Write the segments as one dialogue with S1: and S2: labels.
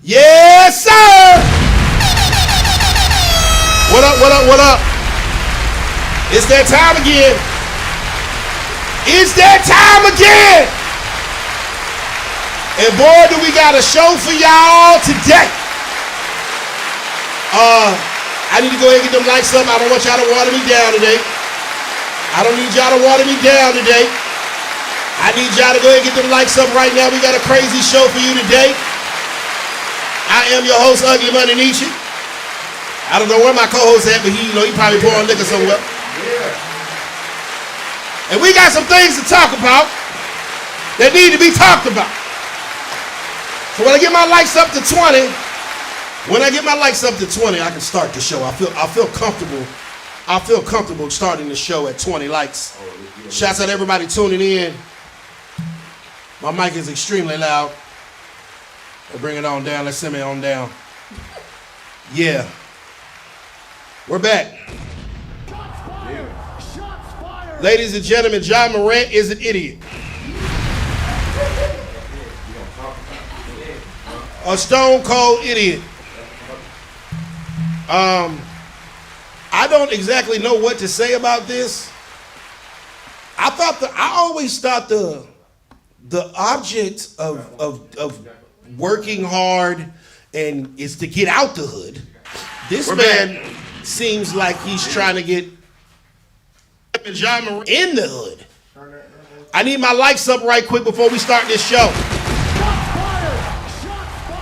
S1: Yes, sir! What up, what up, what up? It's that time again. It's that time again. And boy, do we got a show for y'all today. I need to go ahead and get them lights up. I don't want y'all to water me down today. I don't need y'all to water me down today. I need y'all to go ahead and get them lights up right now. We got a crazy show for you today. I am your host, Ugly Money Nietzsche. I don't know where my co-host at, but he probably pouring liquor somewhere. And we got some things to talk about that need to be talked about. So when I get my lights up to 20, I can start the show. I feel comfortable. I feel comfortable starting the show at 20 likes. Shouts out to everybody tuning in. My mic is extremely loud. Let's bring it on down. Let's send it on down. Yeah. We're back. Ladies and gentlemen, Ja Morant is an idiot. A stone cold idiot. I don't exactly know what to say about this. I always thought the object of working hard and is to get out the hood. This man seems like he's trying to get Ja Morant in the hood. I need my lights up right quick before we start this show.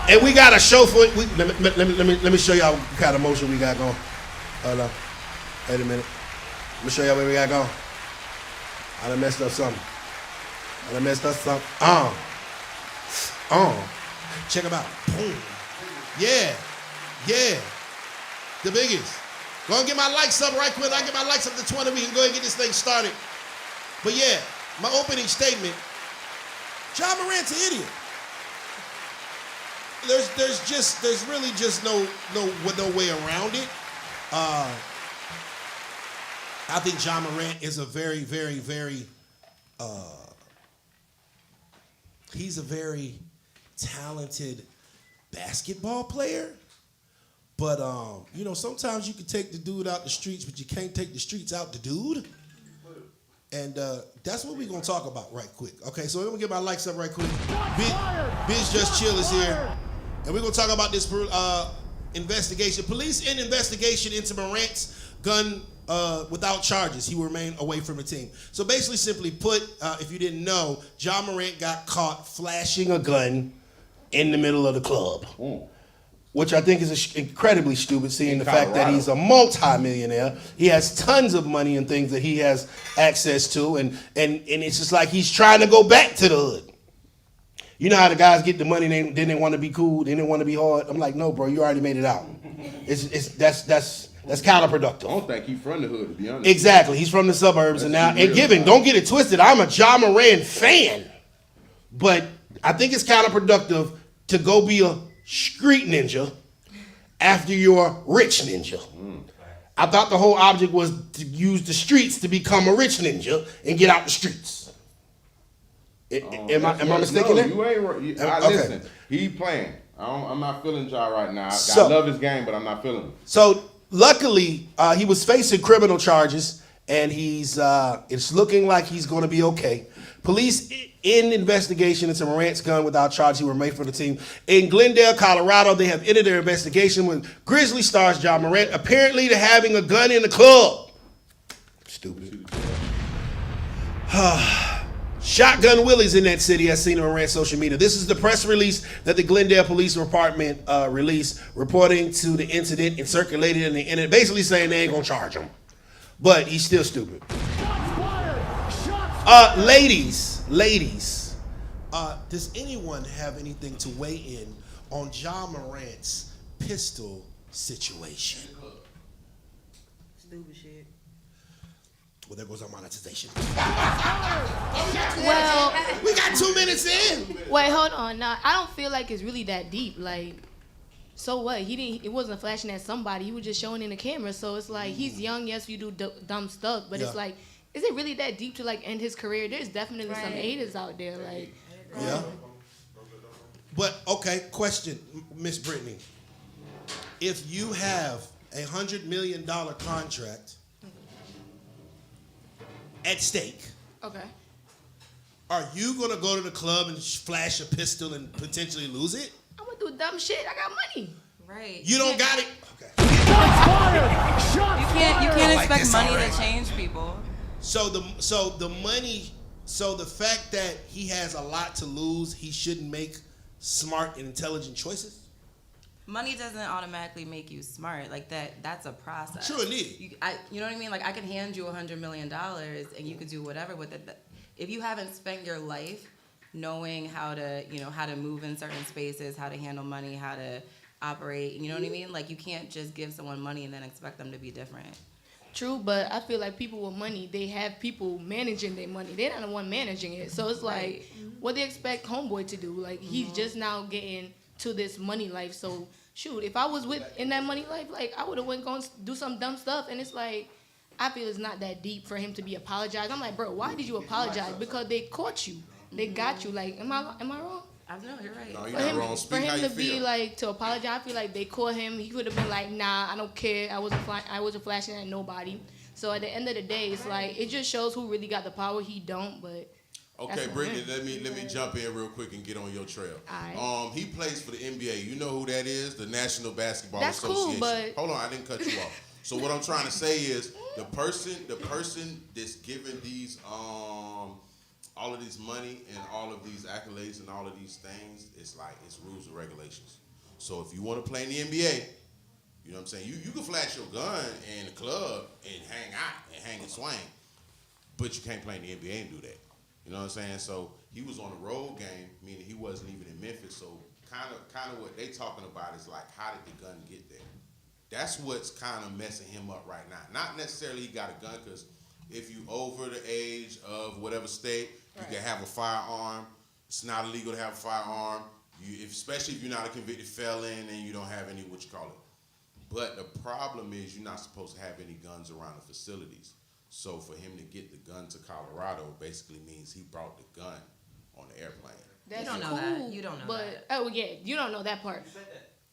S1: And we got a show for it. Let me show y'all what kind of motion we got going. Hold on. Wait a minute. Let me show y'all what we got going. I done messed up something. Check them out. Boom. Yeah. The biggest. Go and get my lights up right quick. I get my lights up to 20. We can go ahead and get this thing started. But yeah, my opening statement. Ja Morant's an idiot. There's really just no way around it. I think Ja Morant is a very, very, very he's a very talented basketball player. But sometimes you can take the dude out the streets, but you can't take the streets out the dude. And that's what we're gonna talk about right quick. Okay, so we're gonna get my lights up right quick. Biz Just Chill is here. And we're gonna talk about this investigation. Police in investigation into Morant's gun without charges. He will remain away from the team. So basically, simply put, if you didn't know, Ja Morant got caught flashing a gun in the middle of the club. Which I think is incredibly stupid, seeing the fact that he's a multi-millionaire. He has tons of money and things that he has access to, and it's just like he's trying to go back to the hood. You know how the guys get the money, then they want to be cool, then they want to be hard. I'm like, no, bro, you already made it out. That's counterproductive.
S2: I don't think he's from the hood, to be honest.
S1: Exactly, he's from the suburbs, don't get it twisted. I'm a Ja Morant fan, but I think it's counterproductive to go be a street ninja after you're a rich ninja. I thought the whole object was to use the streets to become a rich ninja and get out the streets. Am I mistaken there?
S2: You ain't right. Listen, he playing. I'm not feeling Ja right now. I love his game, but I'm not feeling him.
S1: So luckily, he was facing criminal charges, and it's looking like he's going to be okay. Police in investigation into Morant's gun without charge. He remained for the team. In Glendale, Colorado, they have ended their investigation with Grizzly stars Ja Morant apparently to having a gun in the club. Stupid. Shotgun Willie's in that city, as seen on Morant's social media. This is the press release that the Glendale Police Department released, reporting to the incident and circulated in the internet, basically saying they ain't gonna charge him. But he's still stupid. Ladies, does anyone have anything to weigh in on Ja Morant's pistol situation?
S3: Stupid shit.
S1: Well, there goes our monetization.
S4: Well,
S1: we got 2 minutes in.
S4: Wait, hold on. Now, I don't feel like it's really that deep. Like, so what? It wasn't flashing at somebody. He was just showing in the camera. So it's like, he's young. Yes, you do dumb stuff. But it's like, is it really that deep to like end his career? There's definitely some haters out there. Like,
S1: yeah. But okay, question, Miss Brittany. If you have $100 million contract at stake,
S4: Okay.
S1: are you gonna go to the club and flash a pistol and potentially lose it?
S4: I'm gonna do dumb shit. I got money.
S3: Right.
S1: You don't got it. Okay.
S3: You can't
S1: like
S3: expect
S1: this
S3: money
S1: already.
S3: to change people.
S1: So the money. So the fact that he has a lot to lose, he shouldn't make smart and intelligent choices.
S3: Money doesn't automatically make you smart. Like that's a process.
S1: Sure it is.
S3: You know what I mean? Like I can hand you $100 million and you could do whatever with it. If you haven't spent your life knowing how to move in certain spaces, how to handle money, how to operate, you know what I mean? Like you can't just give someone money and then expect them to be different.
S4: True, but I feel like people with money, they have people managing their money. They're not the one managing it. So it's like, what they expect Homeboy to do? Like, he's just now getting to this money life. So, shoot, if I was in that money life, like, I would have went going to do some dumb stuff. And it's like, I feel it's not that deep for him to be apologized. I'm like, bro, why did you apologize? Because they caught you. They got you. Like, am I wrong?
S3: I know, you're right.
S5: No, you're not wrong.
S4: For
S5: Speak how
S4: him
S5: you
S4: to be
S5: feel.
S4: like to apologize, I feel like they caught him. He could have been like, "Nah, I don't care. I wasn't flashing at nobody." So at the end of the day, it's like it just shows who really got the power. He don't, but
S5: Okay,
S4: that's on
S5: Brittany,
S4: him.
S5: let me jump in real quick and get on your trail.
S4: Alright.
S5: He plays for the NBA. You know who that is? The National Basketball
S4: That's cool,
S5: Association.
S4: but-
S5: Hold on, I didn't cut you off. So what I'm trying to say is the person that's giving these all of this money and all of these accolades and all of these things, it's rules and regulations. So if you want to play in the NBA, you know what I'm saying? You can flash your gun in the club and hang out and hang and swing, but you can't play in the NBA and do that. You know what I'm saying? So he was on a road game, meaning he wasn't even in Memphis. So kind of what they talking about is like, how did the gun get there? That's what's kind of messing him up right now. Not necessarily he got a gun, because if you over the age of whatever state, you can have a firearm. It's not illegal to have a firearm. Especially if you're not a convicted felon and you don't have any But the problem is you're not supposed to have any guns around the facilities. So for him to get the gun to Colorado basically means he brought the gun on the airplane.
S4: That's
S3: don't know
S4: cool,
S3: that. You don't know
S4: but,
S3: that.
S4: Oh yeah, you don't know that part.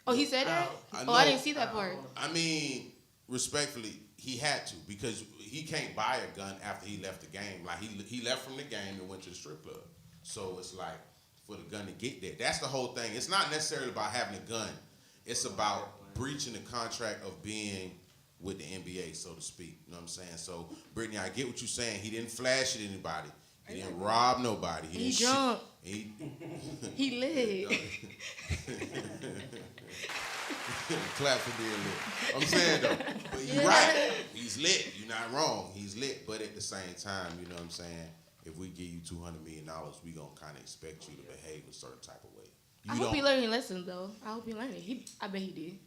S4: Oh, he said that?
S5: I
S4: I
S5: know.
S4: didn't see that part.
S5: I mean, respectfully, he had to, because he can't buy a gun after he left the game. Like he left from the game and went to the strip club. So it's like for the gun to get there. That's the whole thing. It's not necessarily about having a gun. It's about breaching the contract of being with the NBA, so to speak. You know what I'm saying? So, Brittany, I get what you're saying. He didn't flash at anybody. He didn't rob nobody.
S4: He
S5: didn't
S4: drunk.
S5: He
S4: He lit.
S5: Clap for being lit. I'm saying though, but you're right. He's lit. You're not wrong. He's lit. But at the same time, you know what I'm saying? If we give you $200 million, we gonna kind of expect you to behave a certain type of way.
S4: I hope he learned his lessons though. I hope he learned it. I bet he did.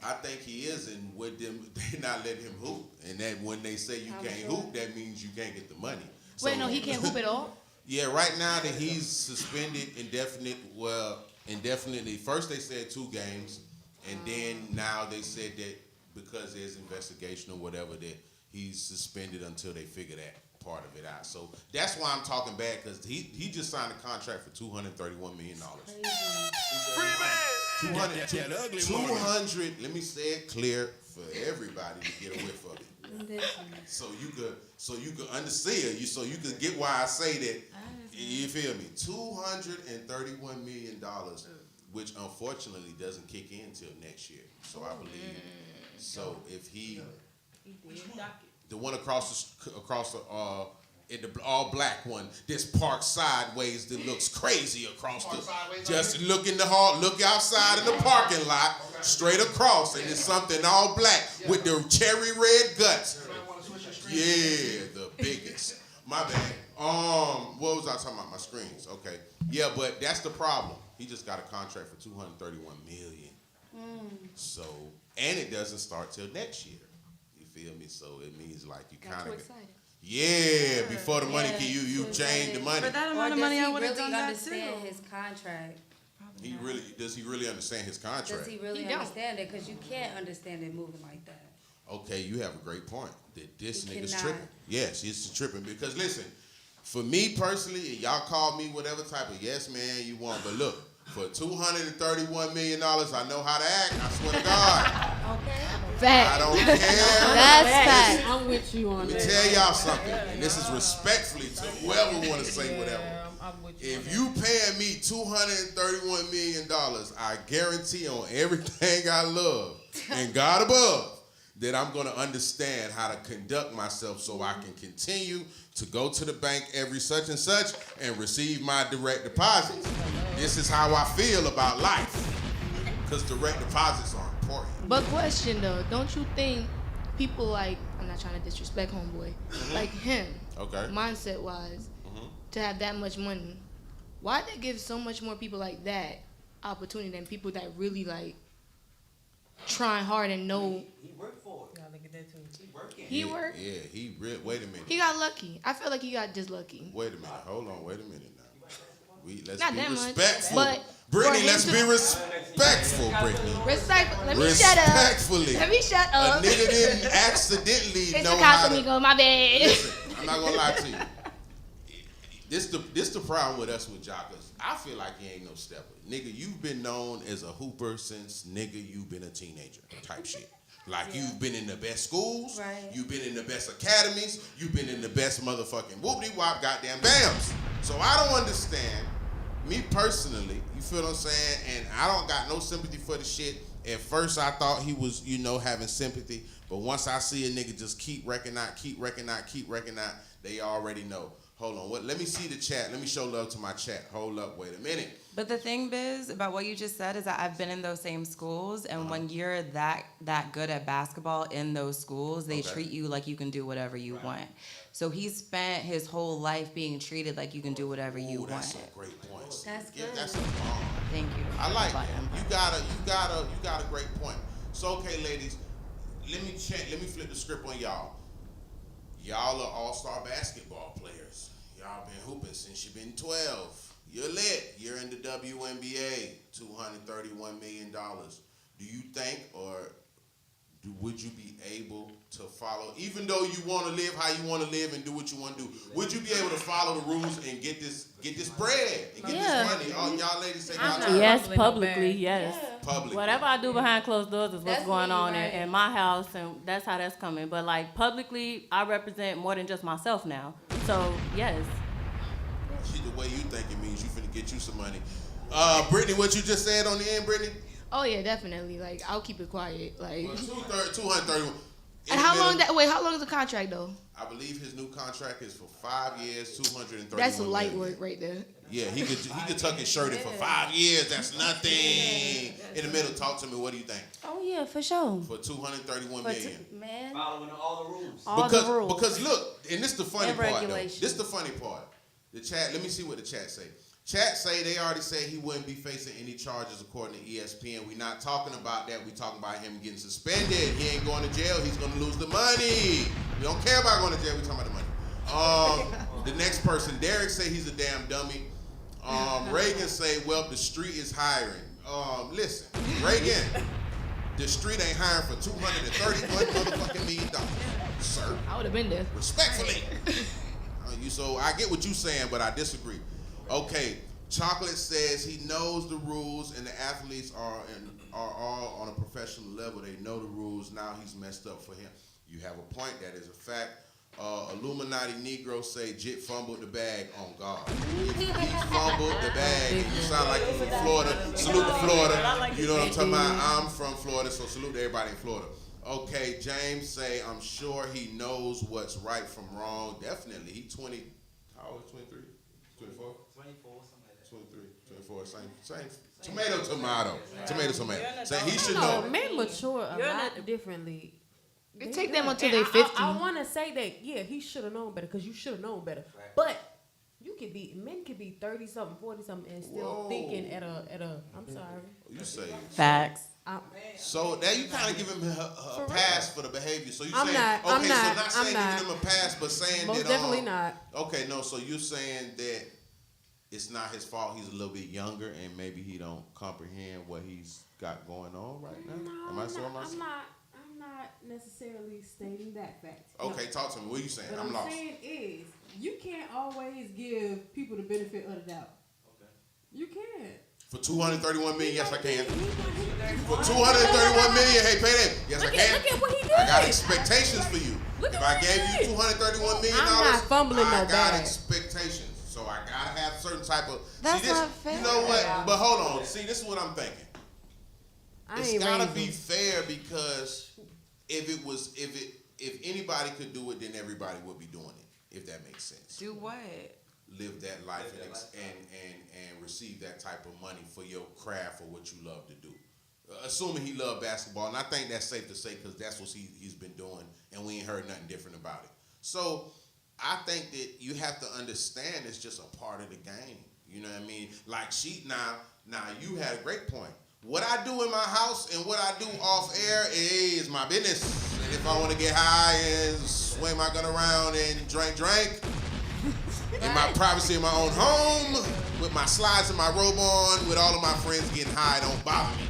S5: I think he is, and with them, they not letting him hoop. And that when they say you can't hoop, that means you can't get the money.
S4: Wait, no, he can't hoop at all?
S5: Yeah, right now that he's suspended indefinitely. First they said 2 games, and then now they said that because there's investigation or whatever, that he's suspended until they figure that part of it out. So that's why I'm talking bad, because he just signed a contract for $231 million. 200, let me say it clear for everybody to get a whiff of it. So you could understand, so you could get why I say that. You feel me? $231 million, which unfortunately doesn't kick in until next year. So I believe. So if the one across the in the all black one, this parked sideways that looks crazy across just look in the hall, look outside in the parking lot, straight across, and it's something all black with the cherry red guts. Yeah, the biggest. My bad. What was I talking about? My screens. Okay. Yeah, but that's the problem. He just got a contract for $231 million. So, and it doesn't start till next year. You feel me? So it means like you kind of. Yeah, before the money, you change the money.
S3: For that
S6: Or
S3: amount of
S6: does
S3: money,
S6: he
S3: I would have
S6: really
S3: done that too.
S6: understand his contract?
S5: Does he really understand his contract?
S6: Does he really
S4: He don't.
S6: understand it? Because you can't understand it moving like that.
S5: Okay, you have a great point. That this
S6: He
S5: nigga's
S6: cannot.
S5: tripping. Yes, he's tripping. Because listen, for me personally, and y'all call me whatever type of yes man you want, but look, For $231 million, I know how to act. I swear to God.
S6: Okay.
S4: Fact.
S5: I don't care.
S4: That's fact.
S7: I'm with you on
S5: Let me
S7: that.
S5: tell y'all something, and this is respectfully to whoever want to say whatever.
S7: I'm with you.
S5: If you paying me $231 million, I guarantee on everything I love and God above that I'm going to understand how to conduct myself so I can continue to go to the bank every such and such and receive my direct deposits. This is how I feel about life because direct deposits are important.
S4: But question though, don't you think people like, I'm not trying to disrespect homeboy, like him,
S5: Okay.
S4: mindset wise, to have that much money, why they give so much more people like that opportunity than people that really like trying hard and know
S8: He worked for it.
S7: Gotta look at that too.
S8: He working.
S4: he worked?
S5: Yeah, wait a minute.
S4: He got lucky. I feel like he got just lucky.
S5: Wait a minute. Hold on. Wait a minute now. Let's
S4: Not
S5: be
S4: that much,
S5: respectful.
S4: but
S5: Brittany,
S4: for
S5: let's
S4: him
S5: be
S4: to-
S5: respectful, Brittany.
S4: Respectful. Let me shut up.
S5: Respectfully.
S4: Let me shut
S5: A
S4: up.
S5: nigga didn't accidentally
S4: It's
S5: know
S4: the
S5: how to.
S4: Casamigo, my bad.
S5: Listen, I'm not gonna lie to you. This the problem with us with Jockers. I feel like you ain't no stepper. Nigga, you've been known as a hooper since you've been a teenager type shit. Like you've been in the best schools,
S6: Right.
S5: you've been in the best academies, you've been in the best motherfucking whoopty wop goddamn bams. So I don't understand, me personally, you feel what I'm saying? And I don't got no sympathy for the shit. At first I thought he was, having sympathy, but once I see a nigga just keep wrecking out, they already know. Hold on, let me see the chat. Let me show love to my chat. Hold up, wait a minute.
S3: But the thing, Biz, about what you just said is that I've been in those same schools, and when you're that good at basketball in those schools, they
S5: Okay.
S3: treat you like you can do whatever you want. So he spent his whole life being treated like you can do whatever you
S5: Ooh,
S3: want.
S5: that's a great point.
S6: That's
S5: Yeah,
S6: good.
S5: that's a bomb.
S3: Thank you.
S5: I like
S3: About
S5: that.
S3: him.
S5: You got a great point. So okay, ladies, let me flip the script on y'all. Y'all are all-star basketball players. Y'all been hooping since you've been 12. You're lit. You're in the WNBA. $231 million. Do you think would you be able to follow, even though you want to live how you want to live and do what you want to do, would you be able to follow the rules and get this bread and get
S7: Yeah.
S5: this money? Oh, y'all ladies say
S7: I'm
S5: y'all
S7: not-
S5: try.
S7: Yeah.
S9: Yes, publicly, yes.
S5: Publicly.
S9: Whatever I do behind closed doors is what's
S6: That's
S9: going
S6: me,
S9: on
S6: right.
S9: in my house, and that's how that's coming. But like publicly, I represent more than just myself now. So yes,
S5: The way you think it means you finna get you some money. Brittany, what you just said on the end, Brittany?
S4: Oh yeah, definitely. Like I'll keep it quiet. Like.
S5: Well, 231.
S4: And how long? How long is the contract though?
S5: I believe his new contract is for 5 years, 231.
S4: That's some light
S5: million.
S4: work right there.
S5: Yeah, he could tuck his shirt in for 5 years. That's nothing. In the middle, talk to me. What do you think?
S9: oh yeah, for sure.
S5: For 231
S6: But
S5: million.
S6: man,
S8: Following all the rules.
S9: All
S5: because,
S9: the rules.
S5: Because look, and this the funny
S6: And
S5: part though.
S6: regulation.
S5: This the funny part. The chat. Let me see what the chat say. Chat say they already said he wouldn't be facing any charges according to ESPN. We're not talking about that. We're talking about him getting suspended. He ain't going to jail. He's going to lose the money. We don't care about going to jail. We're talking about the money. The next person, Derek say he's a damn dummy. Reagan say, well, the street is hiring. Listen, Reagan, the street ain't hiring for $231 motherfucking million, sir.
S4: I would have been there.
S5: Respectfully. So I get what you're saying, but I disagree. Okay, Chocolate says he knows the rules, and the athletes are all on a professional level. They know the rules. Now he's messed up for him. You have a point. That is a fact. Illuminati Negro say Jit fumbled the bag on God. He fumbled the bag. And you sound like you're from Florida. Salute to Florida. You know what I'm talking about? I'm from Florida, so salute to everybody in Florida. Okay, James say, I'm sure he knows what's right from wrong. Definitely. He 20, how old is 23? 24?
S8: 24, something like that.
S5: 23, 24, same. Tomato. Say he should
S7: No,
S5: know.
S7: men mature a lot differently.
S4: It take them until
S7: And
S4: they 50.
S7: I want to say that, yeah, he should have known better because you should have known better. But men could be 30 something, 40 something, and still
S5: Whoa.
S7: thinking at a. I'm sorry.
S5: You say.
S3: Facts.
S5: So now you kind of give him a pass for the behavior. So you
S7: I'm
S5: saying,
S7: not-
S5: okay,
S7: I'm
S5: so
S7: not-
S5: not saying
S7: I'm
S5: giving him a pass, but saying
S7: Most
S5: that.
S7: definitely not.
S5: Okay, no, so you're saying that it's not his fault. He's a little bit younger, and maybe he don't comprehend what he's got going on right now.
S7: No,
S5: Am I so?
S7: I'm not necessarily stating that fact.
S5: Okay,
S7: No.
S5: talk to me. What are you saying?
S7: What
S5: I'm
S7: I'm
S5: lost.
S7: saying is, you can't always give people the benefit of the doubt.
S8: Okay.
S7: You can't.
S5: For 231 million, yes I can. For 231 million, hey, pay that. Yes I can.
S7: Look at what he did.
S5: I got expectations for you.
S7: Look
S5: If
S7: at
S5: I
S7: what he
S5: gave you
S7: did.
S5: 231 million
S7: I'm not fumbling
S5: I
S7: no
S5: got
S7: bag.
S5: expectations. So I gotta have certain type of.
S3: That's
S5: see, this,
S3: not fair.
S5: You know what? But hold on. See, this is what I'm thinking.
S7: I
S5: It's
S7: ain't
S5: gotta
S7: raising.
S5: be fair because if anybody could do it, then everybody would be doing it. If that makes sense.
S3: Do what?
S5: Live that life and receive that type of money for your craft or what you love to do. Assuming he loved basketball, and I think that's safe to say because that's what he's been doing, and we ain't heard nothing different about it. So I think that you have to understand it's just a part of the game. You know what I mean? Like now you had a great point. What I do in my house and what I do off air is my business. And if I want to get high and swing my gun around and drink. In my privacy in my own home, with my slides and my robe on, with all of my friends getting high, don't bother me.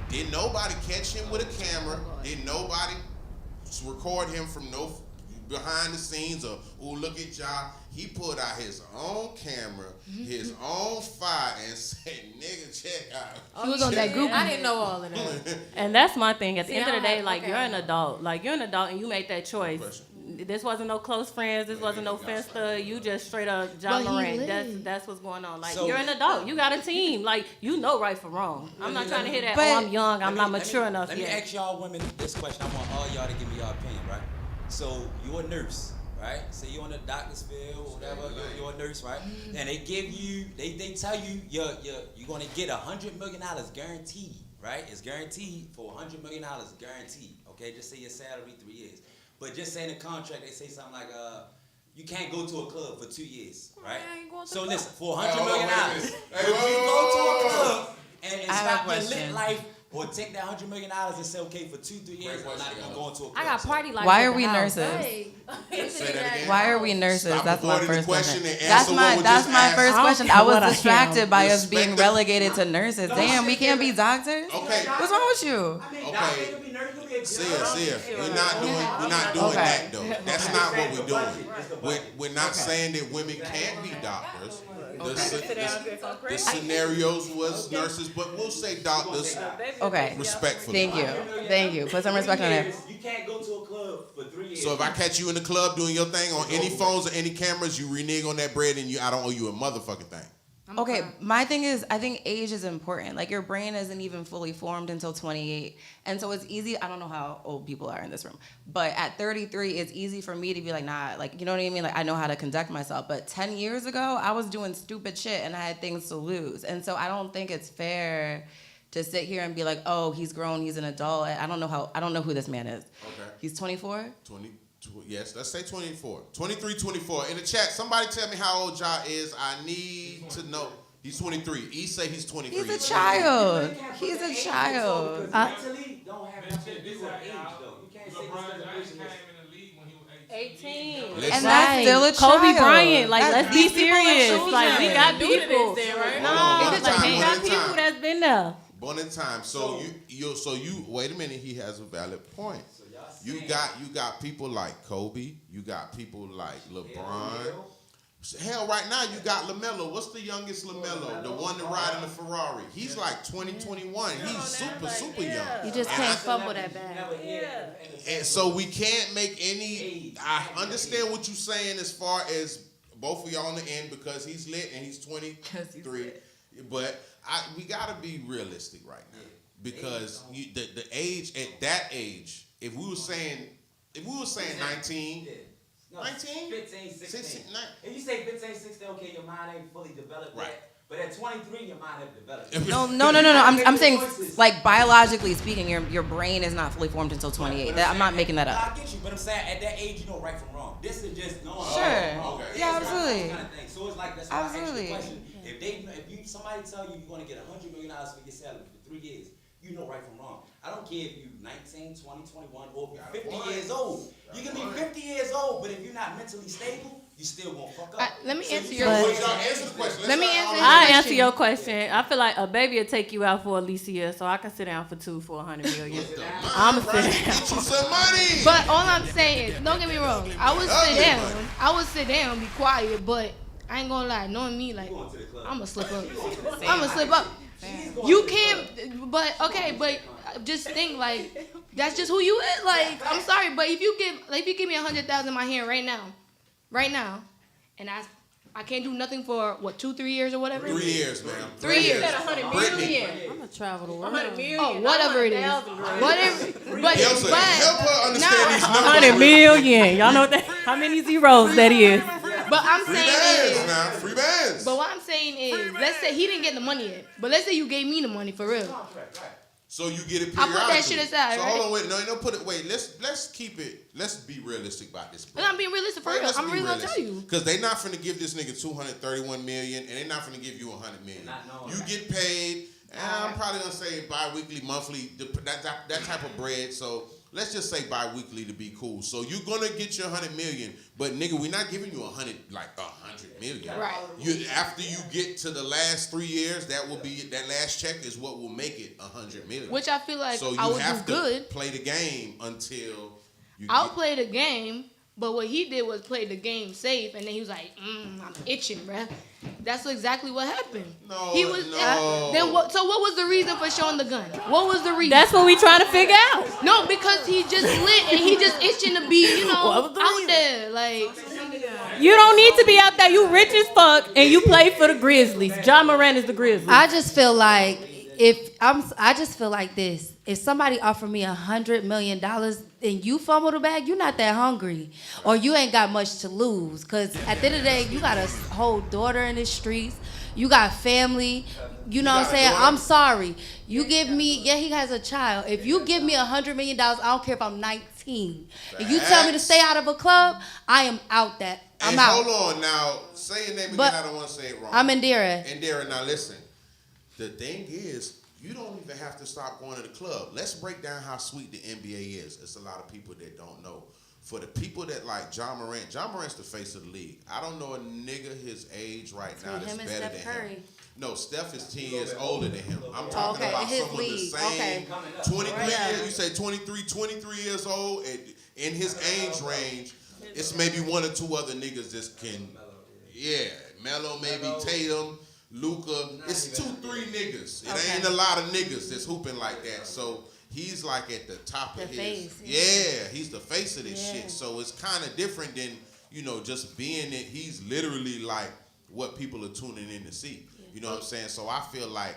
S5: Didn't nobody catch him with a camera. Didn't nobody record him from no behind the scenes or, oh, look at y'all. He put out his own camera, his own fire, and said, nigga, check out.
S4: He was on that group.
S7: I didn't know all of that.
S9: And that's my thing. At the
S7: See,
S9: end of the
S7: I'm
S9: day,
S7: like,
S9: like
S7: okay.
S9: you're an adult. Like you're an adult and you made that choice.
S5: Question.
S9: This wasn't no close friends. This wasn't no Finsta. You just straight up John
S4: But he
S9: Morant.
S4: lived.
S9: That's what's going on. Like
S10: So-
S9: you're an adult. You got a team. Like you know right from wrong. I'm not trying to hear that.
S3: But-
S9: Oh, I'm young. I'm not mature enough
S10: Let me
S9: yet.
S10: ask y'all women this question. I want all y'all to give me your opinion, right? So you're a nurse, right? Say you're on the doctor's field or whatever. You're a nurse, right? And they give you, they tell you you're gonna get $100 million guaranteed, right? It's guaranteed for $100 million guaranteed. Okay, just say your salary 3 years. But just say in the contract they say something like you can't go to a club for 2 years, right?
S7: I ain't going to
S10: So
S7: the
S10: listen, for
S5: Hey,
S10: $100
S5: hold on,
S10: million,
S5: wait a minute.
S10: if
S5: Hey,
S10: you
S5: whoa,
S10: go to a
S5: whoa, whoa,
S10: club and
S3: I have
S10: stop
S3: a
S10: your lit
S3: question.
S10: life, or take that $100 million and say, okay, for 2-3 years, I'm not even going to a club.
S7: I got party lights.
S3: Why
S7: at
S3: are
S7: the
S3: we
S7: house.
S3: nurses?
S7: Hey.
S5: Say that again.
S3: Why are we nurses?
S5: Stop
S3: That's my
S5: avoiding the
S3: first
S5: question
S3: question.
S5: and
S3: That's
S5: answer
S3: my
S5: what was
S3: that's
S5: just
S3: my
S5: asked.
S3: first
S9: I don't
S3: question.
S9: care
S3: I was
S9: what I am.
S3: distracted by us
S5: Respect
S3: being
S5: the-
S3: relegated to nurses. Damn, we can't be doctors.
S5: Okay.
S3: What's wrong with you?
S10: I mean,
S5: Okay.
S10: doctor could be nurse, could be a
S5: See ya. We're not doing
S3: Okay.
S5: that though. That's not what we're doing.
S10: It's the budget.
S5: We're not saying that women can't be doctors. The scenarios was nurses, but we'll say doctors
S3: Okay.
S5: respectfully.
S3: Thank you. Put some respect on it.
S10: You can't go to a club for 3 years.
S5: So if I catch you in the club doing your thing on any phones or any cameras, you renege on that bread and I don't owe you a motherfucking thing.
S3: Okay, my thing is, I think age is important. Like, your brain isn't even fully formed until 28. And so it's easy. I don't know how old people are in this room. But at 33, it's easy for me to be like, nah, like, you know what I mean? Like, I know how to conduct myself. But 10 years ago, I was doing stupid shit and I had things to lose. And so I don't think it's fair to sit here and be like, oh, he's grown, he's an adult. I don't know who this man is.
S5: Okay.
S3: He's 24?
S5: Yes, let's say 24. 23, 24. In the chat, somebody tell me how old Ja is. I need to know. He's 23. E say he's 23.
S3: He's a child. He's a child.
S10: Mentally, don't have nothing to do with age, though. You can't say this because a person is
S9: 18.
S5: Listen.
S3: And that's still a child.
S9: Kobe Bryant, like
S3: That's-
S9: let's be
S3: these people are
S9: serious.
S3: children.
S9: Like we got
S7: New to this
S9: people.
S7: then, right?
S9: No,
S5: Hold on, one
S9: like,
S5: time,
S9: we
S5: one
S9: got
S5: at a
S9: people
S5: time.
S9: that's been there.
S5: One at a time. So you wait a minute, he has a valid point. You got people like Kobe, you got people like LeBron. Hell, right now you got LaMelo. What's the youngest LaMelo? The one that ride in the Ferrari. He's like 20, 21. He's super young.
S7: You just
S5: And
S7: can't
S5: I-
S7: fumble that bag.
S5: And so we can't make any. I understand what you're saying as far as both of y'all on the end because he's lit and he's 23. But we got to be realistic right now because the age at that age, if we were saying 19. 19?
S10: 15, 16.
S5: 16,
S10: If you say 15, 16, okay, your mind ain't fully developed
S5: Right.
S10: yet. But at 23, your mind have developed.
S3: No. I'm saying, like, biologically speaking, your brain is not fully formed until 28. I'm not making that up.
S10: I get you, but I'm saying at that age, you know right from wrong. This is just knowing
S3: Sure.
S10: right from wrong.
S5: Okay.
S3: Yeah,
S10: It's not
S3: absolutely.
S10: that kind of thing. So it's like that's why I asked you
S3: Absolutely.
S10: the question. If somebody tell you you're gonna get $100 million for your salary for 3 years, you know right from wrong. I don't care if you're 19, 20, 21, or if you're 50 years old. You can be 50 years old, but if you're not mentally stable, you still won't fuck up.
S4: Let me answer
S5: So
S4: your
S5: y'all
S4: question.
S5: answer the question.
S4: Let me
S5: Let's
S4: answer
S5: not-
S9: I
S4: question.
S9: answer your question. I feel like a baby will take you out for at least a year, so I can sit down for 2 for 100 million. I'm
S5: Right,
S9: sitting
S5: get
S9: down.
S5: you some money.
S4: But all I'm saying is, don't get me wrong. I would sit down. I would sit down, be quiet, but I ain't gonna lie. Knowing me, like,
S10: You going to the club
S4: I'm gonna slip up. I'm gonna slip up. You can't, but okay, but just think like that's just who you is. Like I'm sorry, but if you give me 100,000 in my hand right now, and I can't do nothing for what 2-3 years or whatever.
S5: 3 years, man.
S4: 3 years.
S7: 100 million. I'm gonna travel the world. 100 million.
S4: Oh, whatever it is. Whatever. But
S5: Help her understand these numbers.
S9: 100 million. Y'all know what that? How many zeros that is?
S4: But I'm
S5: Free
S4: saying
S5: bands
S4: is,
S5: now. Free bands.
S4: but what I'm saying is, let's say he didn't get the money yet, but let's say you gave me the money for real.
S5: So you get it
S4: I
S5: periodically.
S4: put that shit aside,
S5: So
S4: right?
S5: hold on, wait, no, put it. Wait, let's keep it. Let's be realistic about this.
S4: But I'm being realistic for real. I'm really gonna tell you.
S5: Because they not finna give this nigga 231 million, and they not finna give you 100 million. You get paid. And I'm probably gonna say bi-weekly, monthly, that type of bread. So let's just say bi-weekly to be cool. So you're gonna get your 100 million, but nigga, we're not giving you 100 million.
S4: Right.
S5: You after you get to the last 3 years, that last check is what will make it 100 million.
S4: Which I feel like
S5: so you
S4: I would
S5: have
S4: do
S5: to
S4: good.
S5: play the game until you.
S4: I'll play the game, but what he did was play the game safe, and then he was like, I'm itching, bruh. That's exactly what happened.
S5: No,
S4: he was.
S5: no.
S4: Then what? So what was the reason for showing the gun? What was the reason?
S9: That's what we trying to figure out.
S4: No, because he just lit and he just itching to be,
S9: What was the
S4: out
S9: reason?
S4: there. Like,
S9: You don't need to be out there. You rich as fuck, and you play for the Grizzlies. John Morant is the Grizzlies.
S6: I just feel like I just feel like this. If somebody offered me $100 million and you fumble the bag, you're not that hungry, or you ain't got much to lose. Cause at the end of the day, you got a whole daughter in the streets. You got family. You know what I'm saying? I'm sorry. You give me, he has a child. If you give me $100 million, I don't care if I'm 19. If you tell me to stay out of a club, I am out that. I'm out.
S5: Hold on now. Say your name again.
S6: But
S5: I don't want to say it wrong.
S6: I'm Indira.
S5: Indira, now listen. The thing is, you don't even have to stop going to the club. Let's break down how sweet the NBA is. It's a lot of people that don't know. For the people that like John Morant's the face of the league. I don't know a nigga his age right now that's better than him. No, Steph is 10 years older than him. I'm talking about someone the same 23 years. You say 23 years old. In his age range, it's maybe one or two other niggas that can, Melo, maybe Tatum, Luka. It's 2-3 niggas. It ain't a lot of niggas that's hooping like that. So he's like at the top of his.
S6: Face.
S5: Yeah, he's the face of this shit. So it's kind of different than, just being it. He's literally like what people are tuning in to see. You know what I'm saying? So I feel like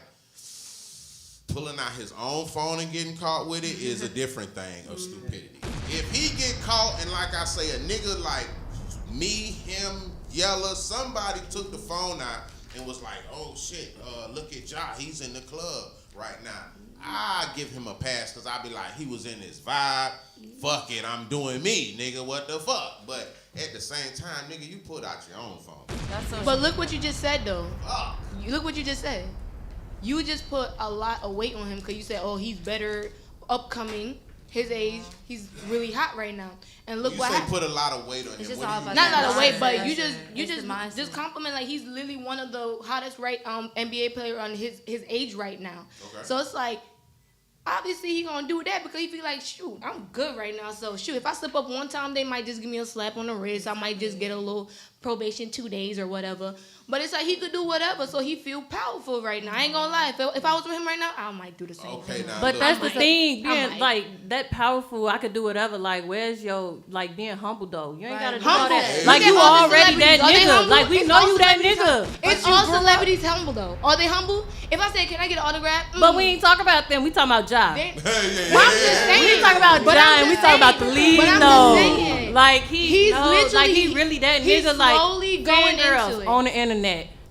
S5: pulling out his own phone and getting caught with it is a different thing of stupidity. If he get caught and like I say, a nigga like me, him, Yella, somebody took the phone out and was like, oh shit, look at Ja, he's in the club right now. I give him a pass because I be like, he was in his vibe. Fuck it, I'm doing me, nigga, what the fuck? But at the same time, nigga, you put out your own phone.
S4: but look what you just said though. Look what you just said. You just put a lot of weight on him because you said, oh, he's better, upcoming, his age, he's really hot right now. And look what happened.
S5: You say put a lot of weight on him.
S6: It's just
S5: What
S6: all
S5: do you
S6: about
S4: Not a lot of weight, but
S6: mindset.
S4: you
S6: It's the
S4: just
S6: mindset.
S4: compliment like he's literally one of the hottest NBA player on his age right now.
S5: Okay.
S4: So it's like, obviously he gonna do that because he feel like, shoot, I'm good right now. So shoot, if I slip up one time, they might just give me a slap on the wrist. I might just get a little probation 2 days or whatever. But it's like he could do whatever, so he feel powerful right now. I ain't gonna lie. If I was with him right now, I might do the same thing.
S5: now
S9: But
S5: look,
S9: that's the
S4: might.
S9: thing,
S4: I
S9: being
S4: might.
S9: like that powerful. I could do whatever. Like, where's your being humble though? You ain't
S6: Right.
S9: gotta do all
S4: Humble.
S9: that.
S4: Look
S9: Like
S4: at
S9: you
S4: all the
S9: already that
S4: celebrities. Are they
S9: nigga.
S4: humble?
S9: Like we
S4: It's
S9: know
S4: all
S9: you that
S4: celebrities
S9: nigga.
S4: It's all celebrities humble though. Are they humble? If I say, can I get an autograph?
S9: But we ain't talking about them. We talking about Ja.
S4: They-
S5: yeah,
S4: But I'm just saying.
S9: We ain't talking about
S4: But
S9: Ja
S4: I'm
S9: and we
S4: just
S9: talking about the
S4: saying.
S9: league
S4: But I'm
S9: though.
S4: just saying.
S9: Like
S4: He's
S9: like
S4: literally-
S9: he really that
S4: he's
S9: nigga. Like
S4: slowly going
S9: fangirls
S4: into it.
S9: on the internet.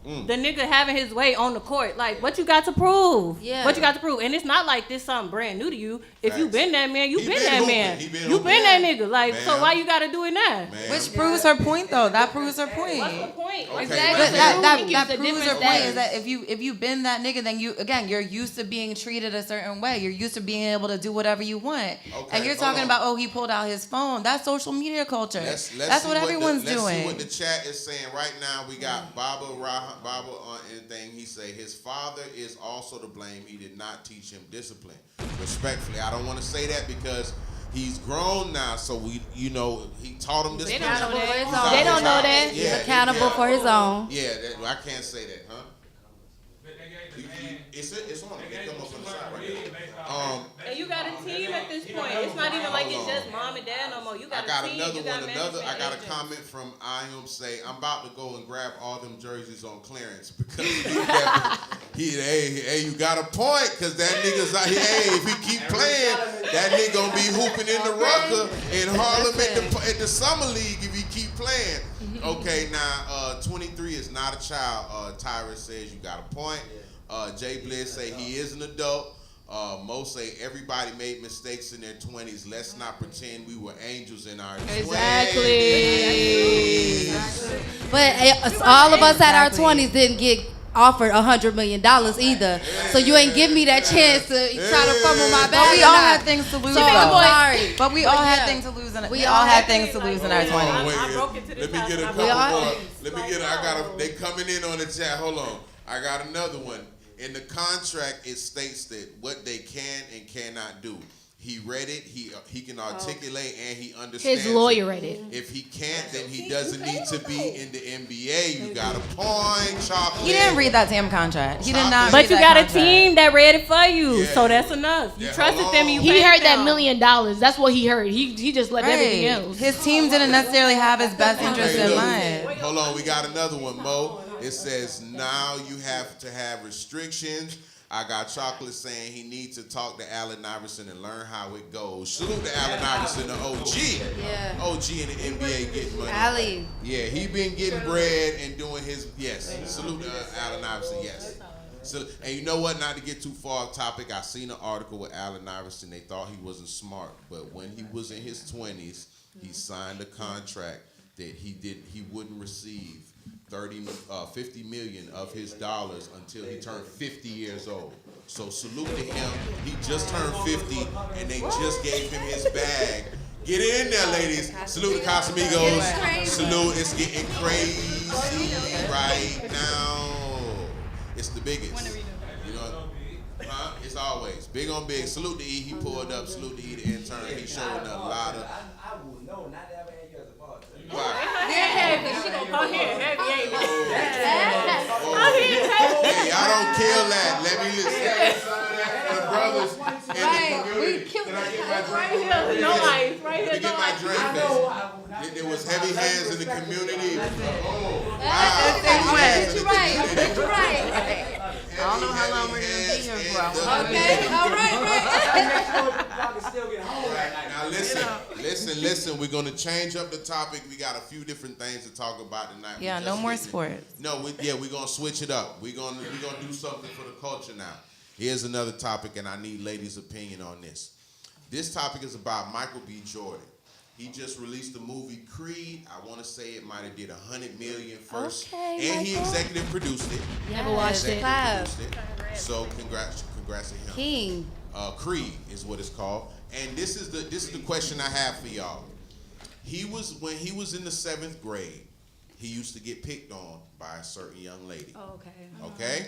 S9: The nigga having his way on the court. Like, what you got to prove?
S6: Yeah.
S9: What you got to prove? And it's not like this something brand new to you. If you
S5: Facts.
S9: been that man, you
S5: He
S9: been
S5: been
S9: that
S5: hooping.
S9: man.
S5: He been
S9: You
S5: hooping.
S9: been that nigga. Like, so
S5: Man.
S9: why you got to do it now?
S5: Man.
S11: Which proves her point, though. That proves her point.
S9: What's the point?
S5: Okay,
S4: Exactly.
S5: but
S11: That
S4: It's a
S11: proves her
S4: different
S11: point
S4: thing.
S11: is that if you've been that nigga, then you're used to being treated a certain way. You're used to being able to do whatever you want.
S5: Okay,
S11: And you're
S5: hold
S11: talking
S5: on.
S11: about, oh, he pulled out his phone. That's social media culture.
S5: Let's
S11: That's
S5: see
S11: what everyone's
S5: let's
S11: doing.
S5: see what the chat is saying right now. We got Baba on anything. He say his father is also to blame. He did not teach him discipline. Respectfully, I don't want to say that because he's grown now. So he taught him discipline.
S4: They don't know that.
S6: He's
S5: He's
S6: accountable
S5: out
S6: for
S5: his
S6: his
S5: house.
S6: own.
S5: He's
S6: They
S5: accountable.
S6: accountable for his own.
S5: Yeah, I can't say that, huh? It's on it. They come up on the side right now.
S9: And you got a team at this point. It's not even like it's just mom and dad no more. You got a team. You got management
S5: I got a
S9: agents.
S5: comment from I am say I'm about to go and grab all them jerseys on clearance because hey, you got a point because that nigga's out here. Hey, if he keep playing, that nigga gonna be hooping in the Rucker in Harlem at the summer league if he keep playing. Okay, now 23 is not a child. Tyrus says you got a point. Jay Bliss say he is an adult. Mo say everybody made mistakes in their 20s. Let's not pretend we were angels in our 20s.
S4: Exactly.
S6: But all of us at our 20s didn't get offered $100 million either. So you ain't give me that chance to try to fumble my bag.
S11: But we all had things to lose.
S6: So
S11: though.
S6: sorry.
S11: But we all had things to lose. We all had things to lose in our 20s.
S9: I broke into this
S5: Let me
S9: house
S5: get a
S9: and I
S5: couple
S9: broke
S5: more.
S9: things.
S5: Let me get. I got. They coming in on the chat. Hold on. I got another one. In the contract, it states that what they can and cannot do. He read it. He can articulate and he understands.
S4: His lawyer read it.
S5: If he can't, then he doesn't need to be in the NBA. You got a point, Chocolate.
S11: He didn't read that damn contract. He did not.
S9: But
S11: read
S9: you
S11: that
S9: got
S11: contract.
S9: a team that read it for you,
S5: Yeah.
S9: so that's enough. You
S5: Yeah,
S9: trusted
S5: hold
S9: them.
S5: on.
S9: You
S4: He
S9: paid
S4: heard that $1
S9: them.
S4: million. That's what he heard. He just left everything
S11: Right.
S4: else.
S11: His team didn't necessarily have his best interest
S5: Hey,
S11: in
S5: look,
S11: mind.
S5: hold on, we got another one, Mo. It says now you have to have restrictions. I got Chocolate saying he needs to talk to Allen Iverson and learn how it goes. Salute to Allen Iverson, the OG.
S6: Yeah.
S5: OG in the NBA getting money.
S6: Allie.
S5: Yeah, he been getting bread and doing his, yes. Salute to Allen Iverson, yes. So, and you know what, not to get too far off topic, I seen an article with Allen Iverson. They thought he wasn't smart, but when he was in his 20s, he signed a contract that he wouldn't receive 50 million of his dollars until he turned 50 years old. So salute to him. He just turned 50 and they just gave him his bag. Get in there, ladies. Salute to Casamigos. Salute. It's getting crazy right now. It's the biggest. You know, huh? It's always big on big. Salute to E. He pulled up. Salute to E, the intern. He's showing a lot of.
S10: I will know, not that way you as a father.
S5: Why?
S9: She gonna come here heavy, ain't it?
S5: Hey, y'all don't kill that. Let me listen. For the brothers in the community. Can I get my drink?
S9: Right here, no ice. Right
S5: Let me
S9: here,
S5: get
S9: no
S5: my
S9: ice.
S5: drink. There was heavy hands in the community. Oh,
S6: You're right.
S11: I don't know how long we're gonna be here for.
S6: Okay, all right.
S5: Now listen. We're gonna change up the topic. We got a few different things to talk about tonight.
S11: Yeah, no more sports.
S5: No, we're gonna switch it up. We're gonna do something for the culture now. Here's another topic, and I need ladies' opinion on this. This topic is about Michael B. Jordan. He just released the movie Creed. I want to say it might have did $100 million first,
S6: Okay,
S5: and he
S6: Michael.
S5: executive produced it.
S4: Never watched it.
S5: Executive produced it. So congrats to him.
S6: King.
S5: Creed is what it's called. And this is the question I have for y'all. When he was in the 7th grade, he used to get picked on by a certain young lady. Okay?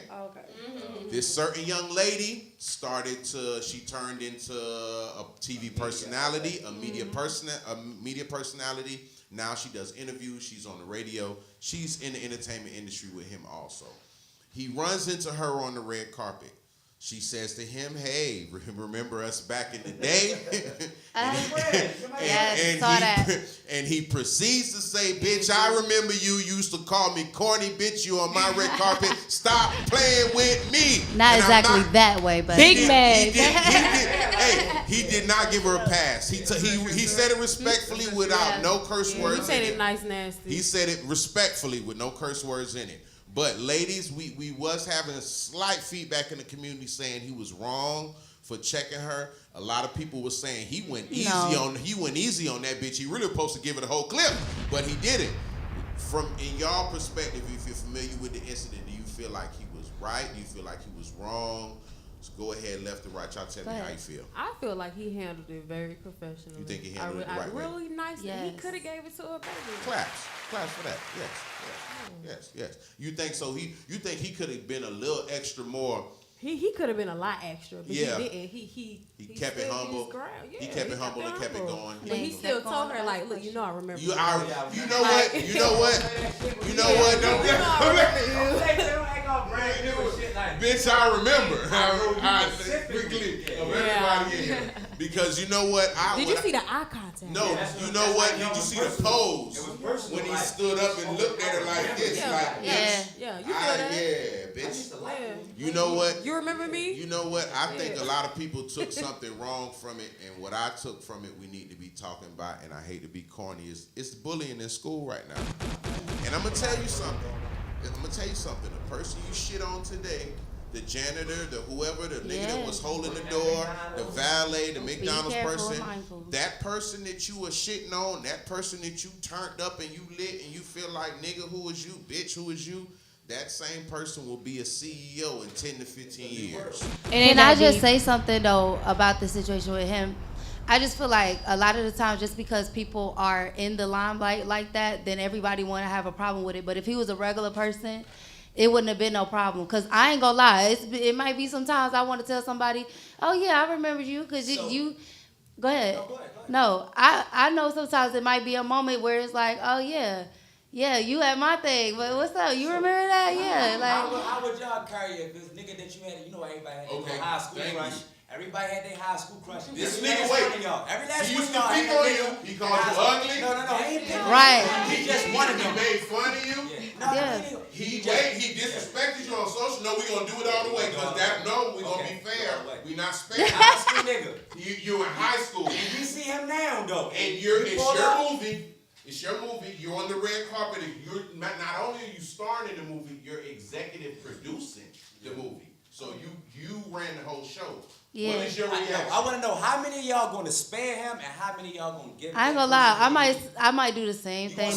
S5: This certain young lady she turned into a TV personality, a media personality. Now she does interviews, she's on the radio. She's in the entertainment industry with him also. He runs into her on the red carpet. She says to him, "Hey, remember us back in the day?" And he proceeds to say, "Bitch, I remember you used to call me corny, bitch. You on my red carpet. Stop playing with me."
S6: Not
S5: And
S6: exactly that way, but
S4: Big man.
S5: He did not give her a pass. He said it respectfully without no curse
S7: He
S5: words
S7: said
S5: in
S7: it
S5: it.
S7: nice, nasty.
S5: He said it respectfully with no curse words in it. But ladies, we was having a slight feedback in the community saying he was wrong for checking her. A lot of people were saying he went easy on that bitch. He really was supposed to give it a whole clip, but he didn't. From in y'all perspective, if you're familiar with the incident, do you feel like he was right? Do you feel like he was wrong? So go ahead, left and right. Y'all tell me how you feel.
S7: I feel like he handled it very professionally.
S5: You think he handled it the right way?
S7: Really nice.
S6: Yes.
S7: He could have gave it to a baby.
S5: Claps for that. Yes. You think so? You think he could have been a little extra more?
S7: He could have been a lot extra, but
S5: Yeah.
S7: he didn't. He
S5: kept it
S7: stood
S5: humble.
S7: his ground.
S5: He
S7: Yeah,
S5: kept it humble and kept it going.
S7: But he still told her, like, look, I remember
S5: You
S7: you.
S5: know what? Don't
S7: I remember you.
S10: y'all brand new and shit like
S5: Bitch, I remember. I
S10: specifically.
S5: quickly of everybody in here. Because you know what?
S7: Did you see the eye contact?
S5: No, you know what? Did you see the pose when he stood up and looked at her like this? Like, bitch,
S7: Yeah, you feel that?
S5: yeah, bitch.
S7: Yeah.
S5: You know what?
S7: You remember me?
S5: You know what? I think a lot of people took something wrong from it, and what I took from it, we need to be talking about. And I hate to be corny, is it's bullying in school right now. And I'm gonna tell you something. The person you shit on today, the janitor, the whoever, the nigga that was holding the door, the valet, the McDonald's person, that person that you were shitting on, that person that you turned up and you lit and you feel like, nigga, who is you? Bitch, who is you? That same person will be a CEO in 10 to 15 years.
S6: Can I just say something, though, about the situation with him? I just feel like a lot of the time, just because people are in the limelight like that, then everybody want to have a problem with it. But if he was a regular person, it wouldn't have been no problem. Because I ain't going to lie. It might be sometimes I want to tell somebody, oh, yeah, I remember you. Because you go ahead.
S10: Go ahead.
S6: No, I know sometimes it might be a moment where it's like, oh, yeah. Yeah, you had my thing, but what's up? You remember that? Yeah, like.
S10: How would y'all carry it if this nigga that you had, you know, everybody had their high school crush. Everybody had their high school crush.
S5: This nigga, wait.
S10: Every last
S5: He
S10: one
S5: used
S10: of
S5: to
S10: y'all
S5: pick
S10: had
S5: on
S10: a
S5: you.
S10: nigga.
S5: He called you ugly.
S10: No, he ain't pick on
S6: Right.
S10: you. He just wanted
S5: He
S10: them.
S5: made fun of you. He disrespected you on social. No, we gonna do it all the way. Cause we gonna be fair. We not sparing.
S10: High school nigga.
S5: You in high school.
S10: And you see him now though.
S5: And it's your movie. It's your movie. You're on the red carpet. You're not only are you starring in the movie, you're executive producing the movie. So you ran the whole show.
S6: Yeah.
S5: What is your reaction?
S10: I want to know how many of y'all gonna spare him and how many of y'all gonna give him.
S6: I ain't gonna lie. I might do the same thing.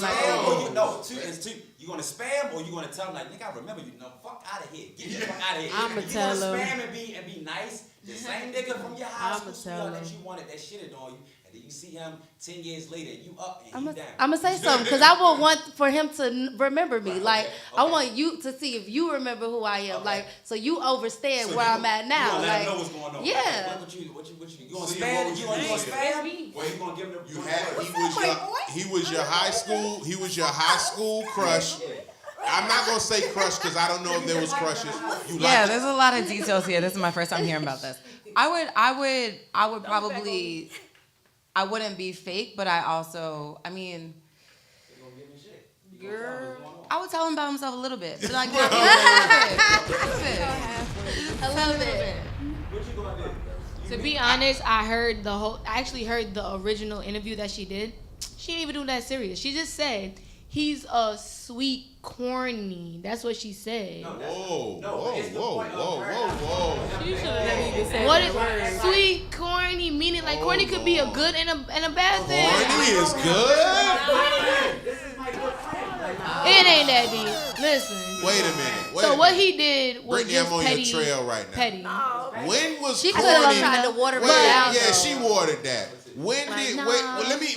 S10: You gonna spam or you gonna tell him like, nigga, I remember you. No, fuck out of here. Get the fuck out of here.
S7: I'ma tell him.
S10: You gonna spam and be nice. The same nigga from your high school sweetheart that you wanted that shitted on you. And then you see him 10 years later, you up and you down.
S6: I'm gonna say something because I would want for him to remember me. Like I want you to see if you remember who I am. Like so you understand where I'm at now.
S10: You
S6: Like
S10: let him know what's going on.
S6: yeah.
S10: What you gonna spam? You gonna spam? Or you gonna give him the?
S5: He was your high school crush. I'm not gonna say crush because I don't know if there was crushes.
S3: There's a lot of details here. This is my first time hearing about this. I would probably. I wouldn't be fake, but I mean, I would tell him about himself a little bit. But like, a little bit.
S10: What you gonna do?
S4: To be honest, I actually heard the original interview that she did. She didn't even do that serious. She just said he's a sweet corny. That's what she said.
S5: Whoa.
S4: What is sweet corny meaning? Like corny could be a good and a bad thing.
S5: Corny is good.
S10: This is my good friend.
S4: It ain't that deep. Listen.
S5: Wait a minute.
S4: So what he did was
S5: Brittany, I'm
S4: just
S5: on
S4: petty.
S5: your trail right now.
S4: Petty.
S5: When was
S6: She
S5: corny?
S6: could have tried to water it down.
S5: Yeah,
S6: though.
S5: she watered that. When did?
S6: nah.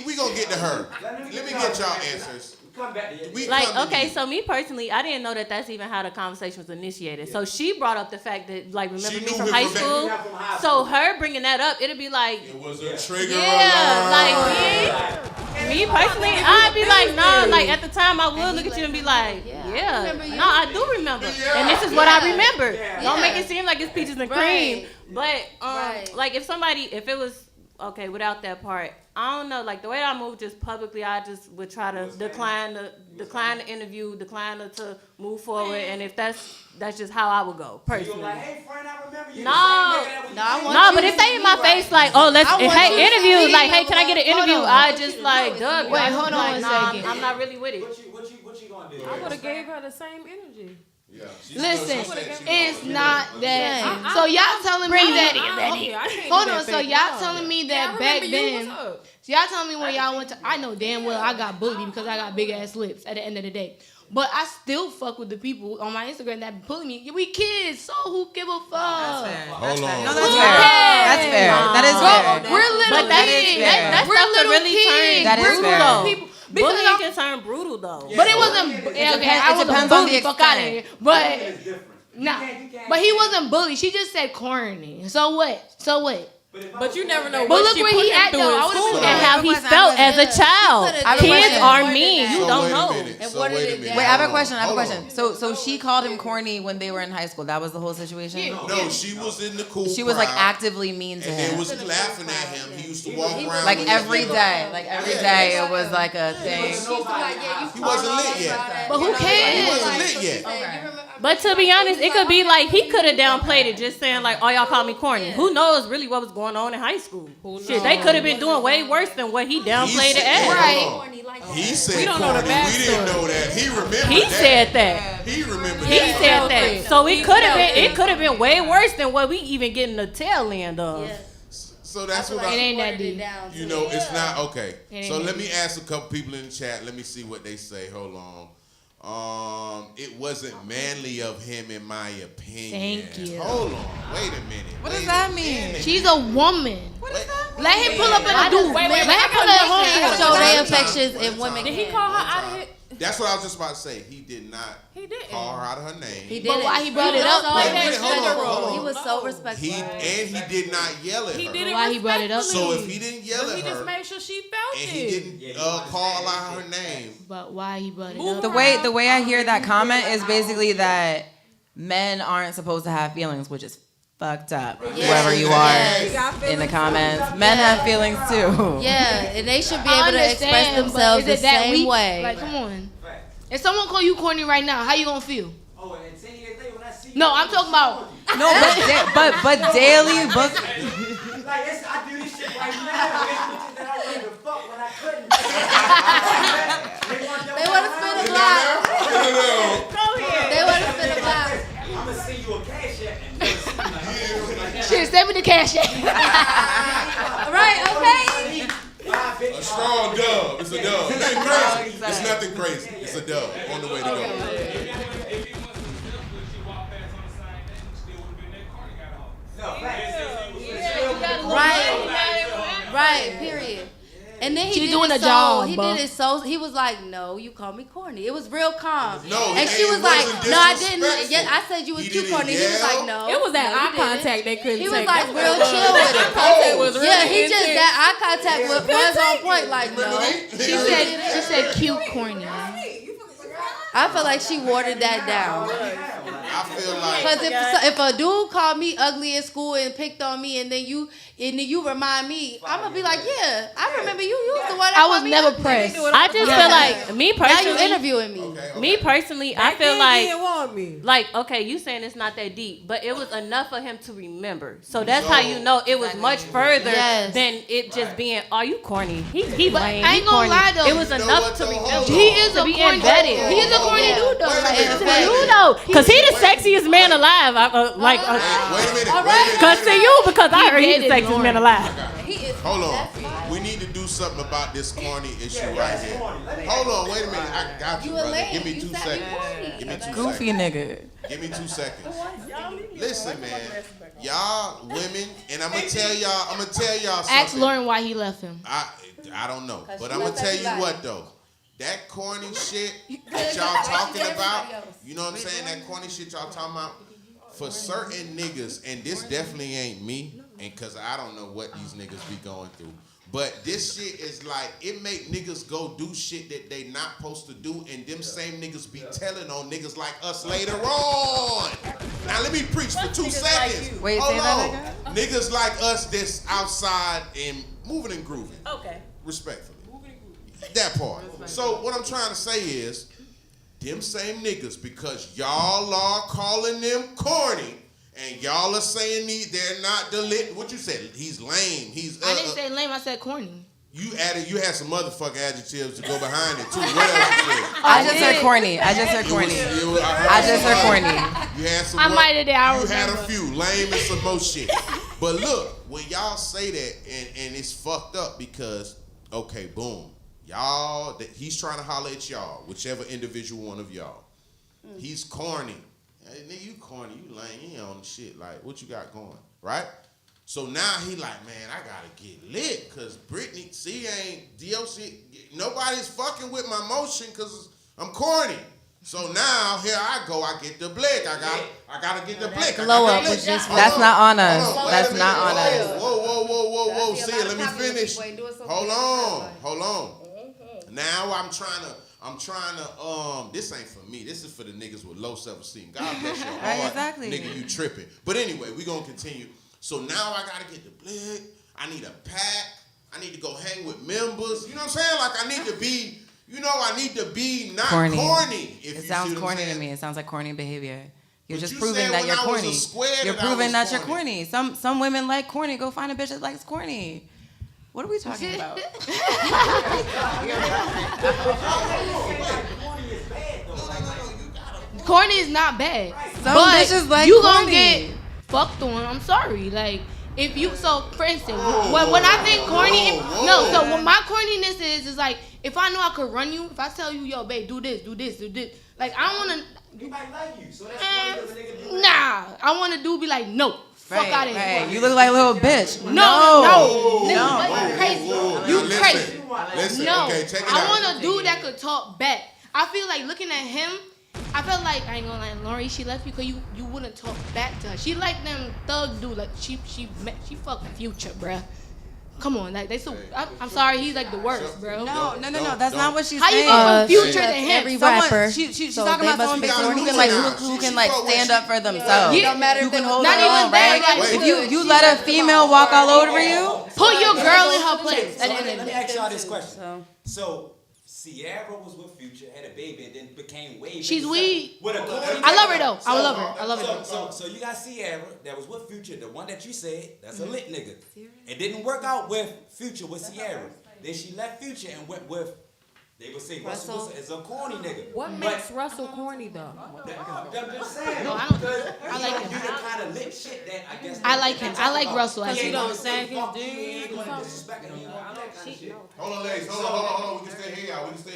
S5: We gonna get to her. Let me get y'all answers.
S10: Come back to you.
S9: So me personally, I didn't know that that's even how the conversation was initiated. So she brought up the fact that, like, remember
S5: She
S9: me
S5: knew
S9: from
S5: him
S9: high
S5: from
S9: school?
S10: back-
S9: So her bringing that up, it'd be like,
S5: It was a trigger
S9: yeah,
S5: alert.
S9: like me personally, I'd be like, nah, like at the time I would look at you and be like, yeah,
S6: remember you.
S9: no, I do remember.
S5: Yeah.
S9: And this is what I remember.
S6: Yeah.
S9: Don't make it seem like it's peaches and cream.
S6: Right.
S9: But,
S6: Right.
S9: like if it was, okay, without that part, I don't know, like the way I move just publicly, I just would try to decline the interview, decline to move forward, and if that's just how I would go
S10: You're
S9: personally.
S10: like, hey friend, I remember you.
S9: No.
S6: I want
S9: No,
S6: you
S9: but
S6: to
S9: if they
S6: see
S9: in my
S6: me
S9: face
S6: right.
S9: like, oh, let's
S6: I want you
S9: hey
S6: to
S9: interview,
S6: see
S9: like,
S6: me
S9: hey, can I get an
S6: Hold
S9: interview?
S6: on.
S9: I just like dub.
S4: Wait, hold on a
S9: Nah,
S4: second.
S9: I'm not really with it.
S10: What you gonna do?
S7: I would have gave her the same energy.
S5: Yeah.
S4: Listen,
S5: it's
S4: it's not that.
S6: I-
S4: So y'all telling me that. Hold on, so
S7: you
S4: y'all telling me that back then.
S7: What's up?
S4: So y'all telling me when y'all went to, I know damn well I got bullied because I got big ass lips at the end of the day. But I still fuck with the people on my Instagram that bully me. We kids, so who give a fuck?
S3: That's fair.
S5: Hold on.
S3: No, that's fair. That's fair. That is fair.
S4: We're little
S9: But that
S4: kids.
S9: is fair. That's
S4: We're
S9: stuff to
S4: little
S9: really turn
S4: kids.
S3: That is
S4: We're
S3: fair.
S4: little people. Because
S9: Bullying
S4: I'm-
S9: can turn brutal though.
S4: But it wasn't. Okay, I
S3: It
S4: was
S3: depends
S4: a
S3: on
S4: bully.
S3: the
S4: Fuck out of
S3: extent.
S4: here. But
S10: It's different.
S4: nah. But he wasn't bullied. She just said corny. So what?
S7: But you never know
S4: But
S7: what
S4: look
S7: she
S4: where
S7: put
S4: he
S7: him
S4: at,
S7: through
S4: though.
S7: in
S4: I would've
S7: school.
S4: been
S9: And
S4: mad.
S9: how he felt as a child.
S3: I have a
S9: Kids
S3: question.
S9: are mean. You
S2: So
S9: don't
S2: wait a
S9: know.
S2: minute.
S6: And
S2: So
S6: watered
S2: wait a
S6: it
S2: minute.
S6: down.
S11: Wait, I have a
S2: Hold on.
S11: question. I have a
S2: Hold
S11: question.
S2: on.
S11: So she called him corny when they were in high school. That was the whole situation.
S2: No, she was in the cool
S11: She was like
S2: crowd,
S11: actively mean to
S2: and they
S11: him.
S2: was laughing at him. He used to walk around
S11: Like
S2: with
S11: every
S2: his
S11: day. Like every day it was like a thing.
S2: He wasn't lit yet.
S4: But who
S2: He
S4: cares?
S2: wasn't lit yet.
S9: But to be honest, it could be like he could have downplayed it, just saying like, "Oh, y'all call me corny." Who knows really what was going on in high school? Shit, they could have been doing way worse than what he downplayed it as.
S2: Right. He said
S7: We don't know the
S2: corny. We didn't
S7: backstory.
S2: know that. He remembered
S9: He
S2: that.
S9: said that.
S2: He remembered
S9: He
S2: that.
S9: said that. So it could have been. It could have been way worse than what we even getting the tail end of.
S2: So that's what
S4: It
S2: I.
S4: ain't that deep.
S2: You know, it's not okay.
S4: It
S2: So
S4: ain't
S2: let me ask a couple people in the chat. Let me see what they say. Hold on. It wasn't manly of him, in my opinion.
S4: Thank you.
S2: Hold on. Wait a minute.
S11: What does that mean?
S4: She's a woman. Let him pull up in the dude.
S7: Wait,
S4: Let
S7: I
S4: him
S7: got
S4: pull
S7: a
S4: up
S7: question.
S4: home.
S6: Show their
S2: One time.
S6: affections
S2: One
S6: and women
S2: time.
S7: Did he
S6: can.
S7: call her out of it?
S2: That's what I was just about to say. He did not
S7: He didn't.
S2: call her out of her name.
S6: He
S4: But
S6: did
S4: why he brought it up?
S2: Wait a minute, hold on.
S6: He was so respectful.
S2: He did not yell at
S7: He
S2: her.
S7: did it
S4: Why he brought it up?
S2: So if he didn't yell
S7: But
S2: at
S7: he just
S2: her
S7: made sure she felt
S2: and
S7: it.
S2: he didn't call out her name,
S4: But why he brought it
S7: Move
S4: up?
S11: The way I hear that comment is basically that men aren't supposed to have feelings, which is fucked up. Whoever you are in the comments, men have feelings too.
S6: Yeah, and they should be
S4: I
S6: able to express
S4: understand, but
S6: themselves
S4: is
S6: the
S4: it that
S6: same
S4: weak?
S6: way.
S4: Like, come on. If someone call you corny right now, how you gonna feel?
S8: Oh, and 10 years later when I see
S4: No, I'm talking about.
S11: No, but daily book.
S8: like it's, I do this shit right now. It's bitches that I wouldn't give a fuck when I couldn't.
S6: They want to spin a block. They want to spin a block.
S8: I'm gonna send you a cash app.
S4: Shit, send me the cash app.
S6: Right, okay.
S2: a strong dub. It's a dub. It's nothing crazy. It's nothing crazy. It's a dub on the way to go.
S6: Right, period. And then he
S4: She
S6: did
S4: doing
S6: it
S4: a job,
S6: He
S4: bro.
S6: did it so. He was like, "No, you call me corny." It was real calm.
S2: No,
S6: and she
S2: it
S6: was like,
S2: wasn't
S6: "No, I didn't.
S2: disrespectful.
S6: Yeah, I said you was
S2: He
S6: too
S2: didn't
S6: corny." He was
S2: yell.
S6: like, "No."
S7: It was that
S6: no,
S7: eye
S6: he didn't.
S7: contact they couldn't
S6: He
S7: take.
S6: was like
S7: That's
S6: real
S7: what it was.
S6: chill with
S7: Eye
S6: it.
S7: contact was really
S6: Yeah, he just
S7: intense.
S6: that eye contact was on point. Like, no.
S4: She said cute corny.
S6: I feel like she watered that down.
S2: I feel like
S6: Because if a dude called me ugly in school and picked on me, and then you remind me, I'm gonna be like, yeah, I remember you. You was the one that
S4: I
S6: called
S4: was
S6: me
S4: never
S6: ugly.
S4: pressed.
S9: I just feel like me
S6: Now you
S9: personally.
S6: interviewing me.
S9: Me personally, I
S7: Back
S9: feel
S7: then,
S9: like.
S7: he didn't want me.
S9: Like, okay, you saying it's not that deep, but it was enough for him to remember. So that's how you know it was much further
S6: Yes.
S9: than it just being, "Oh, you corny." He
S4: But
S9: lame.
S4: I
S9: he
S4: ain't gonna
S9: corny.
S4: lie, though.
S9: It was
S2: You know
S9: enough
S2: what,
S9: to
S2: though?
S9: remember.
S2: Hold
S4: He
S2: on.
S4: is
S9: To
S4: a
S9: be
S4: corny.
S9: embedded.
S4: He is a corny dude though.
S2: Wait a
S4: Like,
S2: minute,
S4: it's
S2: wait a
S4: like,
S2: minute.
S9: You know, because he the sexiest man alive.
S2: Wait a minute.
S9: Cause to you, because I heard he the
S4: dated
S9: sexiest
S4: Lauren.
S9: man alive.
S2: Hold on. We need to do something about this corny issue right here. Hold on, wait a minute. I got you,
S6: You a
S2: brother.
S6: lame.
S2: Give me
S6: You
S2: 2
S6: said
S2: seconds.
S6: corny.
S2: Give me 2
S11: Goofy
S2: seconds.
S11: nigga.
S2: Give me 2 seconds. Listen, man. Y'all women, and I'm gonna tell y'all something.
S4: ask Lauren why he left him.
S2: I don't know. But
S6: she
S2: I'm gonna
S6: left
S2: tell you
S6: everybody.
S2: what though. That corny shit that y'all talking about, you know what I'm saying? That corny shit y'all talking about, for certain niggas, and this definitely ain't me, and cause I don't know what these niggas be going through. But this shit is like, it make niggas go do shit that they not supposed to do, and them same niggas be telling on niggas like us later on. Now let me preach for 2 seconds.
S11: Wait,
S2: Hold
S11: say that
S2: on.
S11: again?
S2: Niggas like us that's outside and moving and grooving.
S7: Okay.
S2: Respectfully. That part. So what I'm trying to say is, them same niggas, because y'all are calling them corny, and y'all are saying they're not the lit. What you said? He's lame. He's
S4: I didn't say lame. I said corny.
S2: you had some motherfucking adjectives to go behind it too. What else you said?
S11: I just heard corny. I just heard corny. I just heard corny.
S2: You had some.
S4: I might have did. I
S2: You had a
S4: remember.
S2: few lame and some more shit. But look, when y'all say that, and it's fucked up because, okay, boom, y'all, he's trying to holler at y'all, whichever individual one of y'all. He's corny. Hey, nigga, you corny, you lame, you ain't on the shit. Like, what you got going, right? So now he like, man, I gotta get lit, cause Britney, ain't DOC, nobody's fucking with my motion, cause I'm corny. So now here I go, I get the blick. I gotta get the blick.
S6: glow up was just-
S11: That's not on us.
S2: Hold on, wait
S11: That's
S2: a
S11: not
S2: minute.
S11: on us.
S2: Whoa.
S6: talking to
S2: finish.
S6: people, ain't doing so
S2: Hold
S6: good.
S2: on, hold on. Now I'm trying to. This ain't for me. This is for the niggas with low self-esteem. God bless your heart,
S11: Exactly.
S2: nigga. You tripping. But anyway, we gonna continue. So now I gotta get the blick. I need a pack. I need to go hang with members. You know what I'm saying? Like I need to be. You know, I need to be not corny. If
S11: It
S2: you
S11: sounds
S2: see what I'm
S11: corny to
S2: saying.
S11: me. It sounds like corny behavior. You're
S2: But
S11: just
S2: you
S11: proving
S2: said
S11: that
S2: when
S11: you're
S2: I was a
S11: corny.
S2: square
S11: You're
S2: that I
S11: proving
S2: was
S11: that you're
S2: corny.
S11: corny. Some women like corny. Go find a bitch that likes corny. What are we talking about?
S4: Corny is not bad.
S11: Some
S4: but
S11: bitches like
S4: you gonna
S11: corny.
S4: get fucked on. I'm sorry. Like if you for instance, when I think corny, so what my corniness is like if I know I could run you, if I tell you, yo, babe, do this, like I don't wanna.
S8: You might like you, so that's why a nigga do
S4: Nah, I wanna be like, no, fuck out of here.
S11: Right. You look like a little bitch.
S4: No.
S11: No.
S4: Crazy.
S2: Whoa.
S4: You
S2: Now,
S4: crazy.
S2: Listen,
S4: No,
S2: okay, check it
S4: I
S2: out.
S4: want a dude that could talk back. I feel like looking at him, I felt like, I ain't gonna lie, Lori, she left you because you wouldn't talk back to her. She like them thug dude, like she fucked Future, bruh. Come on, like they so. I'm sorry, he's like the worst, bro.
S11: No. That's not what she's
S4: How you
S11: saying.
S4: go from Future to
S6: That's
S4: him?
S6: every
S11: Someone,
S6: rapper.
S11: she's
S6: So
S11: talking
S6: they
S11: about
S6: must
S11: someone
S6: be
S11: basically
S6: corny
S11: who can
S6: too
S11: like
S6: now.
S11: who can
S2: She
S11: like
S2: fuck with
S11: stand
S2: you.
S11: up for themselves.
S6: It don't matter if
S11: You
S6: they
S11: can
S6: was
S11: hold
S4: not
S11: their
S4: even
S11: own,
S4: that,
S11: right?
S4: like,
S11: If you let a female walk all over you,
S4: Put your girl in her place.
S10: So
S4: At the
S10: let
S4: end of
S10: me
S4: the day.
S10: ask y'all this question. So Sierra was with Future, had a baby, and then became way.
S4: She's
S10: bigger
S4: weak.
S10: with a corny
S4: I love her
S10: nigga.
S4: though. I love her. I love her.
S10: So you got Sierra that was with Future, the one that you said that's a lit nigga. It didn't work out with Future with Sierra. Then she left Future and went with. They would say Russell Wilson is a corny nigga.
S7: What makes Russell corny though?
S10: I'm just saying.
S4: No, I don't.
S10: Because
S4: I like him.
S10: You the kind of lit shit that I guess.
S4: I like him. I like Russell.
S10: He
S4: Actually.
S10: ain't gonna
S7: sag
S10: say
S7: his
S10: fuck you,
S7: dick
S10: he ain't
S7: or
S10: gonna
S7: something.
S10: disrespect him. You know, all that kind of shit.
S2: Hold on, ladies. Hold on. We can stay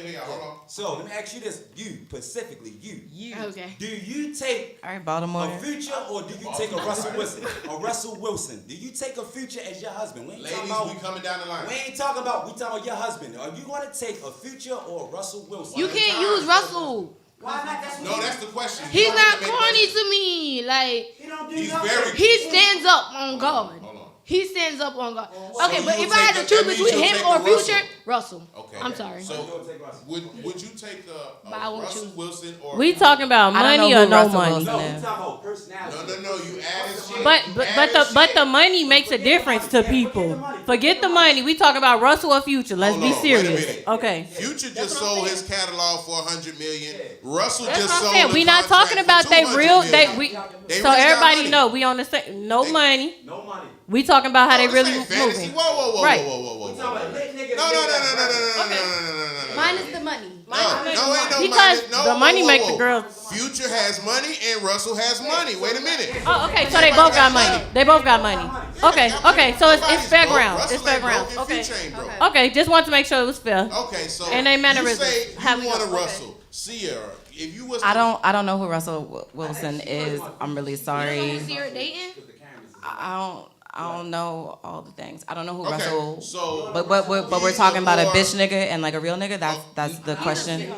S2: here, y'all. Hold on.
S10: So let me ask you this: you specifically, you.
S4: Okay.
S10: Do you take
S11: all right, Baltimore.
S10: a Future or do you take a Russell Wilson? A Russell Wilson. Do you take a Future as your husband? We ain't
S2: Ladies,
S10: talking about.
S2: we coming down the line.
S10: We ain't talking about. We talking about your husband. Are you gonna take a Future or a Russell Wilson?
S4: You can't use Russell.
S8: Why not? That's what
S2: No, that's the question.
S4: He's
S2: You
S4: not
S2: don't make
S4: corny
S2: questions.
S4: to me. Like
S8: he don't do
S2: He's
S8: nothing.
S2: very.
S4: he stands up on God.
S2: Hold on.
S4: He stands up on God.
S2: So
S4: Okay,
S2: you
S4: but
S2: would
S4: if I had
S2: take
S4: to
S2: the-
S4: choose
S2: that means
S4: between
S2: you'll
S4: him
S2: take
S4: or
S2: the
S4: Future, Russell.
S2: Okay.
S4: I'm sorry.
S2: So would you take
S4: But I won't
S2: Russell
S4: choose.
S2: Wilson or?
S9: We talking about
S11: I don't
S9: money
S11: know
S9: or
S11: who
S9: no
S11: Russell
S9: money?
S11: Wilson
S10: No, we
S11: is.
S10: talking about personality.
S2: No. You added shit.
S9: But the money makes a difference to people. Forget the money. We talking about Russell or Future. Let's
S2: Hold
S9: be
S2: on, wait a
S9: serious.
S2: minute.
S9: Okay.
S2: Future just sold his catalog for $100 million. Russell
S9: That's
S2: just
S9: what I'm
S2: sold.
S9: saying.
S2: a
S9: We not
S2: contract
S9: talking
S2: for
S9: about they
S2: $200
S9: real.
S2: million.
S9: We
S2: They
S9: so
S2: really got
S9: everybody
S2: money.
S9: know we on the same. No money.
S10: No money.
S9: We talking about how they
S2: This
S9: really
S2: ain't fantasy.
S9: moving.
S2: Whoa.
S9: Right.
S10: We talking about lit nigga.
S2: No.
S6: Minus the money.
S2: No, ain't no
S9: Because
S2: money. No,
S9: the money
S2: whoa,
S9: make
S2: whoa.
S9: the girls.
S2: Future has money and Russell has money. Wait a minute.
S9: Oh, okay. So they both got money. They both got money. Okay. So it's fair ground.
S2: Russell
S9: It's fair
S2: ain't
S9: ground.
S2: broke and
S9: Okay.
S2: Future ain't broke.
S9: Okay. Just want to make sure it was fair.
S2: Okay, so
S9: And they
S2: you
S9: mannerisms.
S2: say
S9: How
S2: you
S9: we
S2: want a
S9: go? Okay.
S2: Russell. Sierra, if you was
S11: I don't know who Russell Wilson is. I'm really sorry.
S4: See her dating?
S11: I don't know all the things. I don't know who
S2: Okay,
S11: Russell.
S2: so
S11: But we're
S2: he's
S11: talking about a
S2: more-
S11: bitch nigga and like a real nigga. That's the question.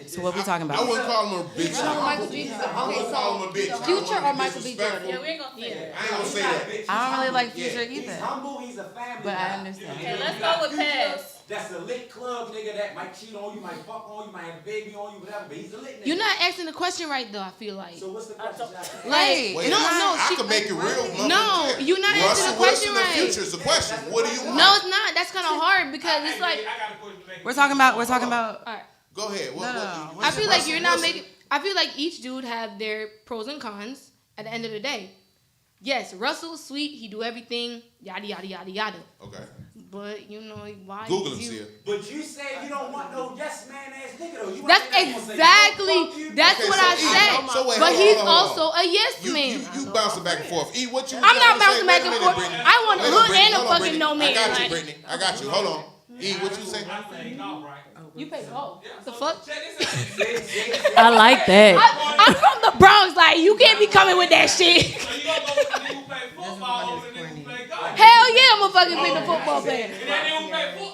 S11: So what we talking
S2: I
S11: about?
S2: wouldn't call him a bitch.
S6: Future or Michael B. Jordan?
S2: I
S6: Okay,
S2: wouldn't call him a bitch.
S6: so
S2: I
S6: Future
S2: wouldn't
S6: or
S2: be
S6: Michael B. Jordan?
S2: disrespectful.
S9: we ain't gonna say that.
S2: I ain't gonna say that.
S11: I don't really like Future
S10: He's
S11: either.
S10: humble. He's a family
S11: But I
S10: guy.
S11: understand.
S10: You
S9: Okay,
S10: know,
S9: let's
S10: you
S9: go
S10: got
S9: with
S10: Future,
S9: Pass.
S10: That's a lit club nigga that might cheat on you, might fuck on you, might have a baby on you, whatever. But he's a lit nigga.
S4: You're not asking the question right though. I feel like.
S10: So what's the question?
S4: Like
S2: Wait,
S4: no.
S2: I
S4: She,
S2: can make it real.
S4: No, you're not answering
S2: Russell
S4: the question
S2: Wilson and
S4: right.
S2: Future is the question. What do you want?
S4: No, it's not. That's kind of hard because it's like.
S11: We're talking about.
S4: All right.
S2: Go ahead.
S4: I feel like you're not making. I feel like each dude have their pros and cons. At the end of the day, yes, Russell's sweet. He do everything. Yada yada yada yada.
S2: Okay.
S4: But you know why?
S2: Google him,
S4: you,
S2: Sia.
S10: But you said you don't want no yes man ass nigga though. You want
S4: That's
S10: a nigga gonna say,
S4: exactly.
S10: "No, fuck you."
S4: That's
S2: Okay,
S4: what
S2: so
S4: I
S2: E,
S4: said.
S2: so wait,
S4: But
S2: hold on,
S4: he's
S2: hold on.
S4: also a yes man.
S2: You bouncing back and forth. E, what you?
S4: I'm not
S2: trying to say?
S4: bouncing back
S2: Wait a
S4: and
S2: minute,
S4: forth.
S2: Brittany.
S4: I want a
S2: Wait,
S4: hood
S2: Brittany,
S4: and a
S2: hold on,
S4: fucking
S2: Brittany.
S4: no man.
S2: I got you,
S4: Like,
S2: Brittany. I got you. Hold on. E, what you say?
S4: you pay golf. The fuck?
S9: I like that.
S4: I'm from the Bronx. Like you can't be coming with that shit. Hell yeah, I'm a fucking pick the football player.
S2: Hey,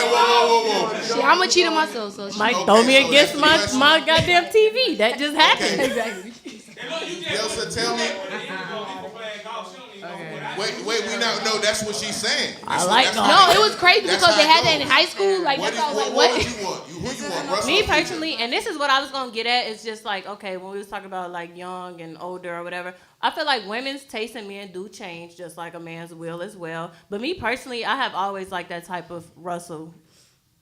S2: whoa.
S4: Shit, I'm a cheater myself. So shit.
S9: Mike
S2: Okay,
S9: throw me
S2: so
S9: against
S2: that's the
S9: my
S2: question.
S9: goddamn TV. That just happened.
S2: Okay.
S4: Exactly.
S2: Elsa, tell me. Wait, we not know. That's what she's saying.
S4: No, it was crazy because they had that in high school. Like,
S2: What
S4: that's why I was like,
S2: would
S4: what?
S2: you want? Who you want? Russell
S9: Me
S2: or Future?
S9: personally, and this is what I was gonna get at, is just like, okay, when we was talking about like young and older or whatever, I feel like women's taste in men do change, just like a man's will as well. But me personally, I have always liked that type of Russell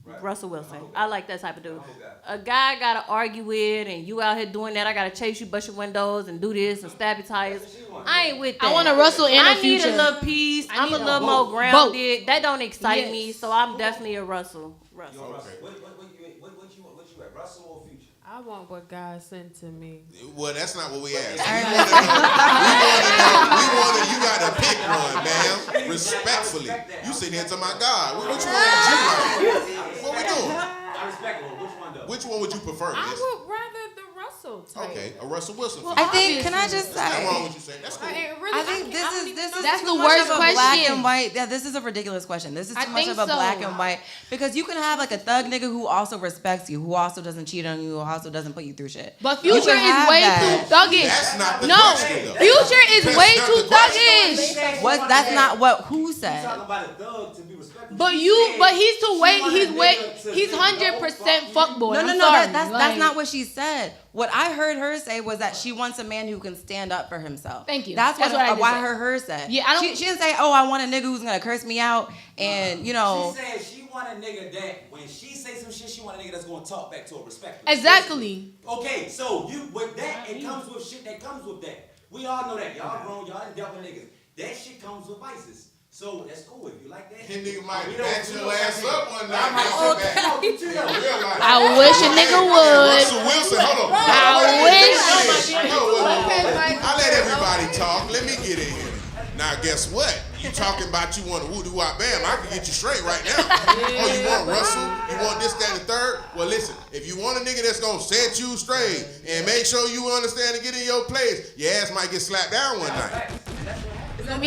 S9: Wilson. I like that type of dude. A guy I gotta argue with, and you out here doing that. I gotta chase you, bust your windows, and do this and stab your tires. I ain't with that.
S4: I want a Russell and a
S9: I need
S4: Future.
S9: a little peace. I'm a little more grounded. That don't excite me, so I'm definitely a Russell.
S10: What you at, Russell or Future?
S7: I want what God sent to me.
S2: Well, that's not what we asked. You got to pick one, ma'am. Respectfully. You sitting here to my God. Which one would you like? What we doing?
S8: I respect it. Which one though?
S2: Which one would you prefer?
S7: I
S2: Miss?
S7: would rather the Russell type.
S2: Okay, a Russell Wilson.
S11: I think. Can I just
S2: There's nothing wrong
S11: say?
S2: with you saying that's cool.
S11: I think this is
S4: That's
S11: too
S4: the
S11: much
S4: worst
S11: of a black
S4: question.
S11: and white. Yeah, this is a ridiculous question. This is
S4: I
S11: too much
S4: think
S11: of a
S4: so.
S11: black and white because you can have like a thug nigga who also respects you, who also doesn't cheat on you, who also doesn't put you through shit.
S4: But
S11: You
S4: Future
S11: can
S4: is
S11: have
S4: way
S11: that.
S4: too thuggish.
S2: That's not the
S4: No,
S2: question, though.
S4: Future is
S2: That's
S4: way
S2: not
S4: too
S2: the question.
S4: thuggish.
S11: What? That's not what. Who
S8: You
S11: said?
S8: talking about a thug to be respected.
S4: But he's too way. He's 100% fuckboy.
S11: No,
S4: I'm
S11: no, no.
S4: sorry.
S11: That's
S4: Like,
S11: not what she said. What I heard her say was that she wants a man who can stand up for himself.
S4: Thank you.
S11: That's
S4: That's what I just
S11: why
S4: said.
S11: I heard her say.
S4: Yeah, I don't-
S11: She didn't say, "Oh, I want a nigga who's gonna curse me out," and you know.
S10: She said she want a nigga that when she say some shit, she want a nigga that's gonna talk back to her respectfully.
S4: Exactly.
S10: Okay, so you with that, it comes with shit that comes with that. We all know that. Y'all grown, y'all done dealt with niggas. That shit comes with vices. So that's cool if you like that.
S2: That nigga might
S10: We don't-
S2: back
S10: we
S2: your
S10: don't-
S2: ass up one night.
S4: I wish a nigga would.
S2: Russell Wilson, hold on.
S4: I wish.
S2: I let everybody talk. Let me get in here. Now, guess what? You talking about you want a woo-doo wop bam? I can get you straight right now. Oh, you want Russell? You want this, that, and the third? Well, listen. If you want a nigga that's gonna set you straight and make sure you understand and get in your place, your ass might get slapped down one night.
S9: I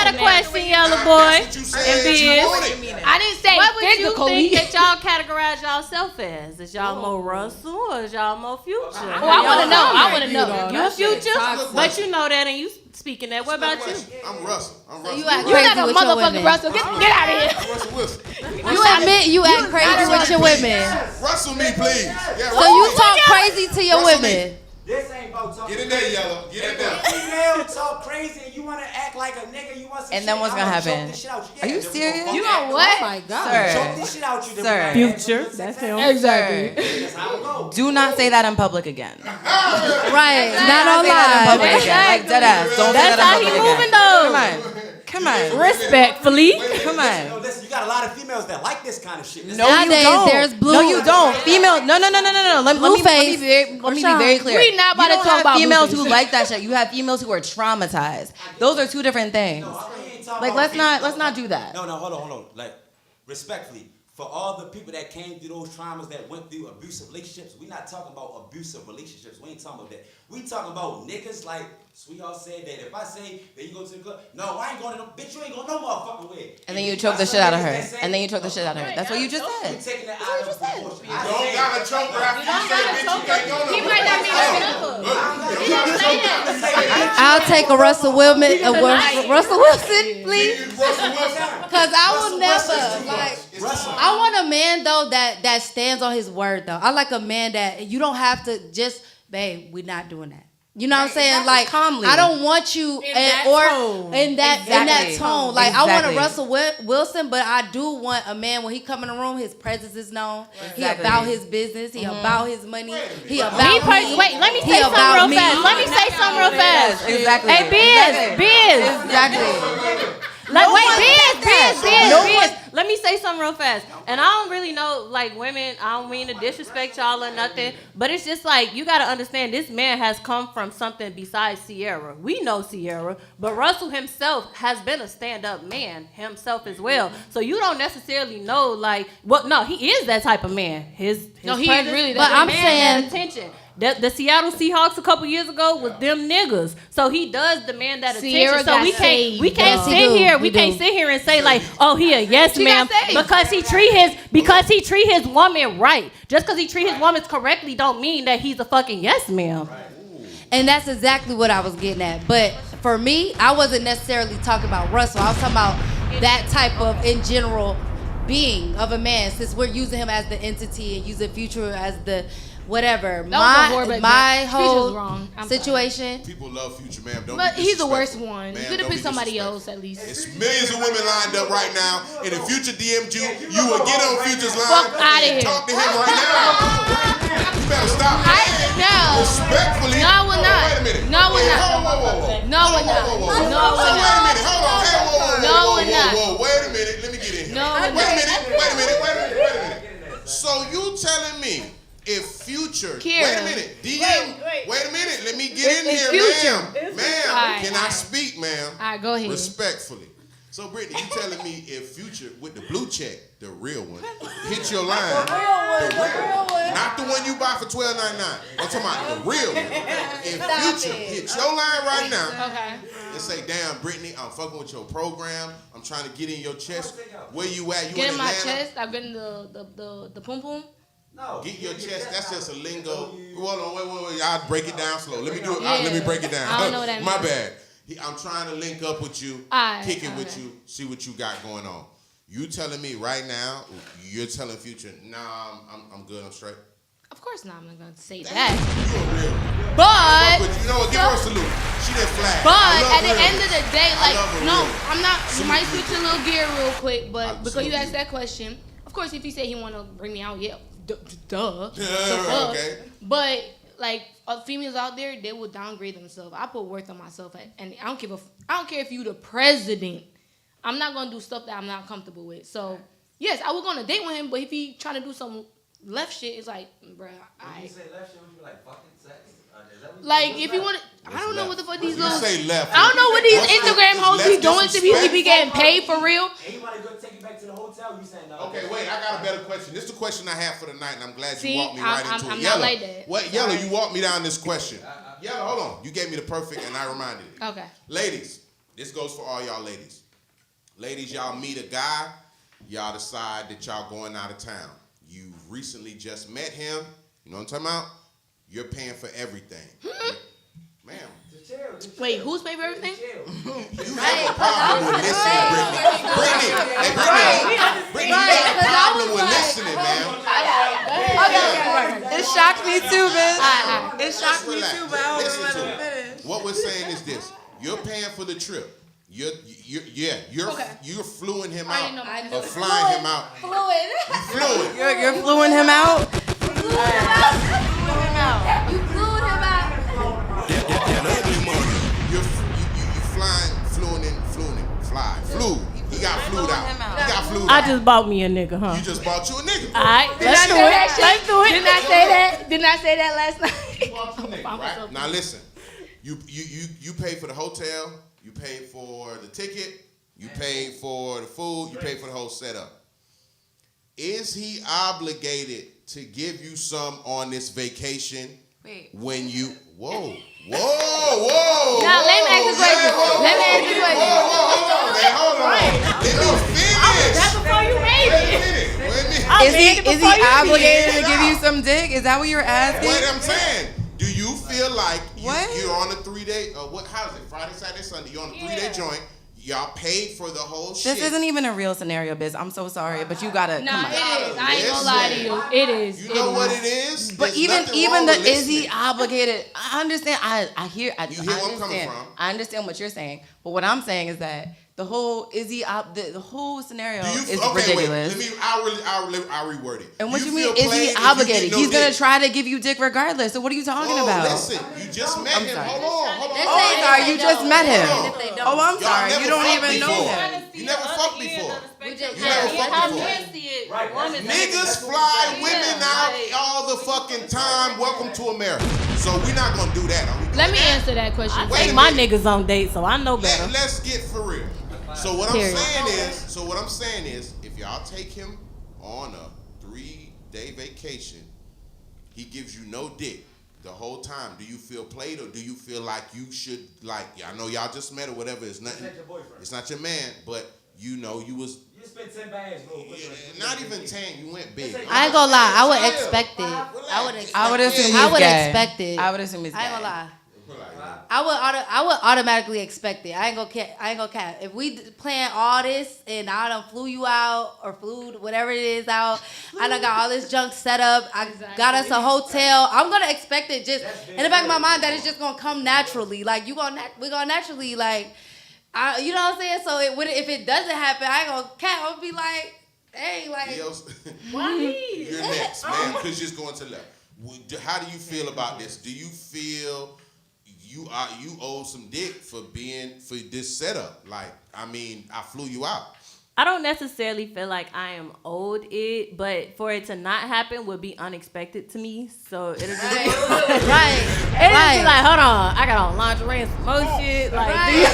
S9: got a question, Yellow Boy
S2: That's what you
S9: and
S2: said you
S9: Biz.
S2: wanted.
S4: I didn't say
S9: What would you
S4: physically.
S9: think that y'all categorize yourself as? Is y'all more Russell or is y'all more Future?
S4: Oh, I want to know. I want to know.
S9: You a Future, but you know that and you speaking that. What about you?
S2: I'm Russell. I'm Russell.
S6: You act
S4: You're
S6: crazy
S4: not a
S6: with your
S4: motherfucking
S6: women.
S4: Russell. Get out of here.
S2: I'm Russell Wilson.
S6: You admit you act crazy with your women.
S2: Russell me, please. Yeah,
S6: So
S2: Russell
S6: you
S2: me.
S6: talk crazy to your
S2: Russell me.
S6: women.
S8: This ain't about talking.
S2: Get in there, Yellow. Get in there.
S8: Female talk crazy and you want to act like a nigga. You want some
S11: And
S8: shit.
S11: then what's gonna
S8: I'ma
S11: happen?
S8: choke this shit out you.
S11: Are you
S8: then we
S11: serious?
S8: gonna
S4: You
S8: fuck
S4: know
S8: act
S4: what?
S7: Oh my God.
S11: Sir.
S8: Choke this shit out you. then we
S11: Sir.
S8: gonna have
S9: Future,
S8: some good
S9: that's
S8: sex
S9: him.
S8: after.
S4: Exactly.
S8: That's how it go.
S11: Do not say that in public again.
S6: Right.
S11: Do
S6: Not on
S11: say that in public
S6: live.
S11: again. Like dead ass. Don't say
S9: That's
S11: that in
S9: how he
S11: public
S9: moving
S11: again.
S9: though.
S11: Come on.
S9: Respectfully.
S11: Come on.
S8: No, listen, you got a lot of females that like this kind of shit.
S11: No, you
S6: Nowadays,
S11: don't.
S6: there's blue-
S11: No, you don't. Female. No. Let me
S6: Blueface.
S11: be very clear.
S4: We not about
S11: you
S4: to
S11: don't
S4: talk
S11: have
S4: about
S11: females
S4: Blueface.
S11: who like that shit. You have females who are traumatized. Those are two different things. Like let's not do that.
S10: No, hold on. Like, respectfully, for all the people that came through those traumas that went through abusive relationships, we not talking about abusive relationships. We ain't talking about that. We talking about niggas like Sweetheart said that if I say that you go to the club, no, I ain't going to no, bitch, you ain't going no motherfucking way.
S11: And then you choke the shit out of her. And then you choke the shit out of her. That's what you just
S10: You
S11: said.
S10: taking it out of proportion.
S2: You don't got a choker after you say bitch, you can't go
S4: He
S2: nowhere.
S4: might not mean that.
S2: Look, you don't got a choker.
S6: I'll take a Russell Wilson, please.
S2: Russell Wilson.
S6: Cause I will never like. I want a man though that stands on his word though. I like a man that you don't have to just, babe, we're not doing that. You know what I'm saying? Like,
S11: calmly.
S6: I don't want you in that tone. Like, I want a Russell Wilson, but I do want a man when he come in the room, his presence is known. He about his business. He about his money. He about me.
S9: Wait, let me say something real fast. Let me say something real fast.
S11: Exactly.
S9: Hey, Biz.
S11: Exactly.
S9: Like, wait, Biz. Let me say something real fast. And I don't really know, like, women, I don't mean to disrespect y'all or nothing, but it's just like, you got to understand, this man has come from something besides Sierra. We know Sierra, but Russell himself has been a stand-up man himself as well. So you don't necessarily know, like, no, he is that type of man. His
S4: No, he
S9: presence-
S4: is really that.
S6: But
S4: type
S6: I'm
S4: of man.
S6: saying,
S9: attention. The Seattle Seahawks a couple years ago was them niggas. So he does demand that
S4: Sierra
S9: attention. So
S4: got
S9: we can't
S4: saved.
S6: Yes, he
S9: sit
S6: do.
S9: here. We
S6: He do.
S9: can't sit here and say like, oh, he a yes
S4: She
S9: ma'am
S4: got saved.
S9: because he treat his woman right. Just because he treat his woman correctly don't mean that he's a fucking yes ma'am.
S6: and that's exactly what I was getting at. But for me, I wasn't necessarily talking about Russell. I was talking about that type of, in general, being of a man. Since we're using him as the entity and using Future as the whatever. My whole situation.
S2: People love Future, man. Don't
S4: But
S2: be
S4: he's the worst
S2: disrespectful.
S4: one.
S2: Man,
S4: You could have
S2: don't
S4: picked
S2: be
S4: somebody
S2: disrespectful.
S4: else at least.
S2: It's millions of women lined up right now, and if Future DM'd you, you would get on Future's line
S4: Fuck outta
S2: and
S4: here.
S2: talk to him right now. You better stop.
S4: No.
S2: Respectfully.
S4: No, we're not.
S2: Wait a minute.
S4: No, we're not.
S2: Whoa.
S4: No, we're not.
S2: Whoa.
S4: No,
S2: So
S4: we're
S2: wait a
S4: not.
S2: minute. Hold on. Hey, whoa.
S4: No, we're not.
S2: Whoa. Wait a minute. Let me get in here.
S4: No, we're
S2: Wait a
S4: not.
S2: minute. So you telling me if Future,
S4: Kira.
S2: wait a minute, DM, wait a minute, let me get in
S4: It's
S2: here,
S4: Future.
S2: ma'am.
S4: Alright,
S2: Can I speak, ma'am?
S4: All right, go ahead.
S2: Respectfully. So Brittany, you telling me if Future with the blue check, the real one, hit your line, the real one, not the one you buy for $12.99. I'm talking about the real one. If Future hit your line right now, and say, damn, Brittany, I'm fucking with your program. I'm trying to get in your chest. Where you at? You
S4: Get
S2: in
S4: in my
S2: Atlanta?
S4: chest. I'm getting the pum pum.
S8: No.
S2: Get your chest. That's just a lingo. Hold on, wait. I'll break it down slow. Let me do it.
S4: Yeah.
S2: Let me break it down.
S4: I don't know what that
S2: My
S4: means.
S2: bad. I'm trying to link up with you, kick it with you, see what you got going on. You telling me right now, you're telling Future, nah, I'm good, I'm straight.
S4: Of course not. I'm not gonna say that.
S2: You a real one.
S4: But
S2: You know what? Give her a salute. She didn't flag.
S4: But at the end of the day, like,
S2: love her
S4: no,
S2: real.
S4: I'm not. You
S2: Salute
S4: might
S2: you.
S4: switch a little gear real quick, but because you
S2: salute
S4: asked
S2: you.
S4: that question, of course, if he said he want to bring me out, yeah, duh.
S2: Okay.
S4: But like females out there, they will downgrade themselves. I put worth on myself, and I don't care if you the president. I'm not gonna do stuff that I'm not comfortable with. So yes, I will go on a date with him, but if he trying to do some left shit, it's like, bruh,
S8: When you say left shit, would you like fucking sex? Is that what you
S4: like
S8: say?
S4: if you want to, I don't know what the fuck these little.
S2: say left.
S4: I don't know what these
S2: What's
S4: Instagram
S2: the-
S4: hoes
S2: is
S4: be
S2: left
S4: doing to me. He be getting paid for real.
S8: Anybody go take you back to the hotel? You saying no?
S2: Okay, wait, I got a better question. This is the question I have for the night, and I'm glad
S4: See,
S2: you walked me right
S4: I'm
S2: into it.
S4: not
S2: Yellow,
S4: like that.
S2: What, Yellow, you walked me down this question. Yellow, hold on. You gave me the perfect, and I reminded you.
S4: Okay.
S2: Ladies, this goes for all y'all ladies. Ladies, y'all meet a guy, y'all decide that y'all going out of town. You recently just met him. You know what I'm talking about? You're paying for everything. Ma'am.
S4: Wait, who's paying for everything?
S2: You have a problem with listening, Brittany. Brittany, you got a problem with listening, man.
S11: It shocked me too, bitch.
S2: It shocked me too, but I don't want to finish. What we're saying is this: you're paying for the trip. You're fluing him out or flying him out. You fluid.
S11: You're fluing him out.
S6: You flew him out.
S2: You flew. He got flued out. He got flued
S9: I
S2: out.
S9: just bought me a nigga, huh?
S2: You just bought you a nigga.
S9: All right, let's do it. Let's do it.
S4: Didn't I say that? Didn't I say that last night?
S2: You bought you a nigga, right? Now listen. You paid for the hotel. You paid for the ticket. You paid for the food. You paid for the whole setup. Is he obligated to give you some on this vacation?
S3: Wait.
S2: When you whoa.
S4: Now let me ask you a question. Let me ask you a question.
S2: Hold on. Let me finish.
S9: That's before you made it.
S2: Wait a minute.
S11: Is he obligated to give you some dick? Is that what you're asking?
S2: Wait, I'm saying. Do you feel like
S11: What?
S2: you're on a 3-day? How is it? Friday, Saturday, Sunday. You're on a 3-day joint. Y'all paid for the whole shit.
S11: This isn't even a real scenario, Biz. I'm so sorry, but you gotta
S4: Nah,
S11: come on.
S4: it is. I ain't gonna lie to you. It is.
S2: You know what it is?
S11: But
S2: There's
S11: even
S2: nothing wrong
S11: the
S2: with
S11: is he
S2: listening.
S11: obligated? I understand. I hear. I
S2: You hear where I'm
S11: understand.
S2: coming from.
S11: I understand what you're saying. But what I'm saying is that the whole the whole scenario
S2: Do you
S11: is
S2: Wait,
S11: ridiculous.
S2: I'll reword it.
S11: And what
S2: Do
S11: you mean?
S2: feel
S11: Is
S2: played
S11: he
S2: if you
S11: obligated?
S2: get no
S11: He's gonna
S2: dick?
S11: try to give you dick regardless. So what are you talking about?
S2: Listen, you just met him.
S11: sorry.
S2: Hold on.
S11: Oh, I'm sorry. You just met him. Oh, I'm
S2: Y'all
S11: sorry.
S2: never
S11: You don't
S2: fucked
S11: even know
S2: before.
S11: him.
S2: You never fucked before.
S6: We just
S2: You never fucked before.
S8: Right.
S2: Niggas fly women out all the fucking time. Welcome to America. So we're not gonna do that. Are we?
S4: Let me answer that question.
S9: I
S2: Wait
S9: take
S2: a
S9: my
S2: minute.
S9: niggas on dates, so I know better.
S2: Let's get for real. So what
S4: Period.
S2: I'm saying is, if y'all take him on a 3-day vacation, he gives you no dick the whole time. Do you feel played, or do you feel like you should, like, I know y'all just met or whatever. It's nothing.
S8: It's not your boyfriend.
S2: It's not your man, but you know you was.
S8: You spent 10 bags real quick.
S2: Not even 10. You went big.
S6: I ain't gonna lie. I would
S2: Chill.
S6: expect it.
S2: Relax.
S6: I would expect
S11: I would assume
S6: I
S11: he's
S6: would
S11: gay.
S6: expect it.
S11: I would assume he's gay.
S6: I ain't gonna lie.
S2: Relax.
S6: I would automatically expect it. I ain't gonna cap. If we plan all this and I done flew you out or flew whatever it is out, I done got all this junk set up. I got us a hotel. I'm gonna expect it just in the back of my mind that it's just gonna come naturally. Like we're gonna naturally like, you know what I'm saying? So if it doesn't happen, I ain't gonna cap. I'm gonna be like, hey, like,
S7: why me?
S2: You're next, man, because you're just going to left. How do you feel about this? Do you feel you owe some dick for this setup? Like, I mean, I flew you out.
S9: I don't necessarily feel like I am owed it, but for it to not happen would be unexpected to me. So it'll just be like, hold on, I got on lingerie and some more shit. Like,